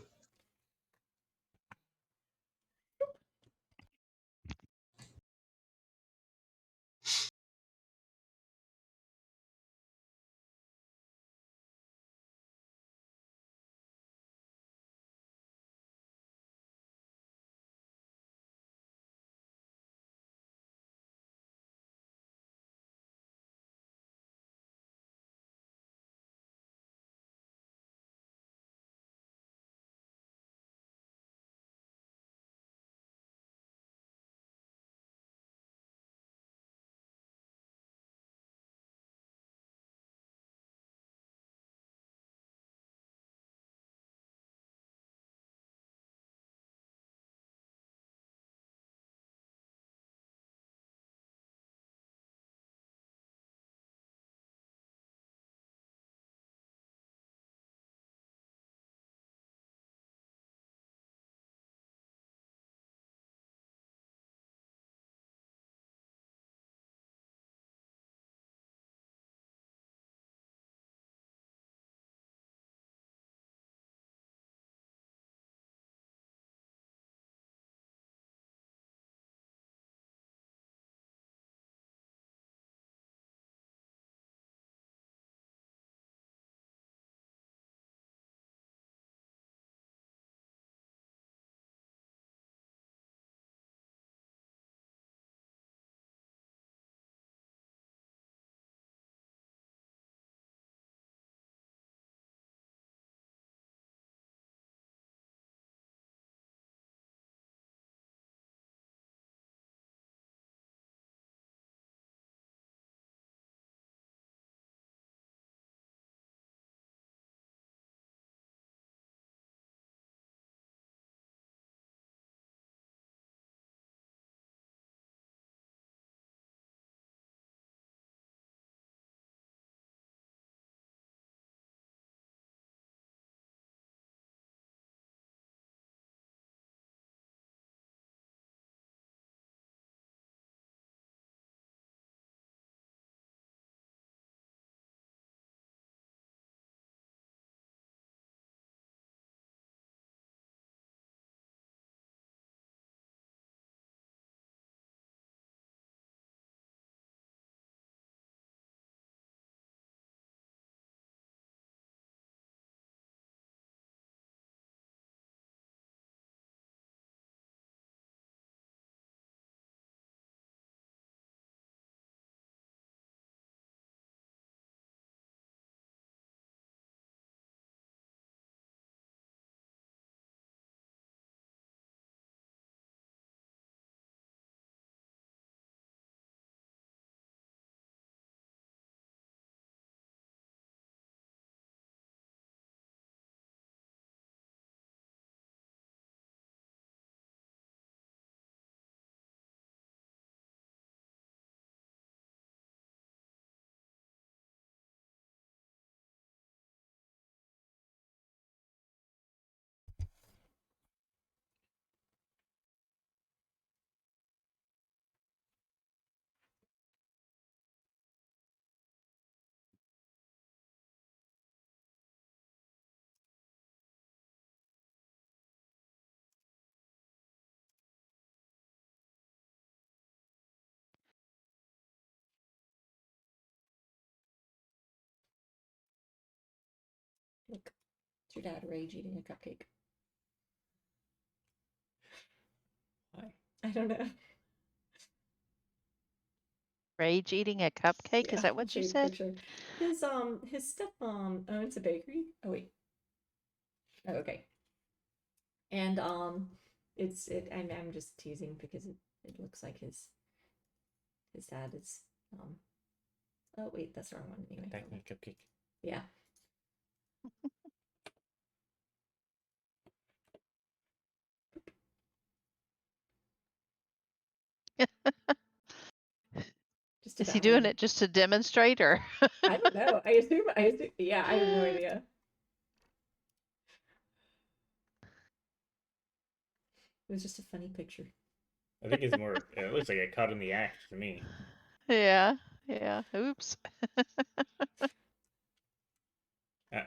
Look, it's your dad rage eating a cupcake. Why? I don't know. Rage eating a cupcake? Yeah, Is that I'll what show you you the said? picture. His stepmom owns a bakery. Oh wait. Oh, okay. And I'm just teasing because it looks like his dad is oh wait, that's the wrong one anyway. Back my cupcake. Yeah. Just Is he about doing him. it just to demonstrate, or? I don't know. I assume yeah, I have no idea. It was just a funny picture. I think it's more. It looks like a caught in the act to me. Yeah. Yeah. Oops.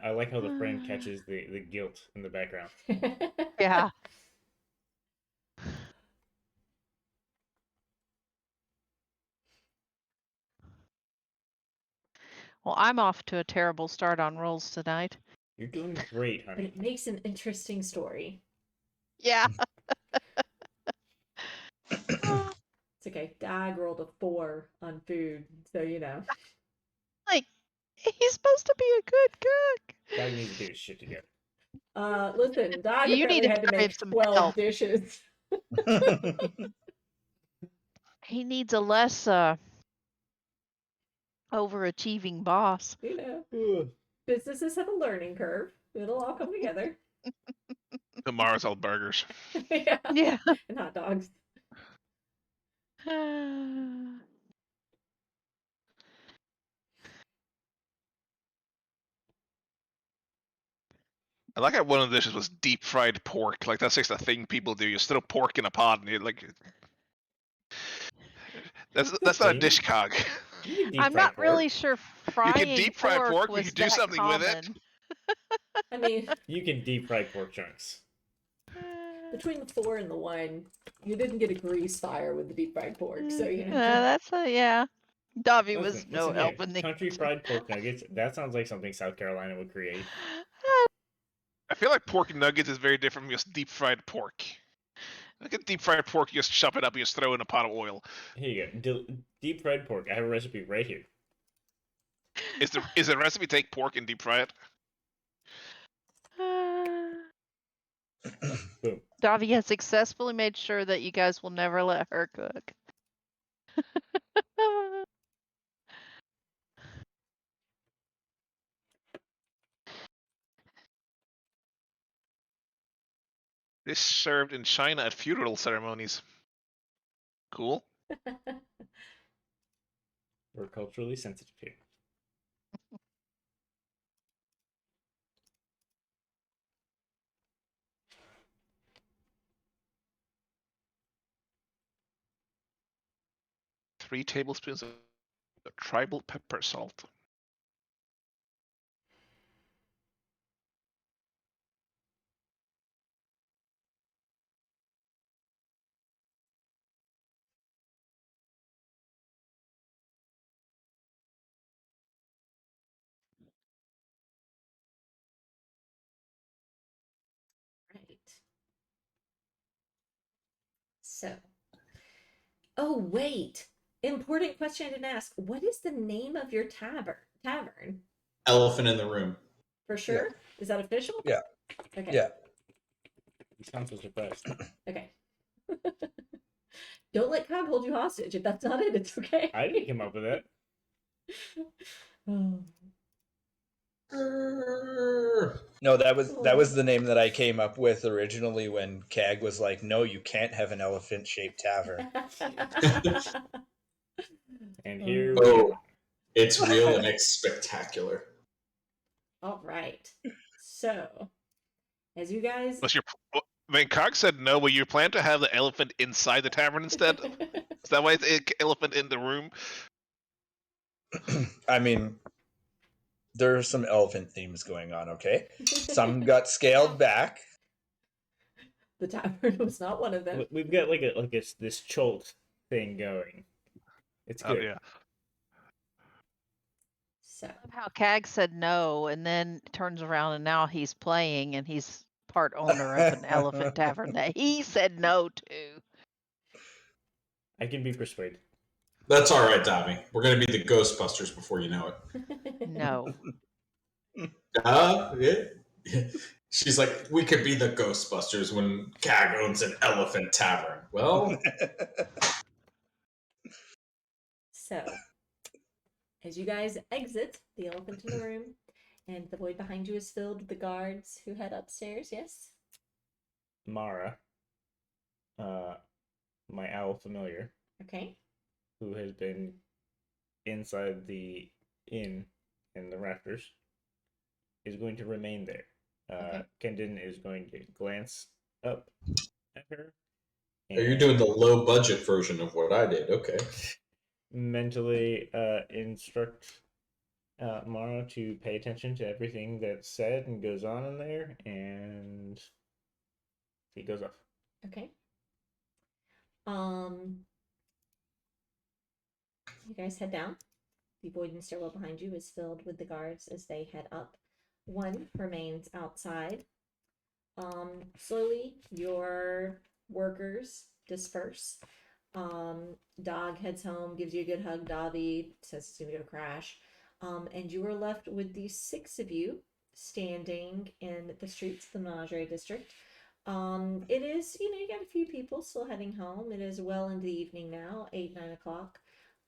I like how the friend catches the guilt in the background. Yeah. Well, I'm off to a terrible start on rolls tonight. You're doing great, But honey. it makes an interesting story. Yeah. It's okay. Dag rolled a 4 on food, so you know. Like, he's supposed to be a good cook. Dog needs to get his shit together. Listen, Dag You need apparently to had to give make some 12 help. dishes. He needs a less overachieving boss. You know, Ugh. businesses have a learning curve. It'll all come together. Tomorrow's all burgers. Yeah. Yeah. And hot dogs. I like how one of the dishes was deep fried pork. Like that's just a thing people do. You throw pork in a pot and you like. That's not a thing. dish cog. You can deep I'm fry not pork. really sure You frying can deep fry pork. You was can do that something with it. common. I mean, You can deep fry pork chunks. between the 4 and the 1, you didn't get a grease fire with the deep fried pork, so you know. That's a yeah. Davy was Listen, no listen help here. in the Country fried pork nuggets. That sounds like something South Carolina would create. I feel like pork nuggets is very different from just deep fried pork. Like a deep fried pork, you just chop it up, you just throw it in a pot of oil. Here you go. Deep fried pork. I have a recipe right here. Is the recipe take pork and deep fry it? Boom. Davy has successfully made sure that you guys will never let her cook. This served in China at funeral ceremonies. Cool. We're culturally sensitive here. Three tablespoons of tribal pepper salt. Right. So. Oh, wait. Important question I didn't ask. What is the name of your tavern? Elephant in the room. For sure? Is that official? Yeah. Okay. Yeah. You sound so surprised. Okay. Don't let Cog hold you hostage. If that's not it, it's okay. I didn't come up with that. Oh. No, that was the name that I came up with originally when Cag was like, "No, you can't have an elephant-shaped tavern." And here we Oh, go. it's real and it's spectacular. All right. So, as you guys. Unless when Cog said no, will you plan to have the elephant inside the tavern instead? Is that why it's elephant in the room? I mean, there are some elephant themes going on. Okay, some got scaled back. The tavern was not one of them. We've got like this cholt thing going. It's Oh good. yeah. So. How Cag said no, and then turns around and now he's playing, and he's part owner of an elephant tavern that he said no to. I can be persuaded. That's all right, Dobby. We're gonna be the Ghostbusters before you know it. No. Yeah. She's like, we could be the Ghostbusters when Cag owns an elephant tavern. Well, So, as you guys exit the elephant in the room, and the void behind you is filled with the guards who head upstairs, yes? Mara, my owl familiar, Okay. who has been inside the inn in the rafters, is going to remain there. Okay. Kendon is going to glance up at her Oh, you're doing the low budget version of what I did. Okay. Mentally instruct Mara to pay attention to everything that's said and goes on in there, and he goes off. Okay. You guys head down. The void stairwell behind you is filled with the guards as they head up. One remains outside. Slowly, your workers disperse. Dog heads home, gives you a good hug. Davi says he's gonna go crash. And you are left with the 6 of you standing in the streets of the Menagerie District. It is, you got a few people still heading home. It is well into the evening now, 8, 9 o'clock.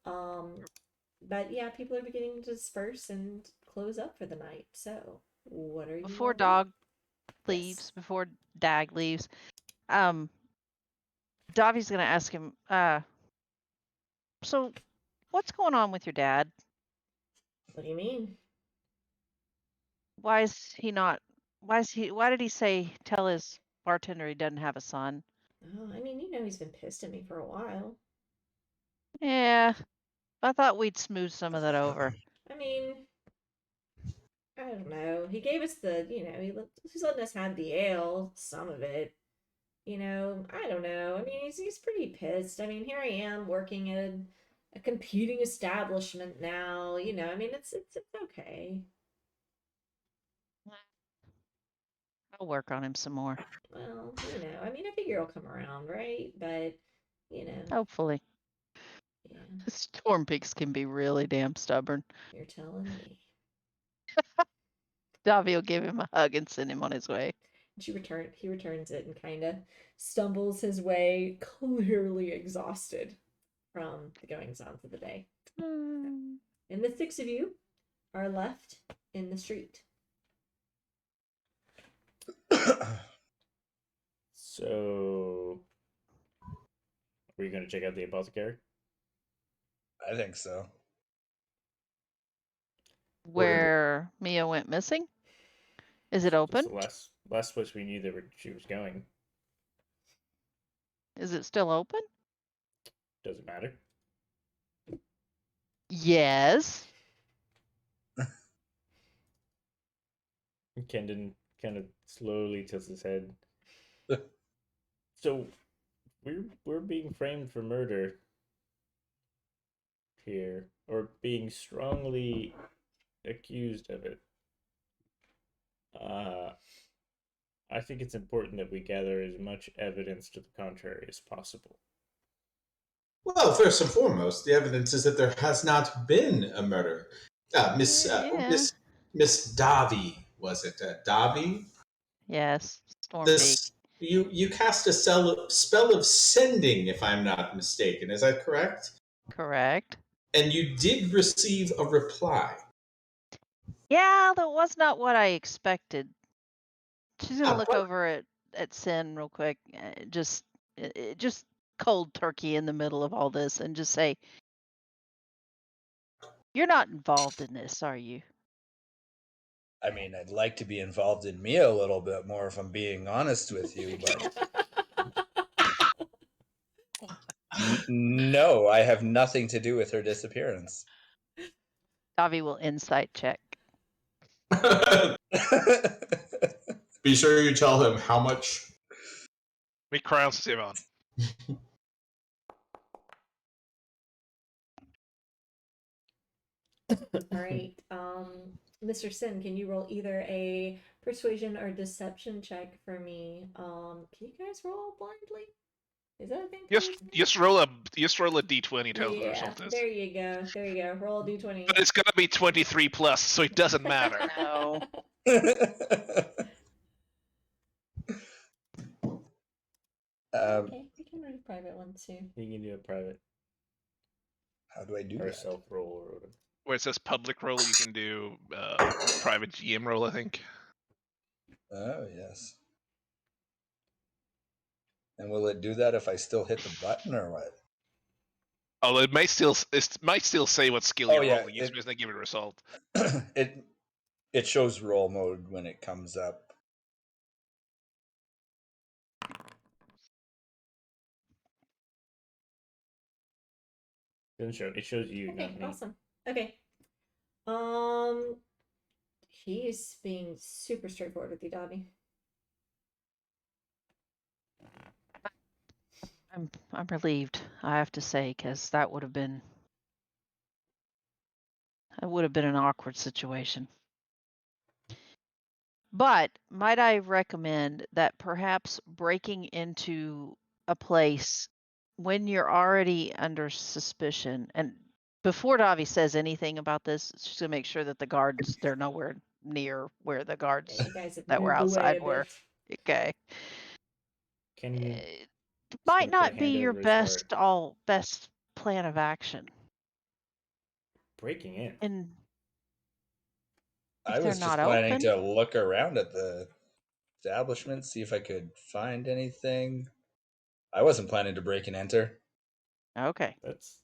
But yeah, people are beginning to disperse and close up for the night. So, what are you Before all doing? Dog leaves, before Dag leaves, Davi's gonna ask him, so what's going on with your dad? What do you mean? Why did he tell his bartender he doesn't have a son? Oh, I mean, he's been pissed at me for a while. Yeah, I thought we'd smooth some of that over. I mean, I don't know. He gave us he's letting us have the ale, some of it. I don't know. I mean, he's pretty pissed. I mean, here I am working at a competing establishment now. I mean, it's okay. I'll work on him some more. Well, I mean, I figure he'll come around, right? But, Hopefully. yeah, Storm Peaks can be really damn stubborn. you're telling me. Davi will give him a hug and send him on his way. He returns it and kind of stumbles his way, clearly exhausted from the goings on for the day. And the 6 of you are left in the street. So, are you going to check out the apothecary? I think so. Where Mia went missing? Is it That's open? the last place we knew she was going. Is it still open? Doesn't matter. Yes. Kendon kind of slowly tilts his head. So, we're being framed for murder here, or being strongly accused of it. I think it's important that we gather as much evidence to the contrary as possible. Well, first and foremost, the evidence is that there has not been a murder. Miss Davi, was it? Davi? Yes. Storm Peak. You cast a spell of sending, if I'm not mistaken. Is that correct? Correct. And you did receive a reply. Yeah, that was not what I expected. She's gonna look what? over at Sin real quick, just cold turkey in the middle of all this, and just say, "You're not involved in this, are you?" I mean, I'd like to be involved in Mia a little bit more, if I'm being honest with you, but no, I have nothing to do with her disappearance. Davi will insight check. Be sure you tell him how much. Make crowns to save on. All right. Mr. Sin, can you roll either a persuasion or deception check for me? Can you guys roll blindly? Is that a thing? Just roll a d20 tells the Yeah, result is. there you go. Roll a d20. But it's gonna be 23 plus, so it doesn't matter. No. Okay, we can read a private one too. You can do a private How do I do or that? self roll or whatever. Where it says public roll, you can do private GM roll, I think. Oh, yes. And will it do that if I still hit the button or what? Although it might still say what skill Oh, you're yeah, rolling. It's just gonna give it a result. It shows roll mode when it comes up. Doesn't show. It shows you, Okay, not me. awesome. Okay. He's being super straightforward with you, Dobby. I'm relieved, I have to say, because that would have been an awkward situation. But might I recommend that perhaps breaking into a place when you're already under suspicion, and before Davi says anything about this, just to make sure that the guards, they're nowhere near where the Yeah, guards you guys have that were moved away outside a were. bit. Okay. Can you? It Just might gonna put a not be hand your over his heart. best plan of action. Breaking in. And I if they're was just not planning open, to look around at the establishment, see if I could find anything. I wasn't planning to break and enter. okay. That's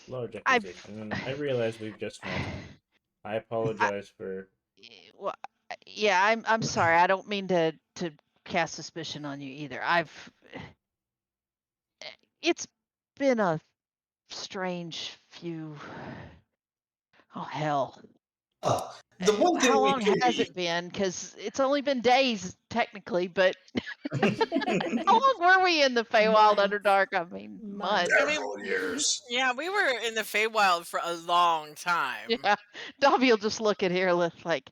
large I've accusation. And I realize we've just met. I I, apologize for. well, yeah, I'm sorry. I don't mean to cast suspicion on you either. It's been a strange few. Oh hell. The one How thing we long can has be it been? Because it's only been days technically, but how long were we in the Feywild Months. Underdark? I mean, Months. months. I mean, several years. yeah, we were in the Feywild for a long time. Yeah, Dobby will just look at Hairlith like,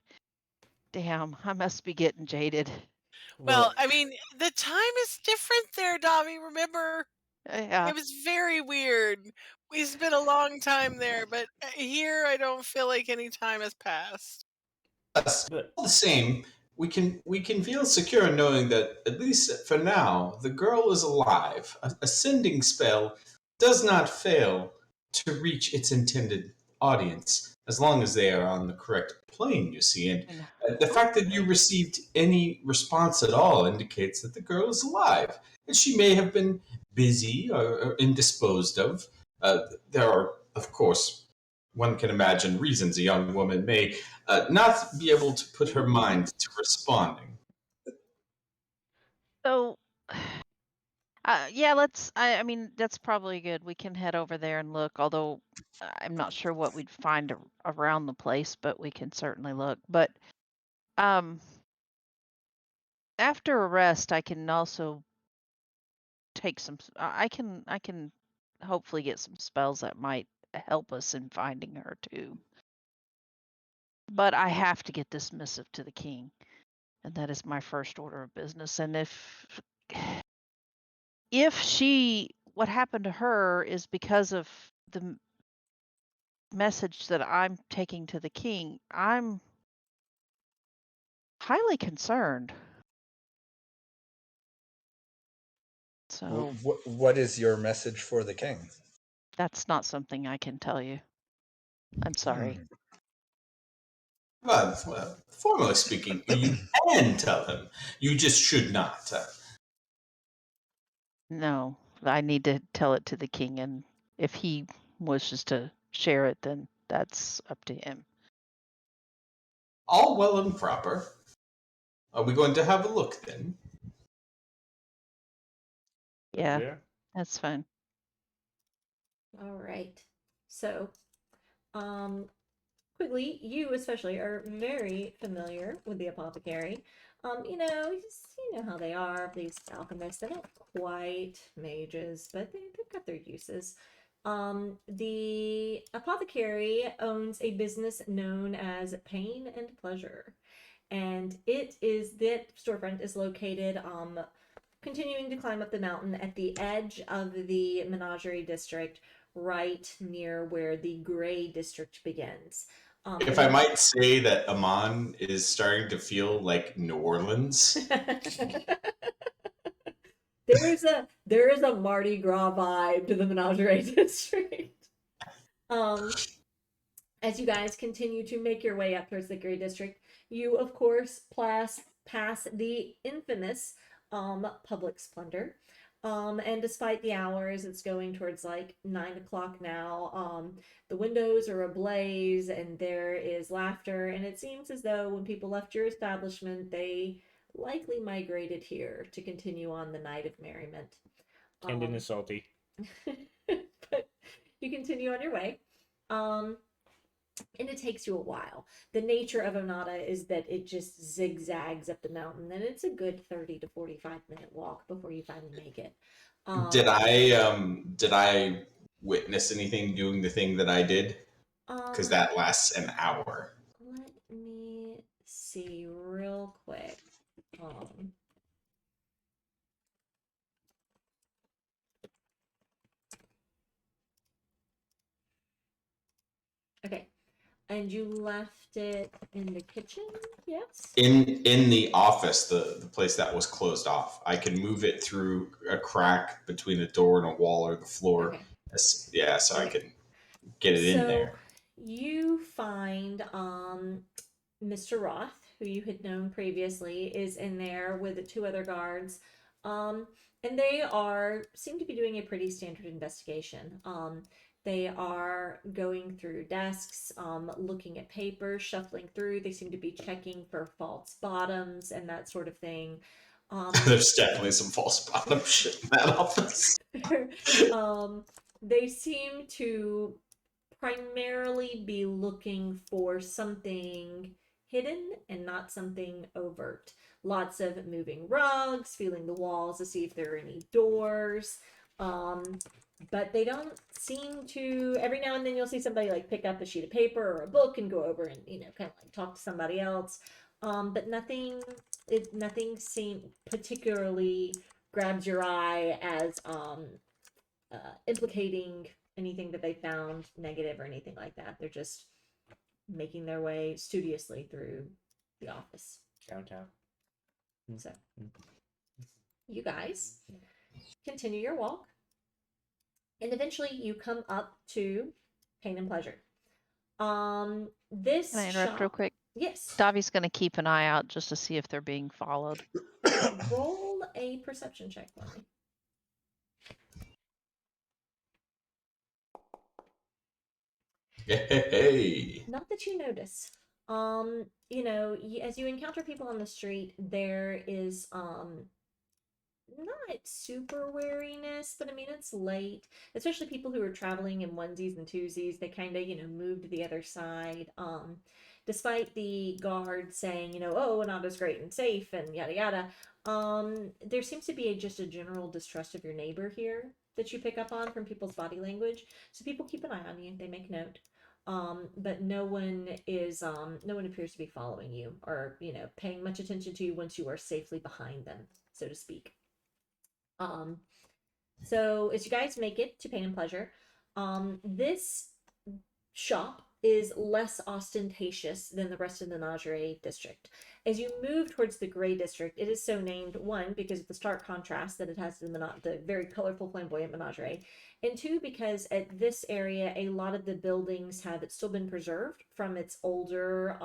damn, I must be getting jaded. Well, I mean, the time is different there, Dobby. Remember, Yeah. it was very weird. We spent a long time there, but here I don't feel like any time has passed. Us. But All the same, we can feel secure in knowing that at least for now, the girl is alive. A sending spell does not fail to reach its intended audience as long as they are on the correct plane. You see, and And the fact that you received any response at all indicates that the girl is alive, and she may have been busy or indisposed of. There are, of course, one can imagine reasons a young woman may not be able to put her mind to responding. so, yeah, I mean, that's probably good. We can head over there and look, although I'm not sure what we'd find around the place, but we can certainly look. But um, after a rest, I can also take some. I can hopefully get some spells that might help us in finding her too. But I have to get this missive to the king, and that is my first order of business. And if what happened to her is because of the message that I'm taking to the king, I'm highly concerned. So What is your message for the king? that's not something I can tell you. I'm sorry. Hmm. Well, formally speaking, you can tell him. You just should not. No, I need to tell it to the king, and if he wishes to share it, then that's up to him. All well and proper. Are we going to have a look then? Yeah, yeah. that's fine. All right. So, Quigley, you especially are very familiar with the apothecary. You know how they are, these alchemists. They're not quite mages, but they've got their uses. The apothecary owns a business known as Pain and Pleasure, and that storefront is located continuing to climb up the mountain at the edge of the Menagerie district, right near where the Gray district begins. If I might say that Amon is starting to feel like New Orleans. there is a Mardi Gras vibe to the Menagerie district. As you guys continue to make your way up towards the Gray district, you of course pass the infamous Public Splendor. And despite the hours, it's going towards like 9 o'clock now. The windows are ablaze and there is laughter, and it seems as though when people left your establishment, they likely migrated here to continue on the night of merriment. Tendon is salty. But you continue on your way. And it takes you a while. The nature of Onada is that it just zigzags up the mountain, and it's a good 30 to 45-minute walk before you finally make it. Did I witness anything doing the thing that I did? Because that lasts an hour. Let me see real quick. Okay. And you left it in the kitchen, yes? In the office, the place that was closed off. I can move it through a crack between a door and a wall or the floor. Okay. Yeah, so I Okay. can get it in So there. you find Mr. Roth, who you had known previously, is in there with the two other guards. And they seem to be doing a pretty standard investigation. They are going through desks, looking at papers, shuffling through. They seem to be checking for false bottoms and that sort of thing. There's definitely some false bottom shit in that office. They seem to primarily be looking for something hidden and not something overt. Lots of moving rugs, feeling the walls to see if there are any doors. But they don't seem to. Every now and then you'll see somebody like pick up a sheet of paper or a book and go over and kind of like talk to somebody else. But nothing seemed particularly grabs your eye as implicating anything that they found negative or anything like that. They're just making their way studiously through the office. Downtown. So you guys continue your walk, and eventually you come up to Pain and Pleasure. This Can I interrupt real shop- quick? Yes. Davi's going to keep an eye out just to see if they're being followed. Roll a perception check for me. Hey. Not that you notice. As you encounter people on the street, there is not super wariness, but I mean it's late, especially people who are traveling in onesies and twosies. They kind of move to the other side. Despite the guard saying oh, Onada's great and safe and yada yada, there seems to be just a general distrust of your neighbor here that you pick up on from people's body language. So people keep an eye on you. They make note. But no one appears to be following you or paying much attention to you once you are safely behind them, so to speak. So as you guys make it to Pain and Pleasure, this shop is less ostentatious than the rest of the Menagerie district. As you move towards the Gray district, it is so named, one, because of the stark contrast that it has to the very colorful, flamboyant Menagerie, and two, because at this area, a lot of the buildings have still been preserved from its older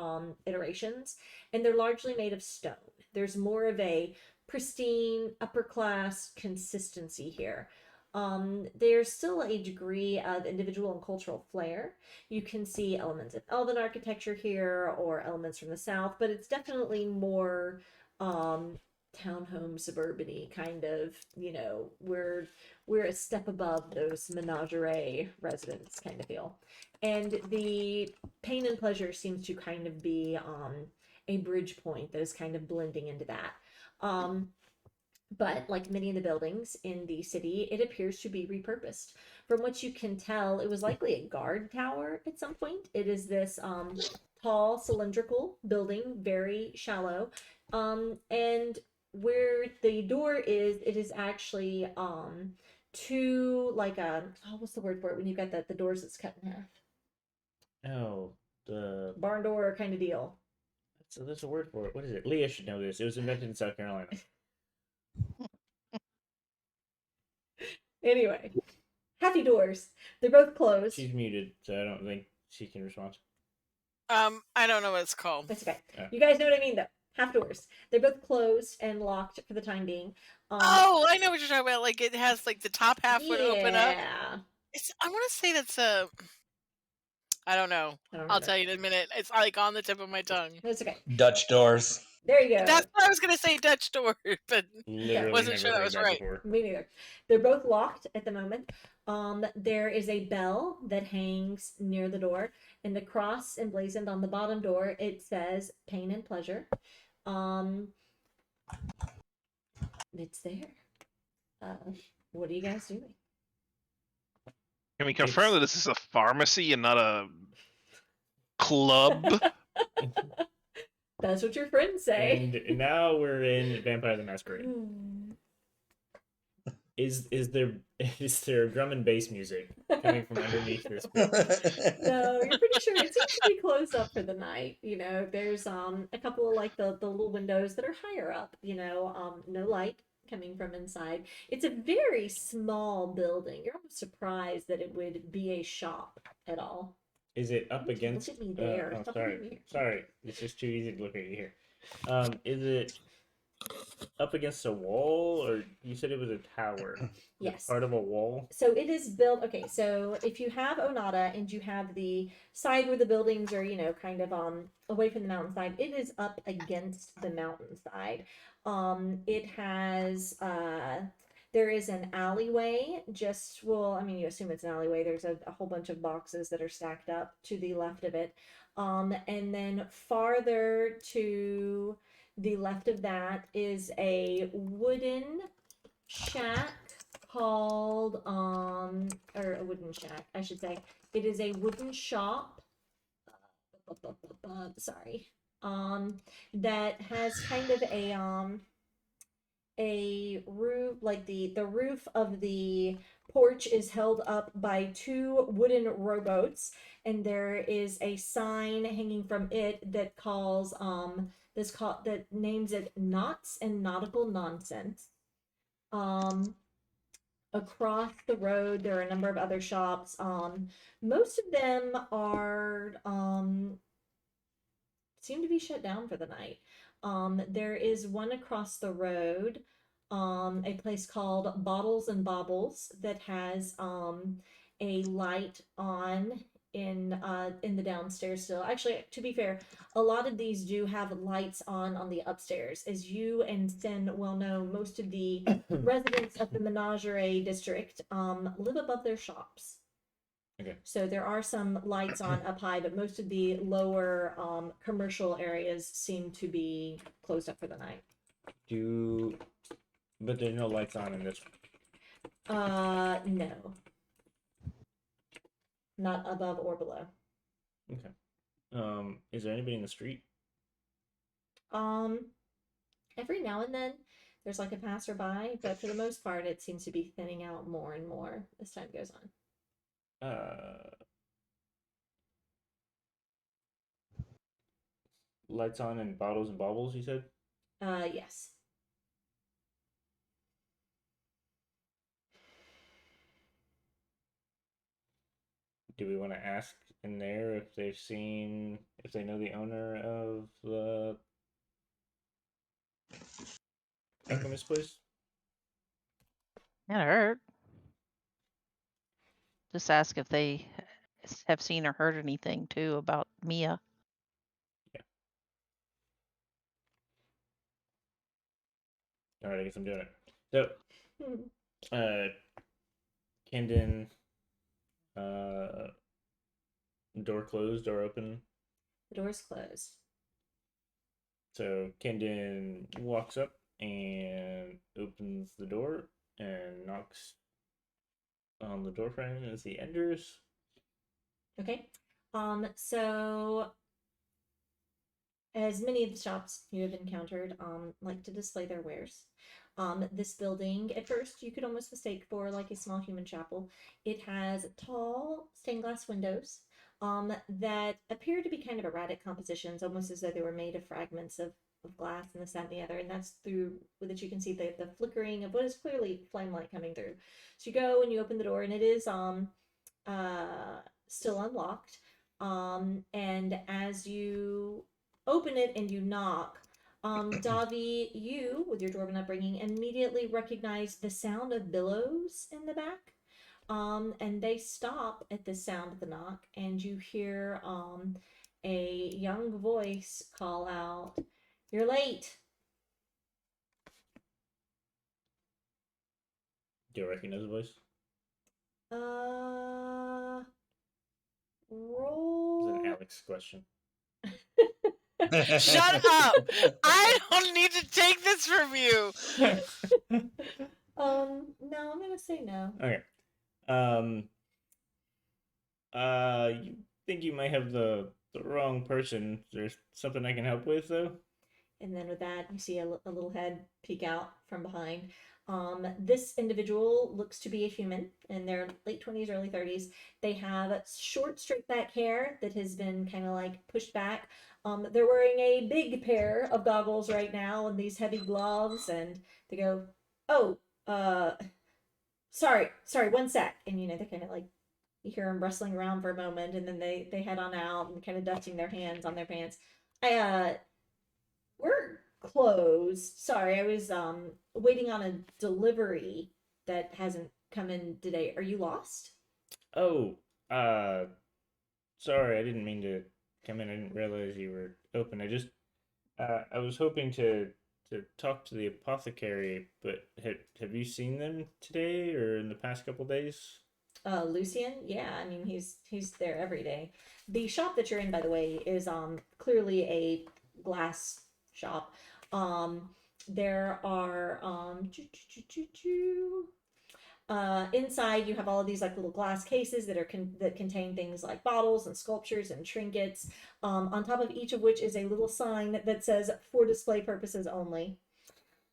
iterations, and they're largely made of stone. There's more of a pristine, upper class consistency here. There's still a degree of individual and cultural flair. You can see elements of Elven architecture here or elements from the South, but it's definitely more townhome suburban-y kind of, we're a step above those Menagerie residents kind of feel. And the Pain and Pleasure seems to kind of be a bridge point that is kind of blending into that. But like many of the buildings in the city, it appears to be repurposed. From what you can tell, it was likely a guard tower at some point. It is this tall, cylindrical building, very shallow. And where the door is, it is actually to like what's the word for it when you've got the doors that's cut in half? Oh, the Barn door kind of deal. there's a word for it. What is it? Leah should know this. It was invented in South Carolina. Anyway, halfy doors. They're both closed. She's muted, so I don't think she can respond. I don't know what it's called. That's okay. Yeah. You guys know what I mean, though. Half doors. They're both closed and locked for the time being. Oh, I know what you're talking about. Like it has like the top half would open up. Yeah. I want to say that's a. I don't know. I don't I'll know. tell you in a minute. It's like on the tip of my tongue. That's okay. Dutch doors. There you go. That's what I was gonna say, Dutch door, but Literally Wasn't never sure that heard was that right. before. Me neither. They're both locked at the moment. There is a bell that hangs near the door, and across emblazoned on the bottom door it says "Pain and Pleasure." It's there. What are you guys doing? Can we confirm It's- that this is a pharmacy and not a club? That's what your friends say. And now we're in Vampire the Masquerade. Is there drum and bass music coming from underneath this? No, you're pretty sure it seems to be closed up for the night. You know, there's a couple of like the little windows that are higher up, you know, no light coming from inside. It's a very small building. You're almost surprised that it would be a shop at all. Is it up Look against? at me there. Oh, Stop sorry, looking at me. sorry. It's just too easy to look at you here. Is it up against a wall, or you said it was a tower? Yes. Part of a wall. So it is built. Okay, so if you have Onata and you have the side where the buildings are, you know, kind of away from the mountainside, it is up against the mountainside. It has there is an alleyway. I mean, you assume it's an alleyway. There's a whole bunch of boxes that are stacked up to the left of it, and then farther to the left of that is a wooden shack called or a wooden shack, I should say. It is a wooden shop. Sorry. That has kind of a roof, like the roof of the porch is held up by two wooden rowboats, and there is a sign hanging from it that calls that names it Knots and Nautical Nonsense. Across the road there are a number of other shops. Most of them are seem to be shut down for the night. There is one across the road, a place called Bottles and Baubles that has a light on in the downstairs still. Actually, to be fair, a lot of these do have lights on the upstairs. As you and Sin well know, most of the residents of the Menagerie district live above their shops. Okay. So there are some lights on up high, but most of the lower commercial areas seem to be closed up for the night. But there's no lights on in this one. No. Not above or below. Okay. Is there anybody in the street? Every now and then there's like a passerby, but for the most part it seems to be thinning out more and more as time goes on. Lights on and Bottles and Baubles, you said? Yes. Do we want to ask in there if they know the owner of the alchemist place? Can't hurt. Just ask if they have seen or heard anything too about Mia. All right, I guess I'm doing it. So, Kendon, door closed, door open. The door's closed. So Kendon walks up and opens the door and knocks on the door frame as he enters. Okay. So as many of the shops you have encountered like to display their wares. This building, at first, you could almost mistake for like a small human chapel. It has tall stained glass windows that appear to be kind of erratic compositions, almost as though they were made of fragments of glass and this, that, and the other. And that's through that you can see the flickering of what is clearly flame light coming through. So you go and you open the door, and it is still unlocked. And as you open it and you knock, Davi, you, with your dwarven upbringing, immediately recognize the sound of billows in the back. And they stop at the sound of the knock, and you hear a young voice call out, "You're late." Do you recognize the voice? It's Roll. an Alex question. Shut up! I don't need to take this from you. No, I'm gonna say no. Okay. You think you might have the wrong person. Is there something I can help with, though? And then with that, you see a little head peek out from behind. This individual looks to be a human in their late 20s, early 30s. They have short, straight back hair that has been kind of like pushed back. They're wearing a big pair of goggles right now and these heavy gloves, and they go, "Oh, sorry, 1 sec." And they kind of like, you hear them rustling around for a moment, and then they head on out and kind of dusting their hands on their pants. We're closed. Sorry, I was waiting on a delivery that hasn't come in today. Are you lost? Oh, sorry, I didn't mean to come in. I didn't realize you were open. I was hoping to talk to the apothecary, but have you seen them today or in the past couple days? Lucian? Yeah, I mean he's there every day. The shop that you're in, by the way, is clearly a glass shop. There are inside you have all of these like little glass cases that that contain things like bottles and sculptures and trinkets. On top of each of which is a little sign that says "for display purposes only."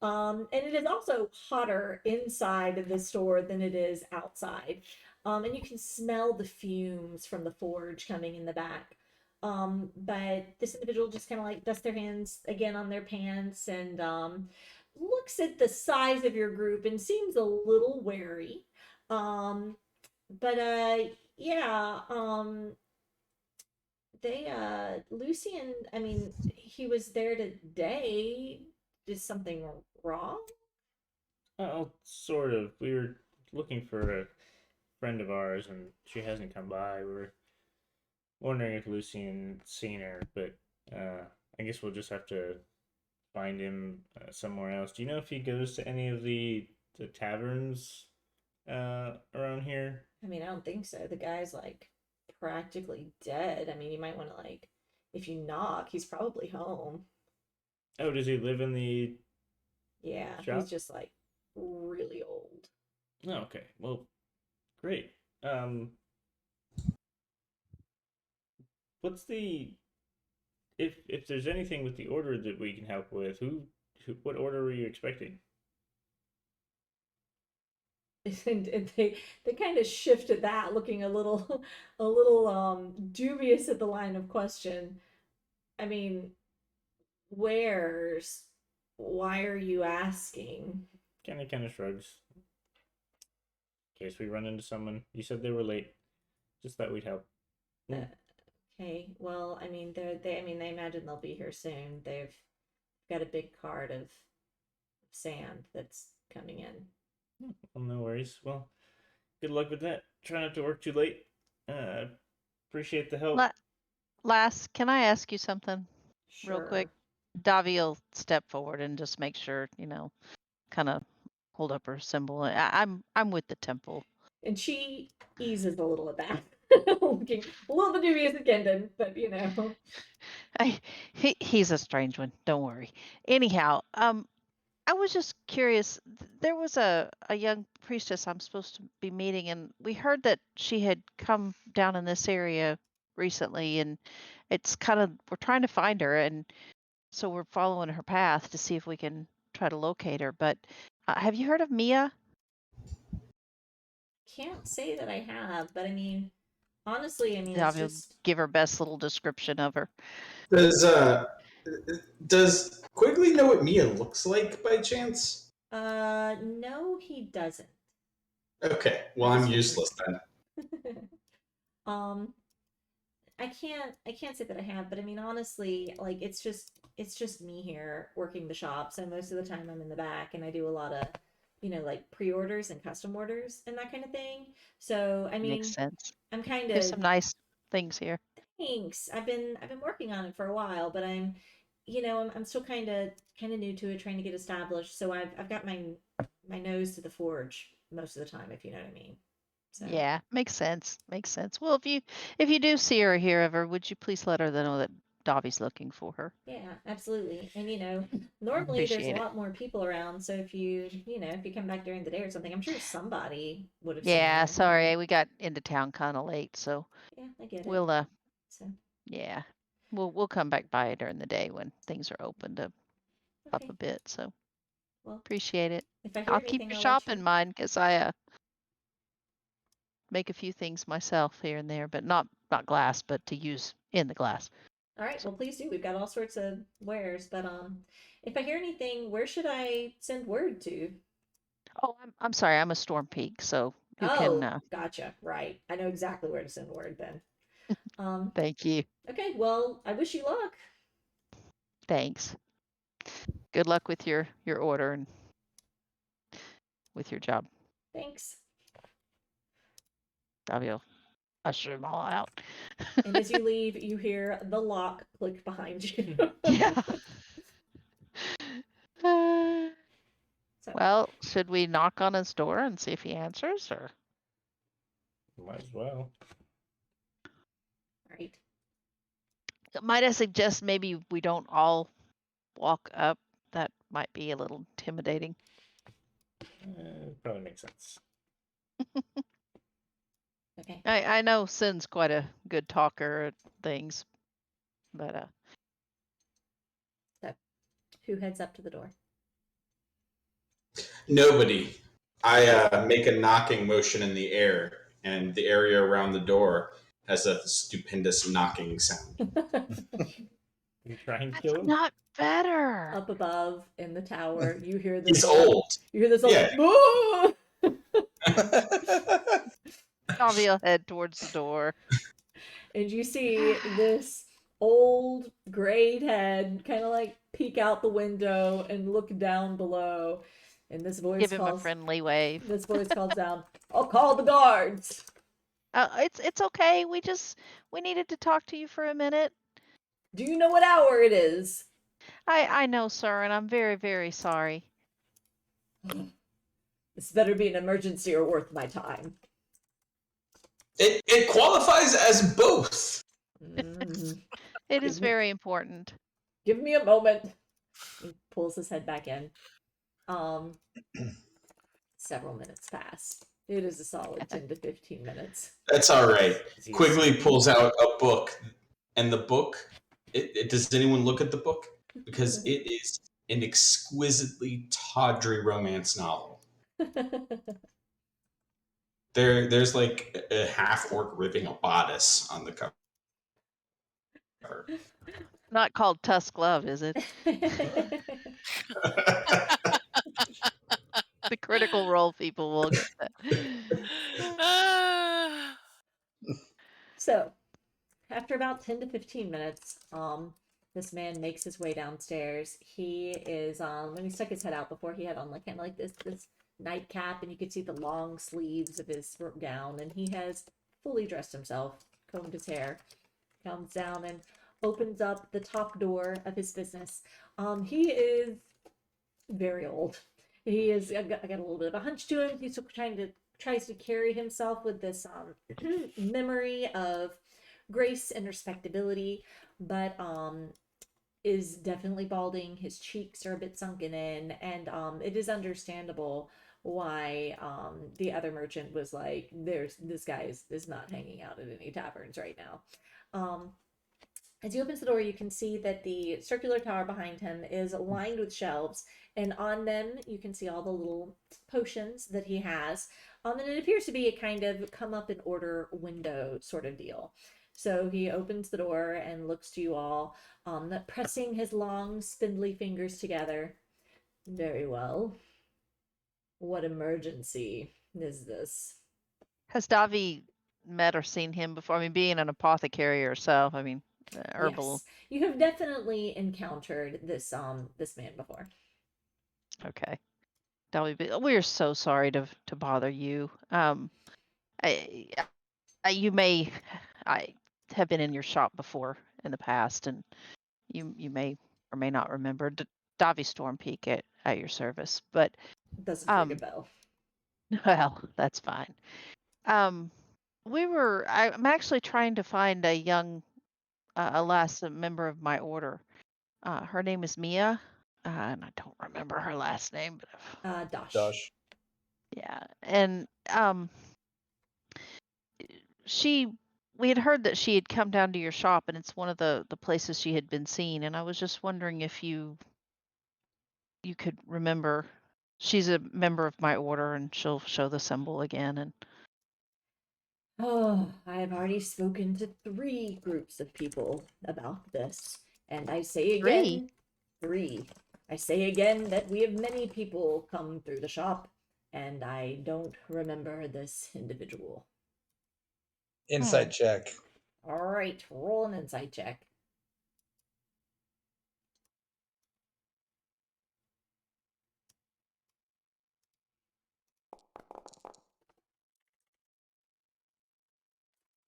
And it is also hotter inside the store than it is outside. And you can smell the fumes from the forge coming in the back. But this individual just kind of like dusts their hands again on their pants and looks at the size of your group and seems a little wary. But yeah, Lucian, I mean, he was there today. Is something wrong? Oh, sort of. We were looking for a friend of ours, and she hasn't come by. We're wondering if Lucian's seen her, but I guess we'll just have to find him somewhere else. Do you know if he goes to any of the taverns around here? I mean, I don't think so. The guy's like practically dead. I mean, you might want to like, if you knock, he's probably home. Oh, does he live in the... Yeah, shop? he's just like really old. Oh, okay. Well, great. What's the... If there's anything with the order that we can help with, what order were you expecting? And they kind of shifted that, looking a little dubious at the line of question. I mean, where's... Why are you asking? Kind of shrugs. In case we run into someone. You said they were late. Just thought we'd help. Okay, well, I mean, they imagine they'll be here soon. They've got a big cart of sand that's coming in. Well, no worries. Well, good luck with that. Try not to work too late. Appreciate the help. Lass, can I ask you something real quick? Sure. Davi will step forward and just make sure, kind of hold up her symbol. I'm with the temple. And she eases a little at that, looking a little bit dubious at Kendon, but He's a strange one. Don't worry. Anyhow, I was just curious. There was a young priestess I'm supposed to be meeting, and we heard that she had come down in this area recently, and it's we're trying to find her, and so we're following her path to see if we can try to locate her. But have you heard of Mia? can't say that I have, but I mean, honestly, I mean, Yeah, it's I'll just give her best little description of her. Does Quigley know what Mia looks like by chance? no, he doesn't. Okay, well I'm useless then. I can't say that I have, but I mean honestly, like it's just me here working the shop, so most of the time I'm in the back and I do a lot of like pre-orders and custom orders and that kind of thing. So I mean, Makes sense. I'm kind There's of some nice things here. thanks. I've been working on it for a while, but I'm still kind of new to it, trying to get established. So I've got my nose to the forge most of the time, if you know what I mean. So Yeah, makes sense. Makes sense. Well, if you do see her here ever, would you please let her know that Dobby's looking for her? yeah, absolutely. And normally there's a Appreciate it. lot more people around. So if you come back during the day or something, I'm sure somebody would have Yeah, seen her. sorry, we got into town kind of late, so Yeah, I get it. we'll So yeah, we'll come back by during the day when things are open to up okay. a bit. So Well, appreciate it. if I hear I'll keep anything, your I'll shop let in you. mind because I make a few things myself here and there, but not glass, but to use in the glass. All right, well, please do. We've got all sorts of wares, but if I hear anything, where should I send word to? Oh, I'm sorry, I'm a Storm Peak, so you Oh, can gotcha. Right. I know exactly where to send word then. thank you. Okay, well, I wish you luck. Thanks. Good luck with your order and with your job. Thanks. I'll usher them all out. And as you leave, you hear the lock click behind you. Yeah. So, Well, should we knock on his door and see if he answers, or? Might as well. all right. Might I suggest maybe we don't all walk up? That might be a little intimidating. Probably makes sense. Okay. I know Sin's quite a good talker at things, but So, who heads up to the door? Nobody. I make a knocking motion in the air, and the area around the door has a stupendous knocking sound. You try and that's kill him? not better. Up above in the tower, you hear this. He's old. You hear this old. Yeah. "Boo!" I'll head towards the door. And you see this old grayed head kind of like peek out the window and look down below. And this voice Give him a calls. friendly wave. This voice calls down. I'll call the guards. It's okay. We needed to talk to you for a minute. Do you know what hour it is? I know, sir, and I'm very, very sorry. This better be an emergency or worth my time. It qualifies as both. It is very important. Give me a moment. He pulls his head back in. Several minutes pass. It is a solid 10 to 15 minutes. That's all right. Is he Quigley asleep? pulls out a book, and the book. Does anyone look at the book? Because it is an exquisitely tawdry romance novel. There's like a half orc ripping a bodice on the cover. Not called Tusk Love, is it? The Critical Role people will get that. So, after about 10 to 15 minutes, this man makes his way downstairs. He is when he stuck his head out before, he had on like kind of like this nightcap, and you could see the long sleeves of his gown, and he has fully dressed himself, combed his hair, comes down and opens up the top door of his business. He is very old. He is I got a little bit of a hunch to him. He's tries to carry himself with this memory of grace and respectability, but is definitely balding. His cheeks are a bit sunken in, and it is understandable why the other merchant was like, this guy is not hanging out at any taverns right now. As he opens the door, you can see that the circular tower behind him is lined with shelves, and on them you can see all the little potions that he has. And it appears to be a kind of come up and order window sort of deal. So he opens the door and looks to you all, pressing his long, spindly fingers together. Very well. What emergency is this? Has Davi met or seen him before? I mean, being an apothecary herself, I mean, herbal. Yes, you have definitely encountered this man before. Okay. we're so sorry to bother you. I, you may, I have been in your shop before in the past, and you may or may not remember Davi Storm Peak at your service, but Doesn't ring a um, bell. well, that's fine. Um, I'm actually trying to find a young, a last member of my order. Her name is Mia, and I don't remember her last name, but Dosh. Dosh. yeah, and she we had heard that she had come down to your shop, and it's one of the places she had been seen, and I was just wondering if you could remember. She's a member of my order, and she'll show the symbol again. And Oh, I have already spoken to 3 groups of people about this, and I say Three? again, 3. I say again that we have many people come through the shop, and I don't remember this individual. Insight check. All right, roll an insight check.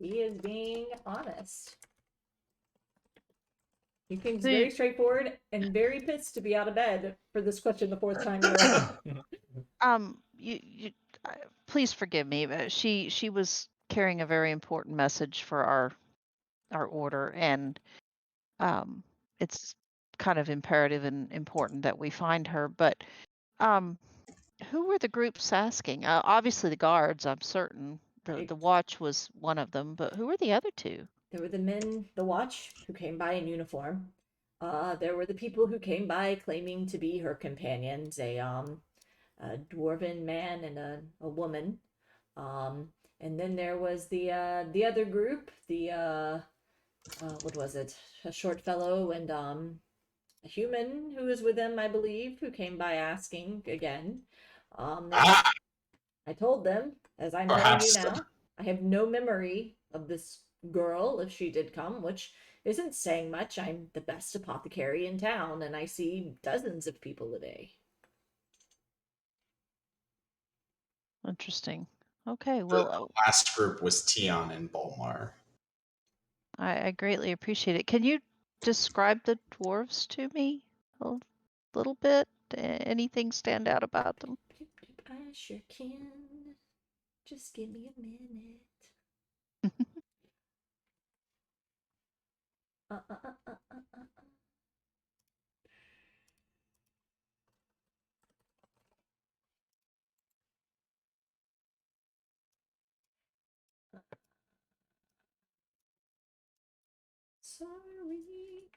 He is being honest. He seems very straightforward and very pissed to be out of bed for this question the 4th time in a row. you please forgive me, but she was carrying a very important message for our order, and um, it's kind of imperative and important that we find her. But um, who were the groups asking? Obviously the guards, I'm certain. The watch was one of them, but who were the other 2? There were the men, the watch, who came by in uniform. There were the people who came by claiming to be her companions, a dwarven man and a woman. And then there was the other group, the what was it? A short fellow and a human who was with them, I believe, who came by asking again. I told them, as I'm telling you Perhaps now, I have no memory of this girl if she did come, which isn't saying much. I'm the best apothecary in town, and I see dozens of people a day. Interesting. Okay, the well, last group was Tion and Bolmar. I greatly appreciate it. Can you describe the dwarves to me a little bit? Anything stand out about them? I sure can. Just give me a minute. uh, uh, uh, uh, uh, uh. Sorry.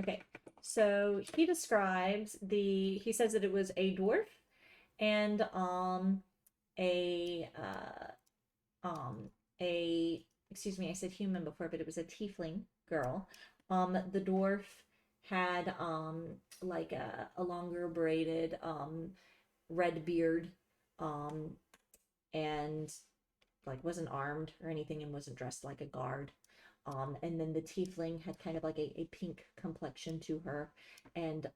Okay, so he describes he says that it was a dwarf and a excuse me, I said human before, but it was a tiefling girl. The dwarf had like a longer braided red beard and like wasn't armed or anything and wasn't dressed like a guard. And then the tiefling had kind of like a pink complexion to her and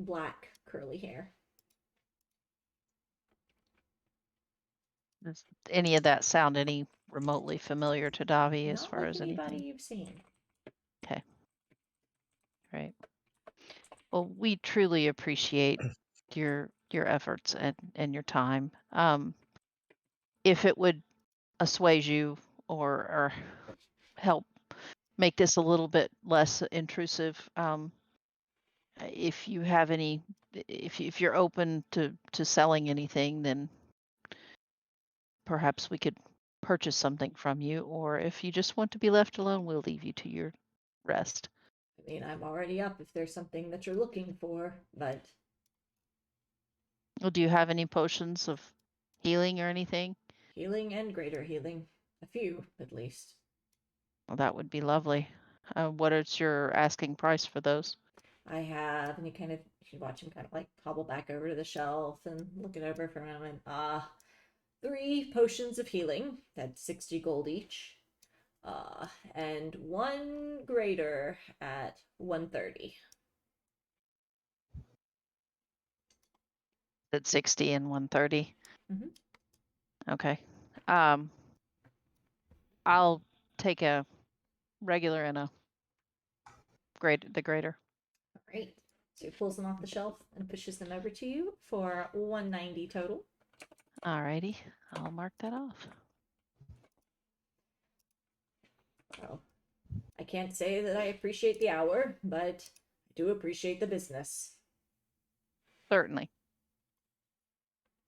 black curly hair. Does any of that sound any remotely familiar to Davi as Not far like as anybody anything? you've seen. Okay. Right. Well, we truly appreciate your efforts and your time. If it would assuage you or help make this a little bit less intrusive, if you have any, if you're open to selling anything, then perhaps we could purchase something from you, or if you just want to be left alone, we'll leave you to your rest. I mean, I'm already up if there's something that you're looking for, but Well, do you have any potions of healing or anything? healing and greater healing. A few, at least. Well, that would be lovely. What is your asking price for those? I have, and you can watch him kind of like hobble back over to the shelf and look it over for a moment. 3 potions of healing at 60 gold each. And 1 greater at 130. At 60 and 130. Mhm. Okay. I'll take a regular and a the greater. Great. So he pulls them off the shelf and pushes them over to you for 190 total. Alrighty, I'll mark that off. Well, I can't say that I appreciate the hour, but I do appreciate the business. Certainly.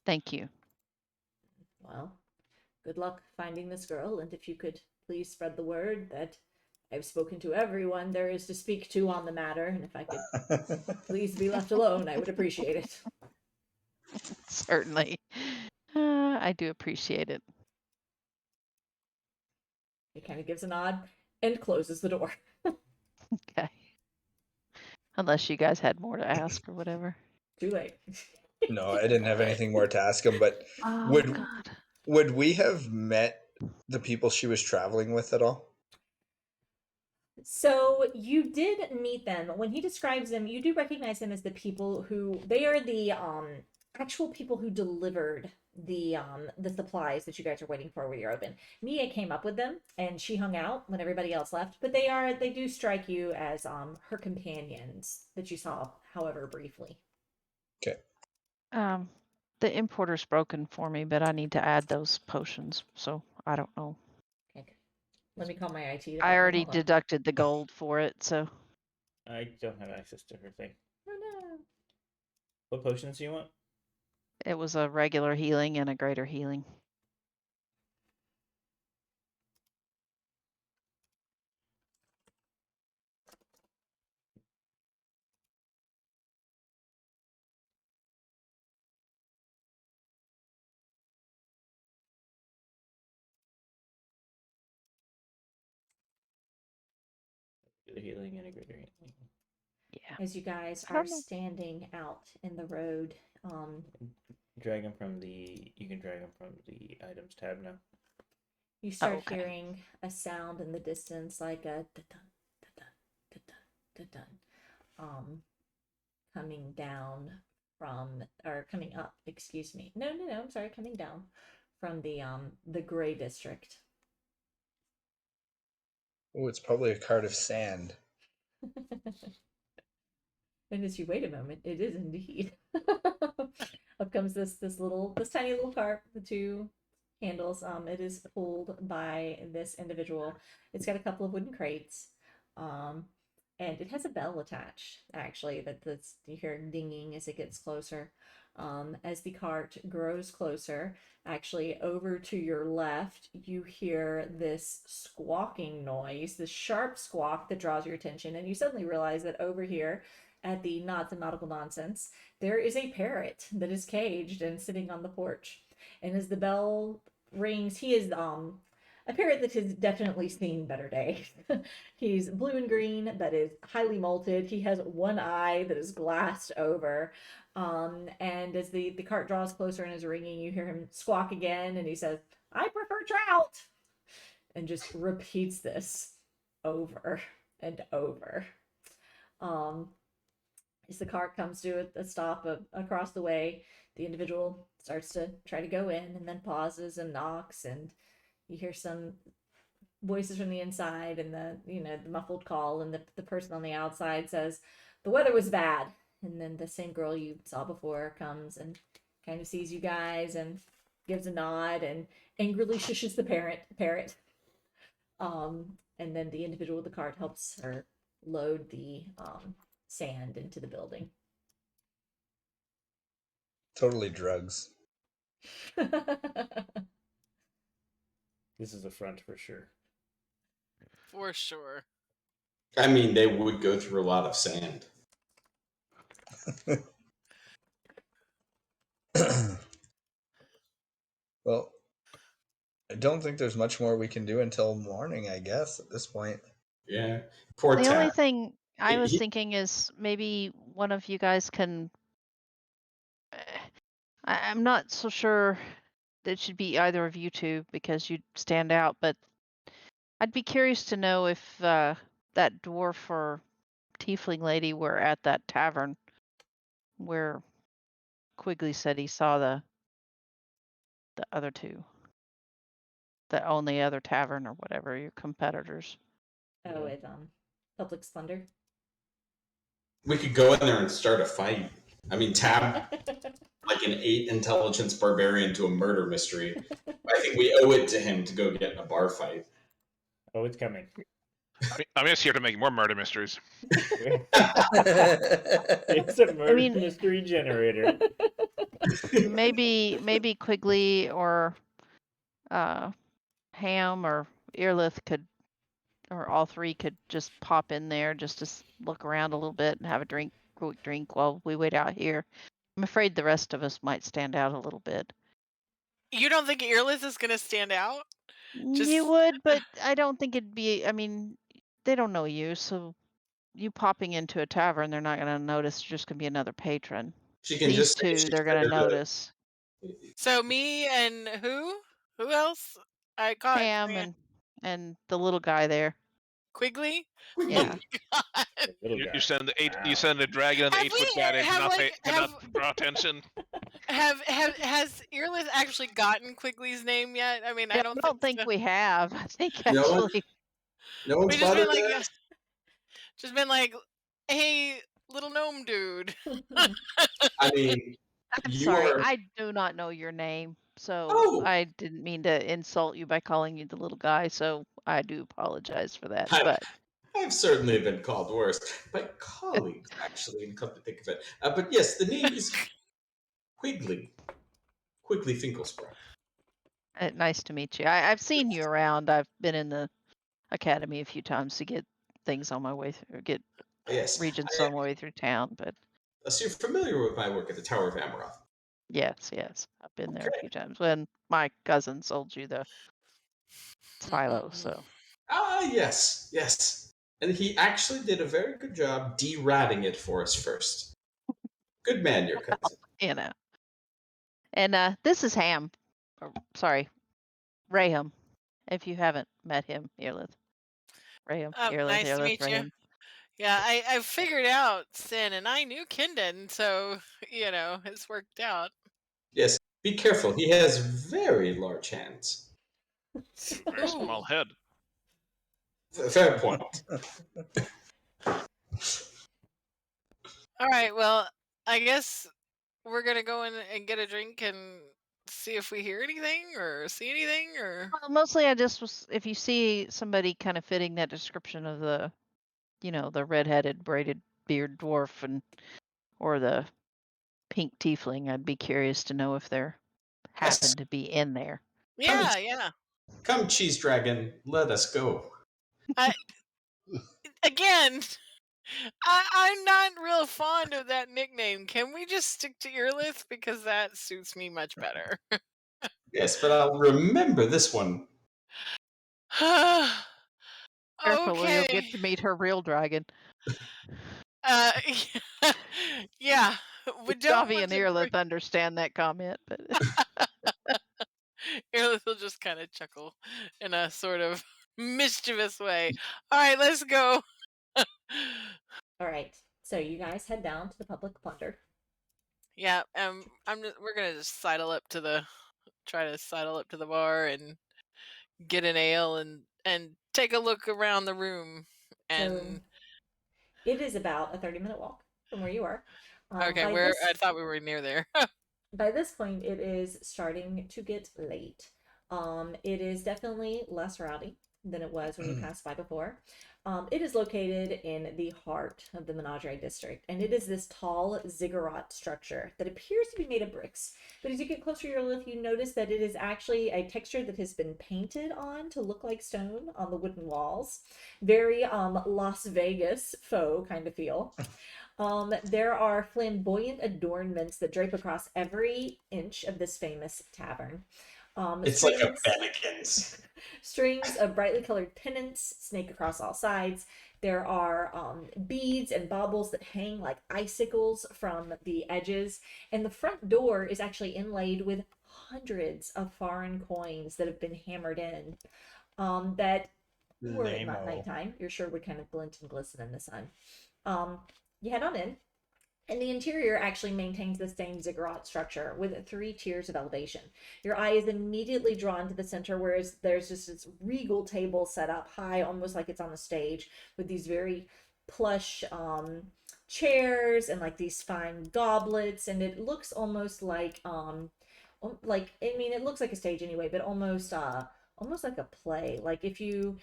Thank you. Well, good luck finding this girl, and if you could please spread the word that I've spoken to everyone there is to speak to on the matter, and if I could please be left alone, I would appreciate it. Certainly. I do appreciate it. He kind of gives a nod and closes the door. Okay. Unless you guys had more to ask or whatever. Too late. No, I didn't have anything more to ask him, but Oh, would God. would we have met the people she was traveling with at all? So you did meet them. When he describes them, you do recognize them as the people who they are the actual people who delivered the supplies that you guys are waiting for when you're open. Mia came up with them and she hung out when everybody else left, but they do strike you as her companions that you saw, however briefly. The importer's broken for me, but I need to add those potions, so I don't know. Okay. Let me call my IT I department. already Hold on. deducted the gold for it, so I don't have access to her thing. Oh no. What potions do you want? it was a regular healing and a greater healing. The healing and a greater healing. Yeah. As you guys I are don't know. standing out in the road, Drag them from the. You can drag them from the items tab now. you start okay. hearing a sound in the distance, like a da-dun, da-dun, da-dun, da-dun, coming down from, or coming up, excuse me. No, I'm sorry, coming down from the Gray District. Oh, it's probably a cart of sand. And as you wait a moment, it is indeed. Up comes this tiny little cart, the two handles. It is pulled by this individual. It's got a couple of wooden crates, and it has a bell attached. Actually, that's you hear dinging as it gets closer. As the cart grows closer, actually over to your left, you hear this squawking noise, this sharp squawk that draws your attention, and you suddenly realize that over here at the Not the Nautical Nonsense, there is a parrot that is caged and sitting on the porch. And as the bell rings, he is a parrot that has definitely seen better days. He's blue and green, that is highly molted. He has one eye that is glassed over. And as the cart draws closer and is ringing, you hear him squawk again, and he says, "I prefer trout," and just repeats this over and over. As the car comes to a stop across the way, the individual starts to try to go in and then pauses and knocks, and you hear some voices from the inside and the muffled call, and the person on the outside says, "The weather was bad." And then the same girl you saw before comes and kind of sees you guys and gives a nod and angrily shushes the parrot. And then the individual with the cart helps her load the sand into the building. Totally drugs. This is a front for sure. For sure. I mean, they would go through a lot of sand. Well, I don't think there's much more we can do until morning, I guess, at this point. Yeah. Poor The only Tat. thing I was He- thinking is maybe one of you guys can. I'm not so sure that it should be either of you two because you stand out, but I'd be curious to know if that dwarf or tiefling lady were at that tavern where Quigley said he saw the other two that own the other tavern or whatever, your competitors. Oh, Yeah. at Public Splendor. We could go in there and start a fight. I mean, Tab, like an 8 intelligence barbarian to a murder mystery. I think we owe it to him to go get in a bar fight. Oh, it's coming. I'm just here to make more murder mysteries. It's a murder mean- mystery generator. Maybe Quigley or Ham or Earlith could, or all three could just pop in there just to look around a little bit and have a quick drink while we wait out here. I'm afraid the rest of us might stand out a little bit. You don't think Earless is going to stand out? Just- You would, but I don't think it'd be. I mean, they don't know you, so you popping into a tavern, they're not gonna notice. You're just gonna be another patron. She can These just say two, she's they're gonna there to- notice. So me and who? Who else? I caught Ham and the little guy there. Quigley. Yeah. Little You guy. send the Wow. you send a dragon and Have 8 foot we- guy to have, not, like, to have- not draw attention. Has Earless actually gotten Quigley's name yet? I mean, I don't think so. we have. I think No one- actually. No one's We just been bothered like, that? just been like, hey, little gnome dude. I mean, I'm you sorry, are- I do not know your name, so Oh. I didn't mean to insult you by calling you the little guy. So I do apologize for that. Hi. But I've certainly been called worse by colleagues, actually, and come to think of it. But yes, the name is Quigley. Quigley Finkelsprat. nice to meet you. I've seen you around. I've been in the academy a few times to get things on my way through, get Yes. regions on my way through town. But So you're familiar with my work at the Tower of Amaroth. yes, I've been there a Okay. few times when my cousin sold you the silo. So Ah, yes. And he actually did a very good job de-ratting it for us first. Good man, your cousin. you know. And this is Ham. Or, sorry, Raham. If you haven't met him, Earlith. Raham. Nice to meet you. Raham. Yeah, I figured out Sin, and I knew Kindon, so it's worked out. Yes, be careful. He has very large hands. Very small head. Fair point. All right, well, I guess we're gonna go in and get a drink and see if we hear anything or see anything or. Well, mostly I just was, if you see somebody kind of fitting that description of the, the redheaded braided beard dwarf or the pink tiefling, I'd be curious to know if they're Yes. happen to be in there. Yeah. Come, Cheese Dragon, let us go. Again, I'm not real fond of that nickname. Can we just stick to Earlith because that suits me much better? Yes, but I'll remember this one. Careful, or you'll get Okay. to meet her real dragon. Uh, yeah. We don't Davi want and to Earlith understand that comment, but Earlith will just kind of chuckle in a sort of mischievous way. All right, let's go. All right. So you guys head down to the Public Plunder. Yeah, we're gonna just try to sidle up to the bar and get an ale and take a look around the room. And It is about a 30-minute walk from where you are. okay, I thought we were near there. By this point, it is starting to get late. It is definitely less rowdy than it was when you passed by before. It is located in the heart of the Menagerie District, and it is this tall ziggurat structure that appears to be made of bricks. But as you get closer to your left, you notice that it is actually a texture that has been painted on to look like stone on the wooden walls. Very Las Vegas faux kind of feel. There are flamboyant adornments that drape across every inch of this famous tavern. It's like a Bennigan's. Strings of brightly colored pennants snake across all sides. There are beads and baubles that hang like icicles from the edges. And the front door is actually inlaid with hundreds of foreign coins that have been hammered in. That were it not Lame-o. nighttime, you're sure would kind of glint and glisten in the sun. You head on in. And the interior actually maintains the same ziggurat structure with 3 tiers of elevation. Your eye is immediately drawn to the center, whereas there's just this regal table set up high, almost like it's on a stage, with these very plush chairs and like these fine goblets, and it looks almost like I mean, it looks like a stage anyway, but almost like a play. Like if you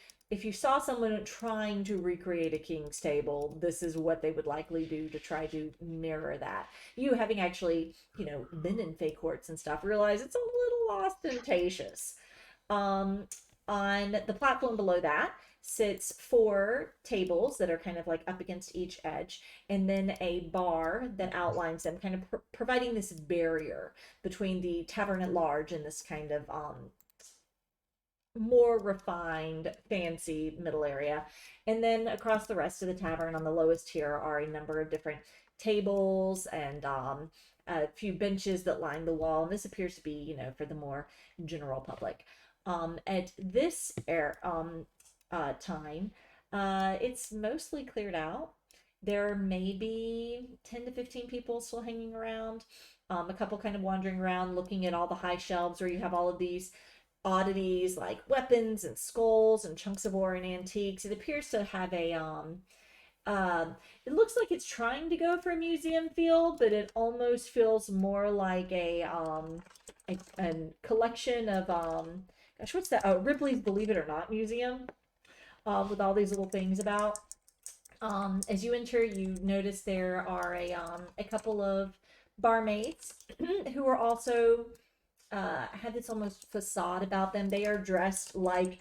saw someone trying to recreate a king's table, this is what they would likely do to try to mirror that. You, having actually, been in fey courts and stuff, realize it's a little ostentatious. On the platform below that sits 4 tables that are kind of like up against each edge, and then a bar that outlines them, kind of providing this barrier between the tavern at large and this kind of more refined, fancy middle area. And then across the rest of the tavern on the lowest tier are a number of different tables and a few benches that line the wall. And this appears to be, for the more general public. At this time, it's mostly cleared out. There may be 10 to 15 people still hanging around. A couple kind of wandering around, looking at all the high shelves where you have all of these oddities like weapons and skulls and chunks of ore and antiques. It appears to have a it looks like it's trying to go for a museum feel, but it almost feels more like a collection of gosh, what's that? Ripley's Believe It or Not museum, with all these little things about. As you enter, you notice there are a couple of barmaids who are also have this almost facade about them. They are dressed like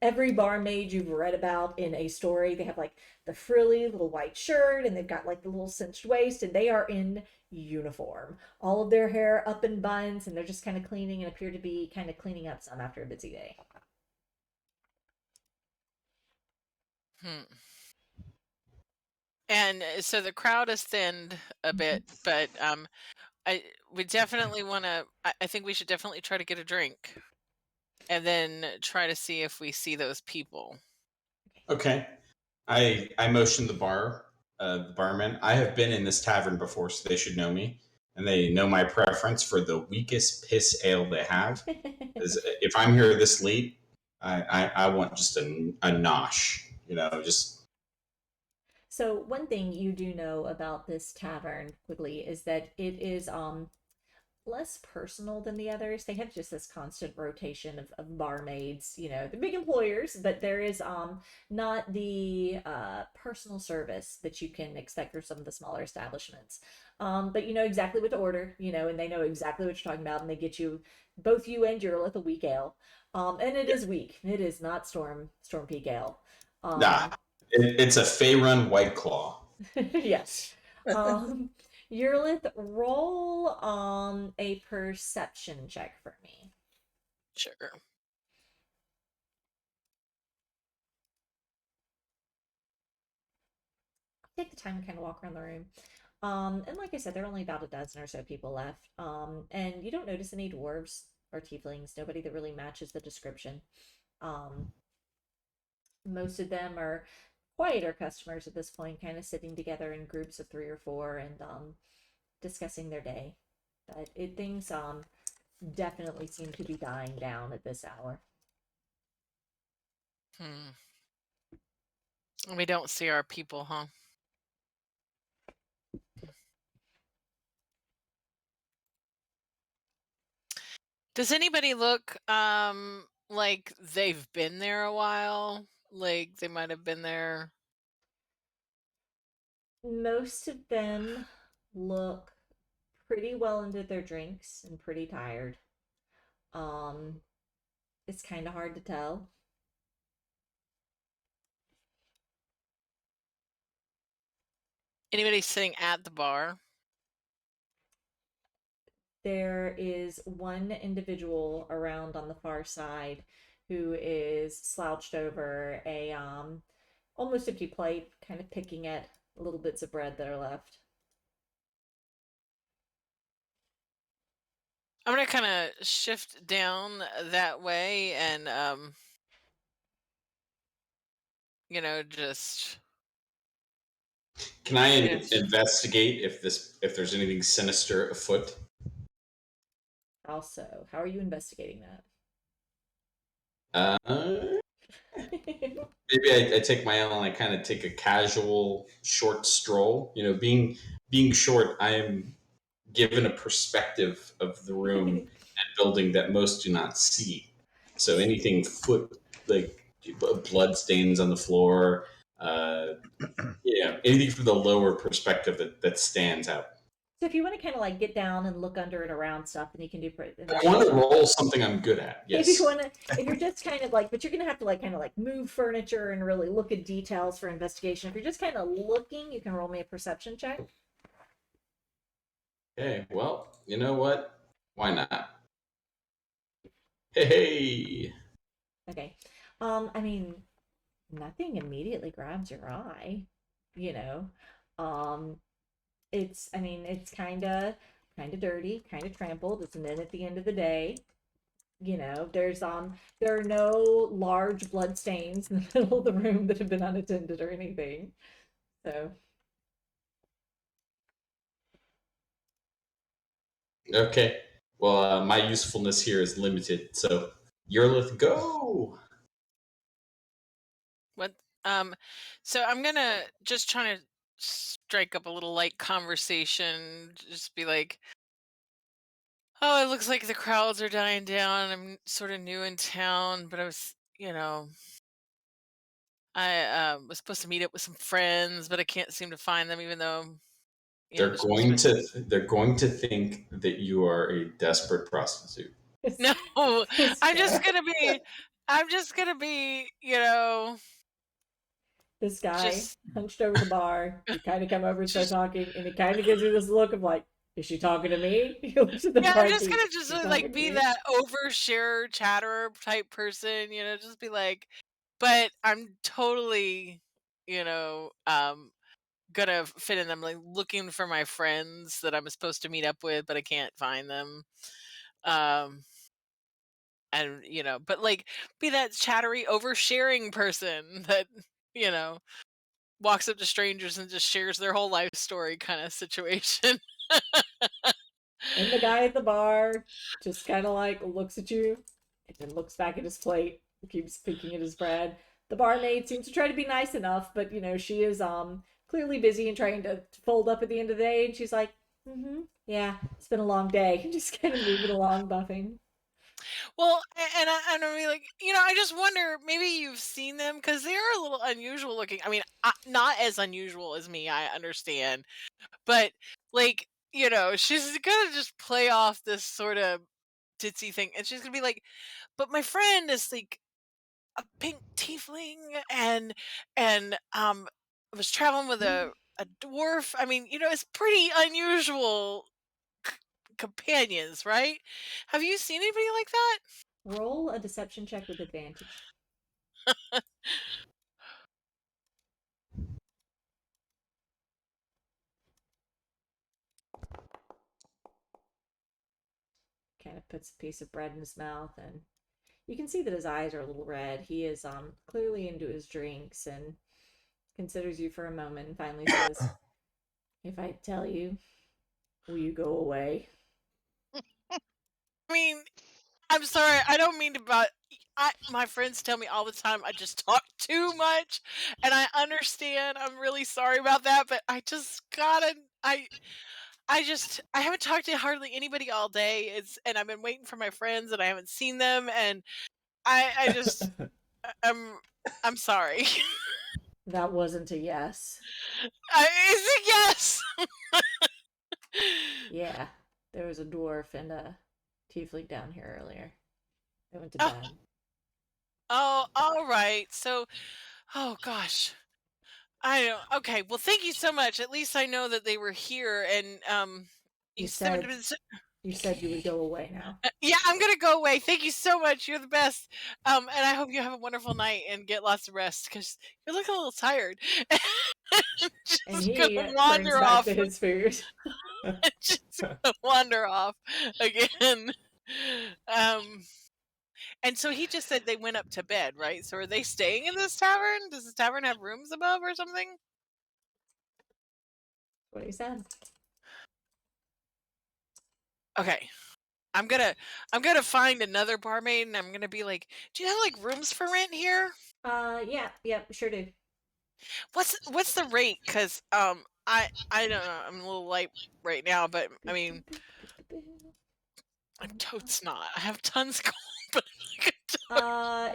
every barmaid you've read about in a story. They have like the frilly little white shirt, and they've got like the little cinched waist, and they are in uniform. All of their hair up in buns, and they're just kind of cleaning and appear to be kind of cleaning up some after a busy day. And so the crowd is thinned a bit, but we definitely want to. I think we should definitely try to get a drink, and then try to see if we see those people. Okay. I motion the barman. I have been in this tavern before, so they should know me, and they know my preference for the weakest piss ale they have. If I'm here this late, I want just a nosh, just. So one thing you do know about this tavern quickly is that it is less personal than the others. They have just this constant rotation of barmaids. They're big employers, but there is not the personal service that you can expect from some of the smaller establishments. But you know exactly what to order, and they know exactly what you're talking about, and they get you, both you and Eurolith, a weak ale. And it is weak. It is not Storm Peak ale. Nah, it's a Faerun White Claw. Yes. Eurolith, roll a perception check for me. Sure. Take the time to kind of walk around the room. And like I said, there are only about a dozen or so people left. And you don't notice any dwarves or tieflings, nobody that really matches the description. Most of them are quieter customers at this point, kind of sitting together in groups of 3 or 4 and discussing their day. But things definitely seem to be dying down at this hour. We don't see our people, huh? Does anybody look like they've been there a while? Like they might have been there. Most of them look pretty well into their drinks and pretty tired. It's kind of hard to tell. Anybody sitting at the bar? There is one individual around on the far side who is slouched over a almost empty plate, kind of picking at little bits of bread that are left. I'm gonna kind of shift down that way and just Can I Yes. investigate if there's anything sinister afoot? Also, how are you investigating that? Maybe I take my own. I kind of take a casual, short stroll. You know, being short, I am given a perspective of the room and building that most do not see. So anything like blood stains on the floor, anything from the lower perspective that stands out. So if you want to kind of like get down and look under and around stuff, then you can do I want to roll something I'm good at. Yes. If you want to, if you're just kind of like, but you're gonna have to like kind of like move furniture and really look at details for investigation. If you're just kind of looking, you can roll me a perception check. Okay. Well, you know what? Why not? Hey. Okay. I mean, nothing immediately grabs your eye, you know. It's kind of dirty, kind of trampled. It's an inn at the end of the day. You know, there are no large blood stains in the middle of the room that have been unattended or anything. So Okay. Well, my usefulness here is limited, so Yurlith, go. What? So I'm gonna just trying to strike up a little light conversation. Just be like, "Oh, it looks like the crowds are dying down. I'm sort of new in town, but I was, I was supposed to meet up with some friends, but I can't seem to find them, even though, They're they're supposed to they're going to think that you are a desperate prostitute. No, it's I'm just fair. gonna be, This guy just hunched over the bar. You kind of come over and start talking, and he kind of gives you this look of like, "Is she talking to me?" He looks at the yeah, I'm just barkeep. gonna just "She talking like to be me?" that overshare chatterer type person, just be like, but I'm totally, you know, um, gonna fit in them, like looking for my friends that I'm supposed to meet up with, but I can't find them. Um, and but like be that chattery, oversharing person that you know walks up to strangers and just shares their whole life story kind of situation. And the guy at the bar just kind of like looks at you and then looks back at his plate, keeps picking at his bread. The barmaid seems to try to be nice enough, but she is clearly busy and trying to fold up at the end of the day. And she's like, yeah, it's been a long day. Just kind of moving along, buffing. Well, and I mean, like, I just wonder, maybe you've seen them because they are a little unusual looking. I mean, not as unusual as me, I understand, but like, she's gonna just play off this sort of ditzy thing, and she's gonna be like, "But my friend is like a pink tiefling, and was traveling with a dwarf. I mean, it's pretty unusual companions, right? Have you seen anybody like that?" Roll a deception check with advantage. Kind of puts a piece of bread in his mouth, and you can see that his eyes are a little red. He is clearly into his drinks and considers you for a moment and finally says, "If I tell you, will you go away?" I mean, I'm sorry. I don't mean to, but my friends tell me all the time I just talk too much, and I understand. I'm really sorry about that, but I just gotta. I haven't talked to hardly anybody all day. And I've been waiting for my friends, and I haven't seen them, and I just I'm sorry. That wasn't a yes. Is it yes? Yeah, there was a dwarf and a tiefling down here earlier. They went to Oh, bed. all right. So, oh gosh. I know. Okay. Well, thank you so much. At least I know that they were here, and You you haven't said been. you said you would go away now. Yeah, I'm gonna go away. Thank you so much. You're the best. And I hope you have a wonderful night and get lots of rest because you're looking a little tired. And Just he gonna turns wander back off. to his food. Just gonna wander off again. Um, and so he just said they went up to bed, right? So are they staying in this tavern? Does this tavern have rooms above or something? What he said. Okay. I'm gonna find another barmaid and I'm gonna be like, do you have like rooms for rent here? Yeah, sure do. What's the rate? Cause I don't know, I'm a little light right now, but I mean I'm totes not. I have tons going, but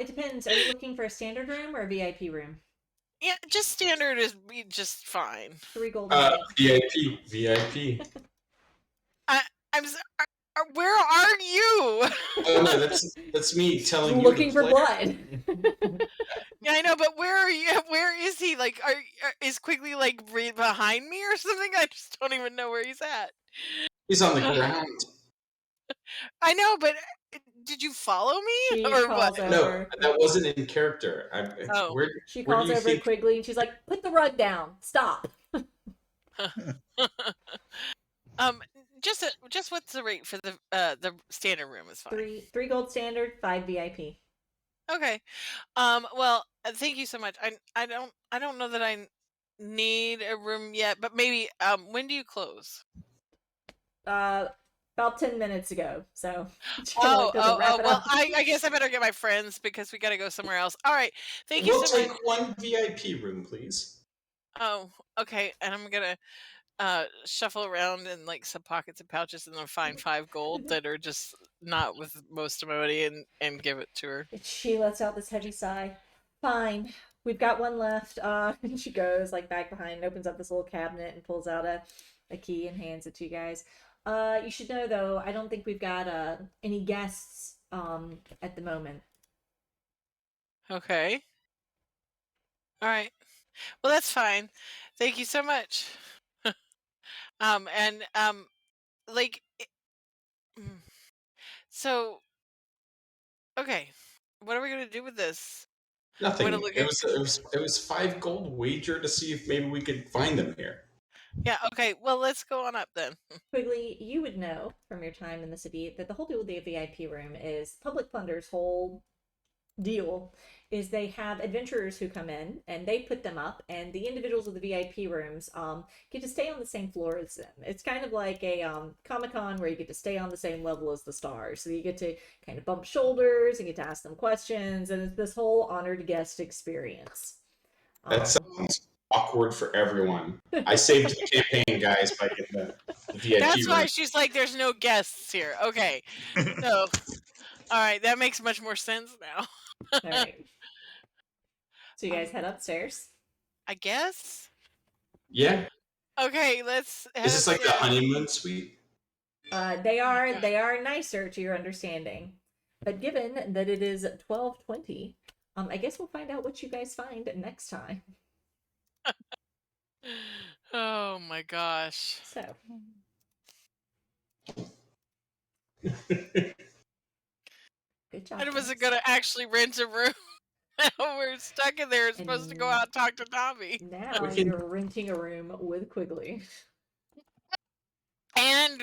It depends. Are you looking for a standard room or a VIP room? yeah, just standard is be just fine. 3 gold a night. VIP. I'm where are you? Oh no, that's me telling you. Looking to for play. blood. Yeah, I know, but where are you? Where is he? Like, is Quigley like right behind me or something? I just don't even know where he's at. He's on the ground. I know, but did you follow me She or calls what? No, over. that wasn't in character. Oh. She where calls do you over think- Quigley and she's like, "Put the rug down. Stop." Just what's the rate for the standard room is fine. 3 gold standard, 5 VIP. Okay. Well, thank you so much. I don't know that I need a room yet, but maybe when do you close? About 10 minutes ago. So. Oh, wrap it well, up. I guess I better get my friends because we got to go somewhere else. All right. Thank you We'll so take much. one VIP room, please. Oh, okay. And I'm gonna shuffle around in like some pockets and pouches and then find 5 gold that are just not with most of my money and give it to her. She lets out this heavy sigh. Fine. We've got one left. And she goes like back behind and opens up this little cabinet and pulls out a key and hands it to you guys. You should know though, I don't think we've got any guests at the moment. Okay. All right. Well, that's fine. Thank you so much. And like so okay. What are we going to do with this? Nothing. Wanna look It at- was 5 gold wager to see if maybe we could find them here. Yeah, okay. Well, let's go on up then. Quigley, you would know from your time in the city that the whole deal with the VIP room is Public Plunder's whole deal is they have adventurers who come in and they put them up, and the individuals with the VIP rooms get to stay on the same floor as them. It's kind of like a Comic-Con where you get to stay on the same level as the stars. So you get to kind of bump shoulders and get to ask them questions, and it's this whole honored guest experience. That sounds awkward for everyone. I saved the campaign, guys, by getting the VIP That's why room. she's like, there's no guests here. Okay. So, all right. That makes much more sense now. All right. So you guys head upstairs. I guess. Yeah. Okay, let's head Is this like the upstairs. honeymoon suite? They are nicer to your understanding, but given that it is 12:20, I guess we'll find out what you guys find next time. Oh my gosh. So, good job. I wasn't guys. gonna actually rent a room. We're stuck in there. Supposed to go out and talk to Tommy. Now We can- you're renting a room with Quigley. And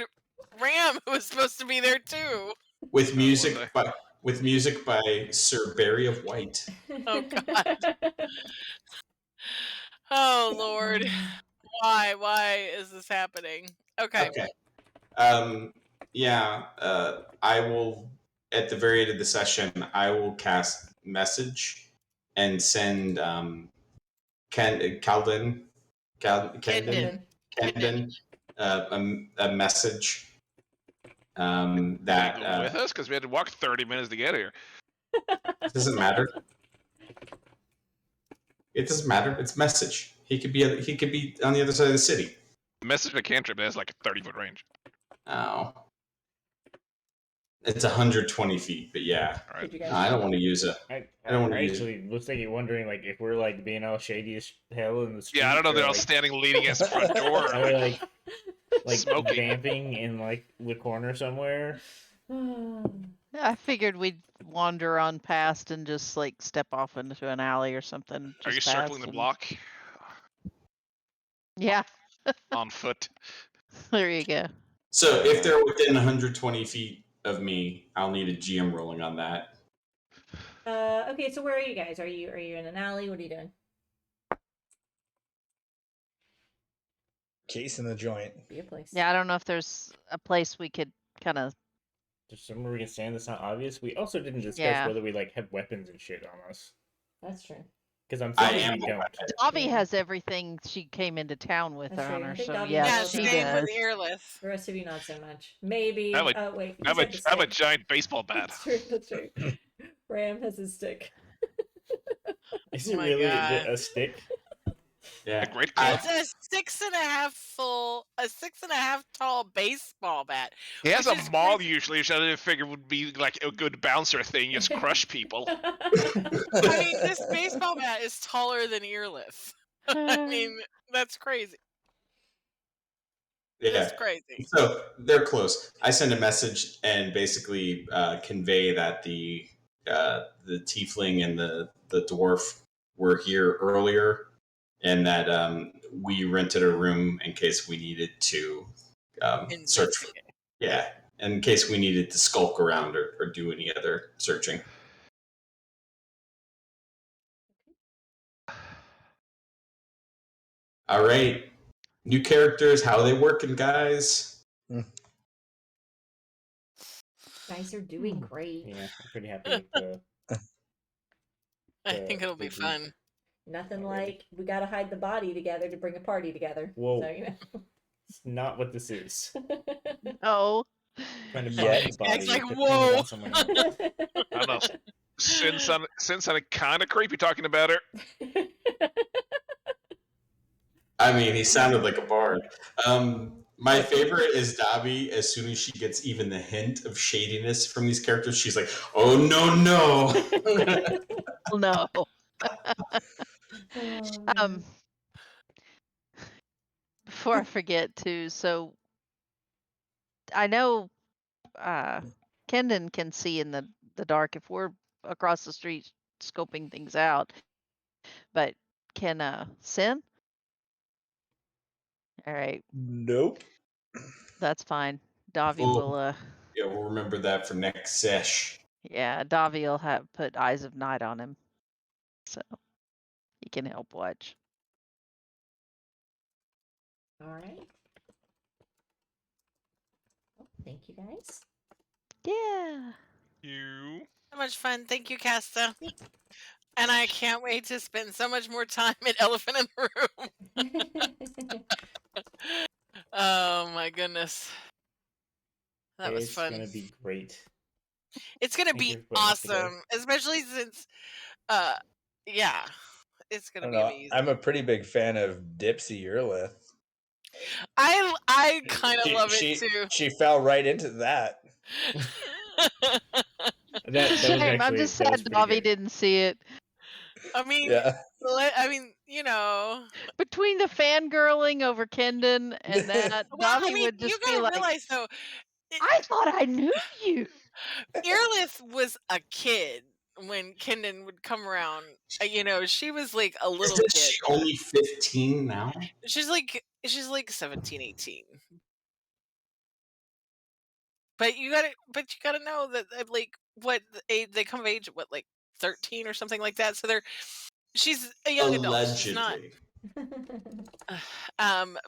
Ram was supposed to be there too. with music boy. by Sir Barry of White. Oh, God. Oh Lord. Why is this happening? Okay. Okay. Yeah. I will at the very end of the session. I will cast message and send Camden a message. That Go with us because we had to walk 30 minutes to get here. doesn't matter. It doesn't matter. It's message. He could be on the other side of the city. The message of cantrip has like a 30-foot range. Oh, it's 120 feet, but yeah, All right. Did you guys? no, I don't want to use it. I don't wanna use actually was wondering like if we're like being all shady as hell in the street. Yeah, I don't know. or, They're all like, standing leaning against the front door. Are we like Smoking. vamping in like the corner somewhere? I figured we'd wander on past and just like step off into an alley or something. Are you just circling past the and- block Yeah, on foot? there you go. So if they're within 120 feet of me, I'll need a GM rolling on that. Okay, so where are you guys? Are you in an alley? What are you doing? Case in the joint. Be a place. Yeah, I don't know if there's a place we could kind of. There's somewhere we can stand that's not obvious. We also didn't discuss Yeah. whether we like have weapons and shit on us. That's true. Because I'm I thinking am we a don't. weapon. Avi Yeah. has everything she came into town with That's her on true. I her, think so Dobby yeah, Yeah, knows she that. same with does. Earless. The rest of you not so much. Maybe. I have Oh wait, I have he's a, got the I have a stick. giant baseball bat. That's true. That's true. Ram has his stick. Is Oh it my really God. a stick? Yeah. A great I- club. It's a 6.5 tall baseball bat. He has which a is maul crazy. usually, which I didn't figure would be like a good bouncer thing. Just crush people. I mean, this baseball bat is taller than Earless. I mean, that's crazy. yeah. That's crazy. So they're close. I send a message and basically convey that the tiefling and the dwarf were here earlier, and that we rented a room in case we needed to search. Investigate. Yeah, in case we needed to skulk around or do any other searching. All right, new characters. How are they working, guys? Guys are doing great. Yeah, I'm pretty happy with the. I think it'll the be group. fun. Nothing Already. like we gotta hide the body together to bring a party together. Whoa. So, you It's not what this is. know. Oh, Trying to Yeah, find the body. it's like, to pin it whoa. on someone else. I don't know. Sin sounded kind of creepy talking about her. I mean, he sounded like a bard. My favorite is Dobby. As soon as she gets even the hint of shadiness from these characters, she's like, "Oh no, no!" no. Oh, Before I forget too, so I know Kendon can see in the dark if we're across the street scoping things out, but can Sin? All right, Nope. that's fine. Davi Oh. will Yeah, we'll remember that for next sesh. yeah, Davi will have put Eyes of Night on him, so he can help watch. all right. Well, thank you guys. Yeah. You. So much fun. Thank you, Casta. And I can't wait to spend so much more time at Elephant in the Room. Oh my goodness. That was It's fun. gonna be great. It's gonna Thank be you for putting this together. awesome, especially since, yeah, it's I gonna don't be know. amazing. I'm a pretty big fan of Dipsy Earlith. I kind of She- love she- it too. She fell right into that. That was Shame. I'm actually just that was sad pretty Davi good. didn't see it. I mean, Yeah. you know. Between the fangirling over Kendon and that, Well, Davi I mean, would you just gotta be like, realize though, I thought I knew you. Earlith was a kid when Kendon would come around. You know, she was like a little Isn't kid. she only 15 now? She's like 17, 18. But you gotta know that like what they come of age at, what, like 13 or something like that. So she's a young adult. She's not. Allegedly.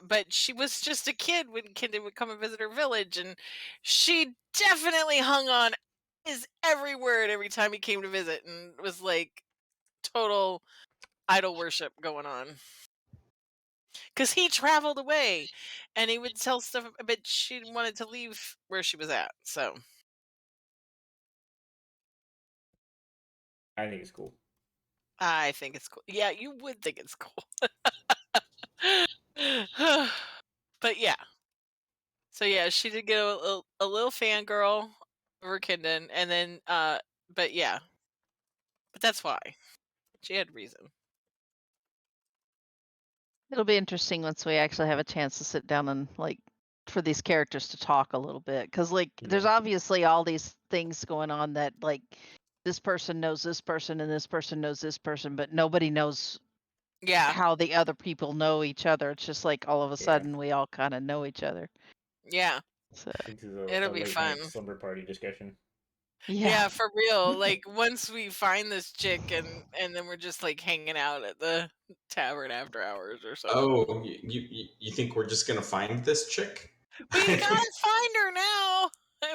But she was just a kid when Kendon would come and visit her village, and she definitely hung on his every word every time he came to visit, and was like total idol worship going on. Because he traveled away, and he would tell stuff, but she wanted to leave where she was at. So I think it's cool. I think it's cool. Yeah, you would think it's cool. But yeah. So yeah, she did get a little fangirl over Kendon, and then but yeah. But that's why. She had reason. It'll be interesting once we actually have a chance to sit down and like for these characters to talk a little bit, because like there's Yeah. obviously all these things going on that like this person knows this person and this person knows this person, but nobody knows Yeah. how the other people know each other. It's just like all of a Yeah. sudden we all kind of know each other. Yeah. So This is a It'll be late fun. night slumber party discussion. Yeah, for real. Like once we find this chick and then we're just like hanging out at the tavern after hours or something. Oh, you think we're just gonna find this chick? We gotta find her now.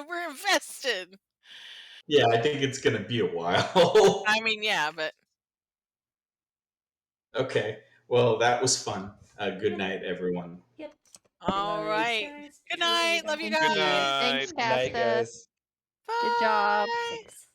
We're invested. Yeah, I think it's gonna be a while. I mean, yeah, but Okay. Well, that was fun. Good night, everyone. Yep. all Nice, right. guys. Good night. Love you Thank guys. you. Good Thanks, Good night, Kafka. guys. Good job. Bye. Thanks.